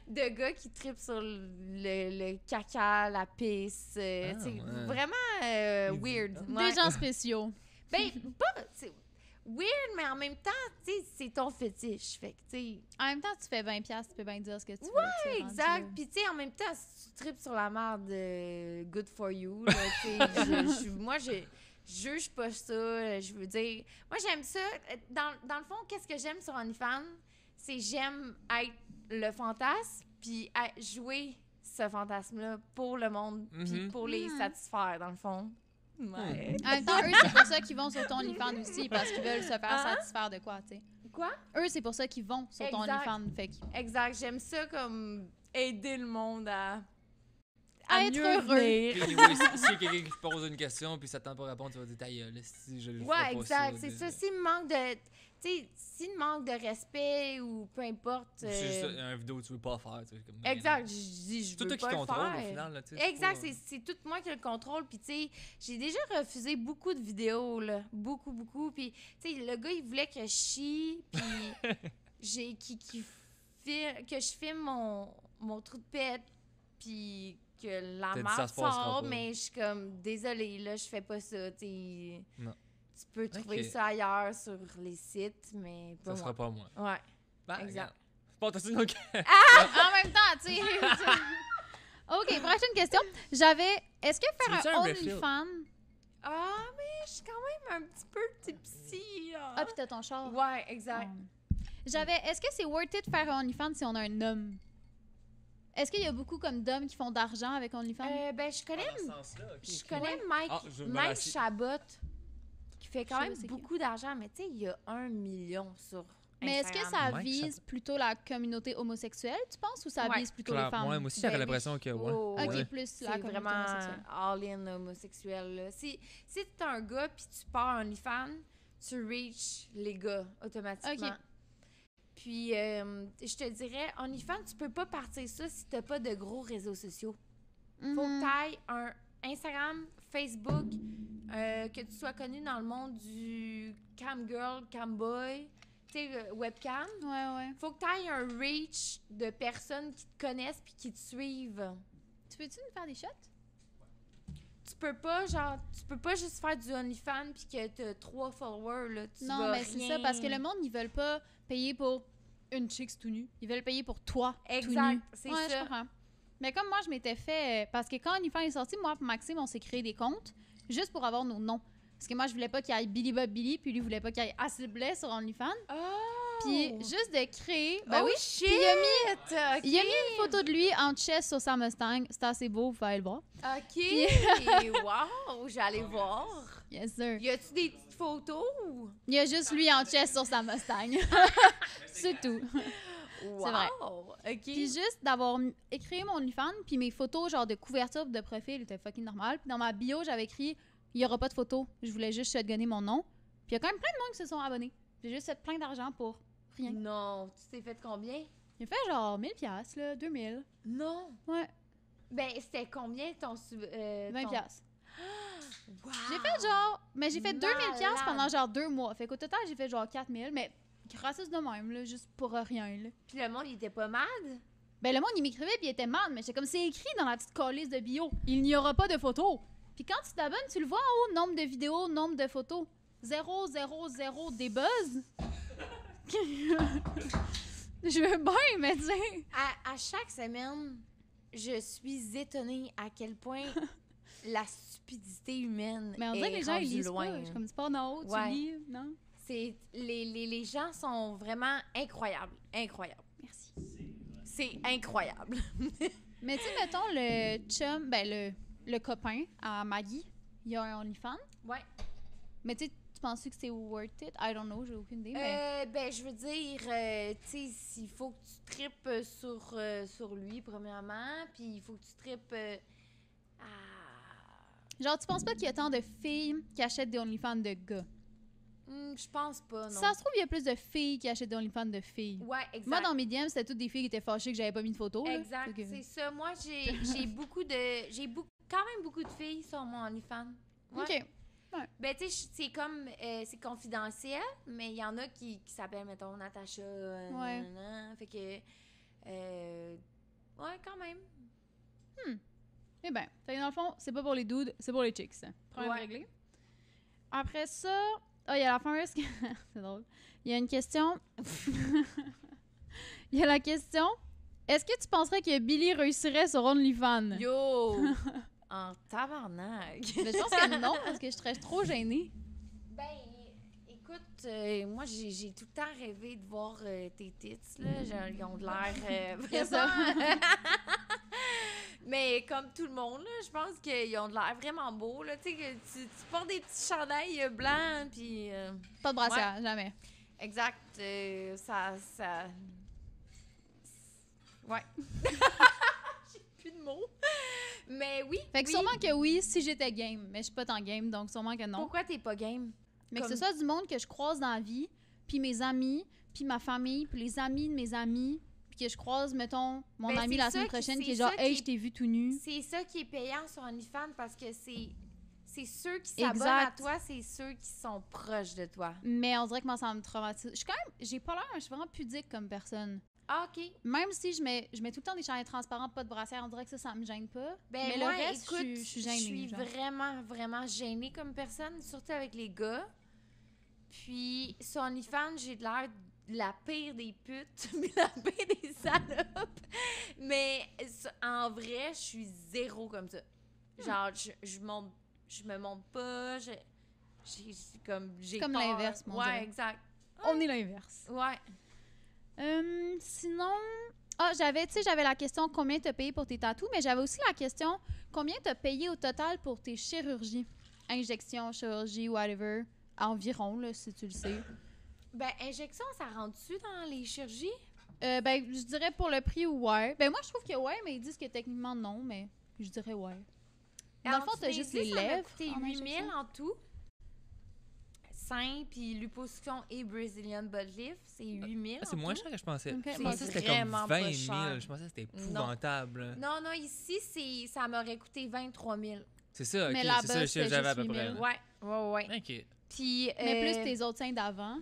de gars qui trippent sur le caca, la pisse. Ah, t'sais, ouais. Vraiment weird. Ouais. Des gens spéciaux. Ben, pas... c'est weird, mais en même temps, tu sais, c'est ton fétiche. Fait que, tu sais... En même temps, tu fais 20$, tu peux bien dire ce que tu veux. tu sais, Exact. rendu là. Puis, tu sais, en même temps, si tu tripes sur la merde, good for you. Là, tu sais, moi, je juge pas ça. Je veux dire, moi, j'aime ça. Dans le fond, qu'est-ce que j'aime sur OnlyFans? C'est j'aime être le fantasme, puis jouer ce fantasme-là pour le monde, puis Mhm. pour les satisfaire, dans le fond. Ouais. En même temps, eux, c'est pour ça qu'ils vont sur ton OnlyFans aussi, parce qu'ils veulent se faire Hein? satisfaire de quoi, tu sais. Quoi? Eux, c'est pour ça qu'ils vont sur ton Exact. OnlyFans. Fait que... Exact. J'aime ça comme aider le monde à être mieux heureux. venir. Puis, anyway, si y a quelqu'un qui te pose une question puis ça t'entend pas répondre, tu vas dire ta gueule, si je le ferai Ouais, pas exact. C'est de- ça. S'il me manque de. Tu sais, s'il me manque de respect ou peu importe. C'est juste une vidéo que tu veux pas faire. Tu sais, comme, Exact. Je dis, je C'est tout veux toi qui pas le contrôle au faire. final. Là, tu sais, Exact, pas- c'est tout moi qui le contrôle. Puis, tu sais, j'ai déjà refusé beaucoup de vidéos, là. Beaucoup, beaucoup. Puis, tu sais, le gars, il voulait que je chie. Puis, que je filme mon trou de pète. Puis, que la T'as dit, marde ça se passera sort. pas. Mais je suis comme, désolée, là, je fais pas ça. Tu sais. Non. Tu peux trouver Ok. ça ailleurs sur les sites, mais pas Ça sera pas moi. moi. Ouais. Ben, Exact. regarde. C'est pas toi, donc. En même temps, tu sais. OK, prochaine question. Est-ce que Tu veux-tu faire un un refill? OnlyFans... Ah, mais je suis quand même un petit peu tipsy, là. Ah, puis t'as ton char. Ouais, exact. Est-ce que c'est worth it de faire un OnlyFans si on a un homme? Est-ce qu'il y a beaucoup comme d'hommes qui font d'argent avec OnlyFans? Ben, je connais, je connais Ouais. Mike, Ah, je me Mike rassis. Chabot, qui fait quand Je sais même c'est qui. beaucoup d'argent, mais tu sais, il y a 1 million sur Mais est-ce que Instagram. ça Mike vise plutôt la communauté homosexuelle, tu penses, ou ça Ouais. vise plutôt les femmes? Moi aussi, Ben j'avais oui. l'impression que. Ouais. Oh, OK, ouais. plus C'est la communauté vraiment homosexuelle. all-in homosexuel. Là. Si t'es un gars puis tu pars en OnlyFans, tu reach les gars automatiquement. OK. Puis, je te dirais, OnlyFans, tu peux pas partir ça si t'as pas de gros réseaux sociaux. Faut que Mhm. t'ailles un Instagram, Facebook, que tu sois connu dans le monde du cam girl, cam boy, tu sais, webcam. Ouais, ouais. Faut que t'ailles un reach de personnes qui te connaissent puis qui te suivent. Tu peux-tu nous faire des shots? Tu peux pas juste faire du OnlyFans puis que t'as 3 followers, là. Tu Non, vas mais c'est rien- ça, parce que le monde, ils veulent pas payer pour une chicks tout nu. Ils veulent payer pour toi tout Exact, nu. c'est Ouais, ça. je comprends. Mais comme moi, je m'étais fait... parce que quand OnlyFans est sorti, moi et Maxime, on s'est créé des comptes juste pour avoir nos noms. Parce que moi, je voulais pas qu'il y ait Billy Bob Billy, puis lui voulait pas qu'il y ait Acid Bless sur OnlyFans. Ah! Puis juste de créer... Ben oh oui, shit! puis OK. il a mis une photo de lui en chest sur sa Mustang. C'est assez beau, vous pouvez aller le voir. OK. Wow, j'allais voir. Yes, sir. Y a-tu des petites photos? Il y a juste lui en chest sur sa Mustang. C'est tout. Wow. vrai. OK. Puis juste d'avoir écrit mon OnlyFans, puis mes photos genre de couverture de profil étaient fucking normales. Puis dans ma bio, j'avais écrit « Il y aura pas de photos. Je voulais juste shotgunner mon nom. » Puis il y a quand même plein de monde qui se sont abonnés. J'ai juste fait plein d'argent pour rien. Non, tu t'es fait combien? J'ai fait genre 1000$, là, 2000. Non. Ouais, Ben, c'était combien ton... 20$. Wow. J'ai fait genre... Mais j'ai fait 2000$ Malade. pendant genre 2 mois. Fait qu'au total, j'ai fait genre 4000$, mais gratis de même, là, juste pour rien, là. Puis le monde, il était pas mad? Ben le monde, il m'écrivait puis il était mal, mais j'étais comme c'est écrit dans la petite calice de bio. Il n'y aura pas de photos. Puis quand tu t'abonnes, tu le vois en haut, nombre de vidéos, nombre de photos. 0, 0, 0 des buzz. Je veux bien, mais tu sais. À chaque semaine, je suis étonnée à quel point la stupidité humaine Mais on dirait que les gens, ils lisent loin. pas. Je suis comme, c'est pas en haut, Ouais. tu lis, non? C'est, les gens sont vraiment incroyables. Incroyables. Merci. C'est incroyable. Mais tu sais, mettons, le chum, ben le copain à Maggie, il a un OnlyFans. Ouais. Mais tu sais, tu penses que c'est worth it? I don't know, j'ai aucune idée, mais... Ben, je veux dire, tu sais, il faut que tu tripes sur lui, premièrement, puis il faut que tu tripes à... Genre, tu penses pas qu'il y a tant de filles qui achètent des OnlyFans de gars? Je pense pas, non. Ça se trouve, il y a plus de filles qui achètent des OnlyFans de filles. Ouais, exact. Moi, dans mes DM, c'était toutes des filles qui étaient fâchées que j'avais pas mis de photo. là. Exact, Fait que- c'est ça. Moi, j'ai quand même beaucoup de filles sur mon OnlyFans. Ouais. OK. Ben, tu sais, c'est comme, c'est confidentiel, mais il y en a qui s'appellent, mettons, Natacha. Ouais. Nanana. Fait que, ouais, quand même. Eh ben, fait que dans le fond, c'est pas pour les dudes, c'est pour les chicks. Problème Ouais. réglé. Après ça, il y a la fameuse... c'est drôle. Il y a une question. Il y a la question. Est-ce que tu penserais que Billy réussirait sur OnlyFans? Yo! En tabarnak! Mais je pense que non, parce que je serais trop gênée. Ben, écoute, moi, j'ai tout le temps rêvé de voir tes tits, là. Genre, ils ont de l'air C'est ça. vraiment... Mais comme tout le monde, là, je pense qu'ils ont de l'air vraiment beaux, là. Tu sais, que tu portes des petits chandails blancs, puis... Pas de brassière, jamais. exact, ça... Ouais. J'ai plus de mots. Mais oui, Fait que oui. sûrement que oui, si j'étais game. Mais je suis pas tant game, donc sûrement que non. Pourquoi t'es pas game? Mais que Comme- ce soit du monde que je croise dans la vie, puis mes amis, puis ma famille, puis les amis de mes amis, puis que je croise, mettons, mon Ben, ami c'est la ça semaine qui- prochaine c'est qui est genre ça « Hey, qui- je t'ai vu tout nu C'est ça qui est payant sur OnlyFans parce que c'est ceux qui s'abonnent Exact. à toi, c'est ceux qui sont proches de toi. ». Mais on dirait que moi, ça me traumatise. Je suis quand même... J'ai pas l'air... Je suis vraiment pudique comme personne. Ah, OK. Même si je mets tout le temps des chandails transparents, pas de brassière, on dirait que ça me gêne pas. Ben mais moi, le reste, écoute, je suis gênée. je suis genre. vraiment, vraiment gênée comme personne, surtout avec les gars. Puis sur OnlyFans, j'ai de l'air de la pire des putes, mais la pire des salopes. Mais en vrai, je suis zéro comme ça. Genre, je me monte pas, j'ai Comme peur. l'inverse, mon Ouais, dirait. exact. On est l'inverse. Ouais. Sinon... j'avais la question combien t'as payé pour tes tatous, mais j'avais aussi la question combien t'as payé au total pour tes chirurgies? Injection, chirurgie, whatever. Environ, là, si tu le sais. Ben, injection, ça rentre-tu dans les chirurgies? Ben, je dirais pour le prix, ouais. Ben, moi, je trouve que ouais, mais ils disent que techniquement, non, mais je dirais ouais. Dans le fond, t'as juste les lèvres. Ça m'a coûté en 8 000 injection. en tout. Sein, puis liposuction et Brazilian butt lift, c'est 8 000 Ah, c'est en moins tout. cher que je pensais. Ok. Je C'est pensais que c'était vraiment comme pas 20 000. cher. Je pensais que c'était épouvantable. Non, non, ici, ça m'aurait coûté 23 000. C'est ça, ok. Mais C'est là-bas, ça le chiffre c'était que j'avais à juste peu près. 8 000. là. Ouais. Ok. Puis, Mais plus tes autres seins d'avant.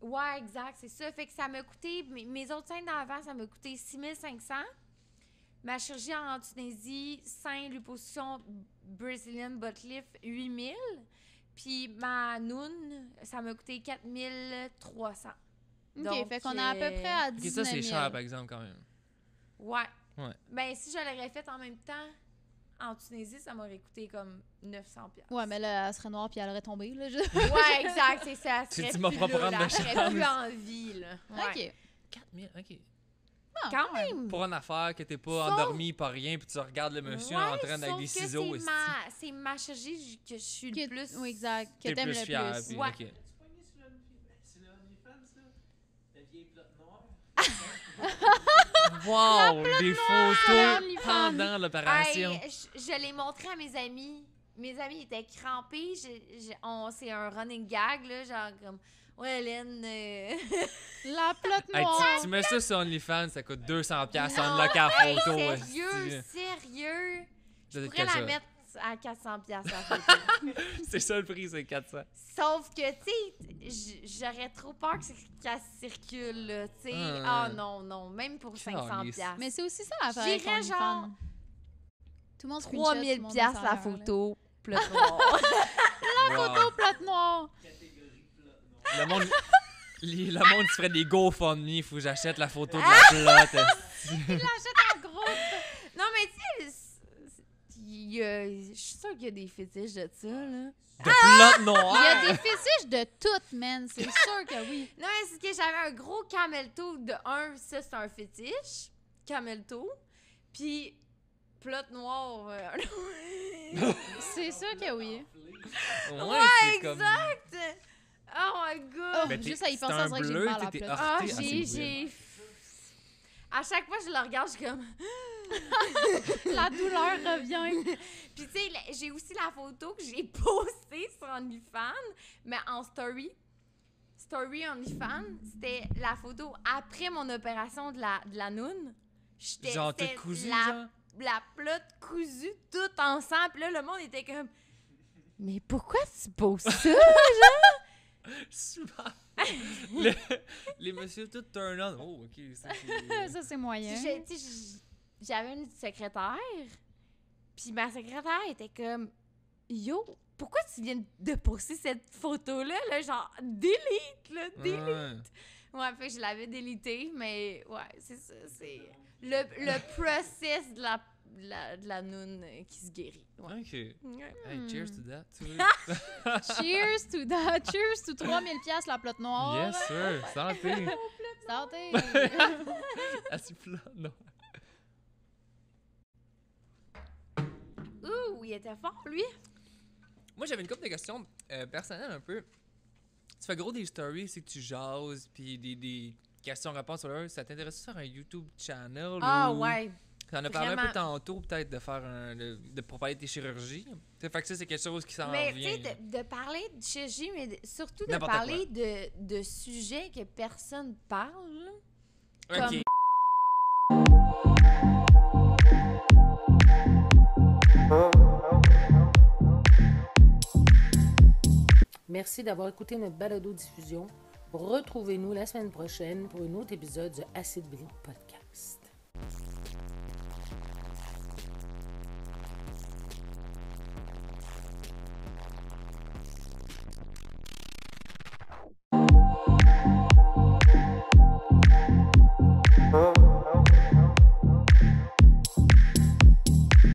Ouais, exact, c'est ça. Fait que ça m'a coûté, mes autres seins d'avant, ça m'a coûté 6 500. Ma chirurgie en Tunisie, sein, liposuction, Brazilian butt lift, 8 000. Puis ma noune, ça m'a coûté 4 300. OK, Donc, fait qu'on est à peu près à Ok, 19 ça, 000. c'est cher, par exemple, quand même. Ouais. Ouais. Ben, si je l'aurais fait en même temps, en Tunisie, ça m'aurait coûté comme 900$. Ouais, mais là, elle serait noire puis elle aurait tombé, là. Ouais, exact, c'est ça. Tu Elle m'as serait pas plus là, prendre de elle serait chance. plus en vie, là. Ouais. OK. 4000, ok. Ah, Quand même. Pour une affaire que t'es pas Sauf- endormi par rien, puis tu regardes le monsieur en train avec sauf des que ciseaux. c'est ma chirurgie que je suis le plus... Oui, exact. Que T'es t'aimes plus le fier. plus. Puis, Ouais. ok. Tu pogné sur le OnlyFans, ça? La vieille plotte noire? Wow, des photos OnlyFans. pendant l'opération. Hey, je l'ai montré à mes amis. Mes amis étaient crampés. C'est un running gag, là, genre comme... Ouais, Hélène... La plotte Hey, noire. tu mets ça sur OnlyFans, ça coûte 200$ Non, en local hey, photo. sérieux. Je Peut-être pourrais que ça. la mettre à 400$ la photo. C'est ça le prix, c'est 400. Sauf que, tu sais, j'aurais trop peur qu'elle circule, là, tu sais. Ah, Ah non, même pour Calisse. 500$. Mais c'est aussi ça l'affaire avec J'irais OnlyFans. genre Tout le monde screenshot, tout le 3000$ monde la met ça ailleurs, là. photo, plat noir. Wow. Plotte noire. Catégorie plotte noire. Le monde, le monde se ferait des GoFundMe, faut que j'achète la photo de la plotte. En gros. Non, mais tu sais, je suis sûre qu'il y a des fétiches de ça, là. De plotte Il y noire! a des fétiches de toutes, man. C'est sûr que oui. Non, mais c'est que j'avais un gros camel toe de ça, c'est un fétiche. Camel toe. Puis, plot noir. C'est sûr que oui. Ouais, c'est comme... Exact! Oh my god! Oh, Ben, t'es- juste à y c'est penser, un on dirait que j'ai bleu, mal à la t'étais plotte. heurté. Ah, Ah, c'est j'ai... À chaque fois que je le regarde, je suis comme... La douleur revient. Puis tu sais, j'ai aussi la photo que j'ai postée sur OnlyFans, mais en story. Story OnlyFans, c'était la photo après mon opération de la noune. Genre, c'était t'es cousu, la, genre? la plotte cousue tout ensemble. Puis là, le monde était comme... Mais pourquoi tu poses ça? Super! Les messieurs tout turn on. Oh, ok. Ça, c'est... Ça, c'est moyen. Tu sais, j'avais une secrétaire, puis ma secrétaire était comme Yo, pourquoi tu viens de poster cette photo-là, là, genre delete, là, delete. Ouais, fait que je l'avais délité, mais ouais, c'est ça, c'est le process de la noune qui se guérit. Ouais. Ok. Ouais. Hey, cheers to that. tu veux? Cheers to that. Cheers to 3000$ la plotte noire. Yes, sir. Santé. Santé. Assez plat, non. Ouh, il était fort, lui. Moi, j'avais une couple de questions personnelles un peu. Tu fais gros des stories, c'est que tu jases, puis des questions-réponses sur eux. Ça t'intéresse de faire un YouTube channel? Ah, ou... ouais. T'en as parlé un peu Vraiment. tantôt, peut-être, de faire pour parler de tes chirurgies. Fait que ça, c'est quelque chose qui s'en Mais tu vient. sais, de parler de chirurgie, mais surtout de N'importe parler de sujets que personne parle. là. Ok. comme- Merci d'avoir écouté notre balado-diffusion. Retrouvez-nous la semaine prochaine pour un autre épisode de Acid Billy Podcast.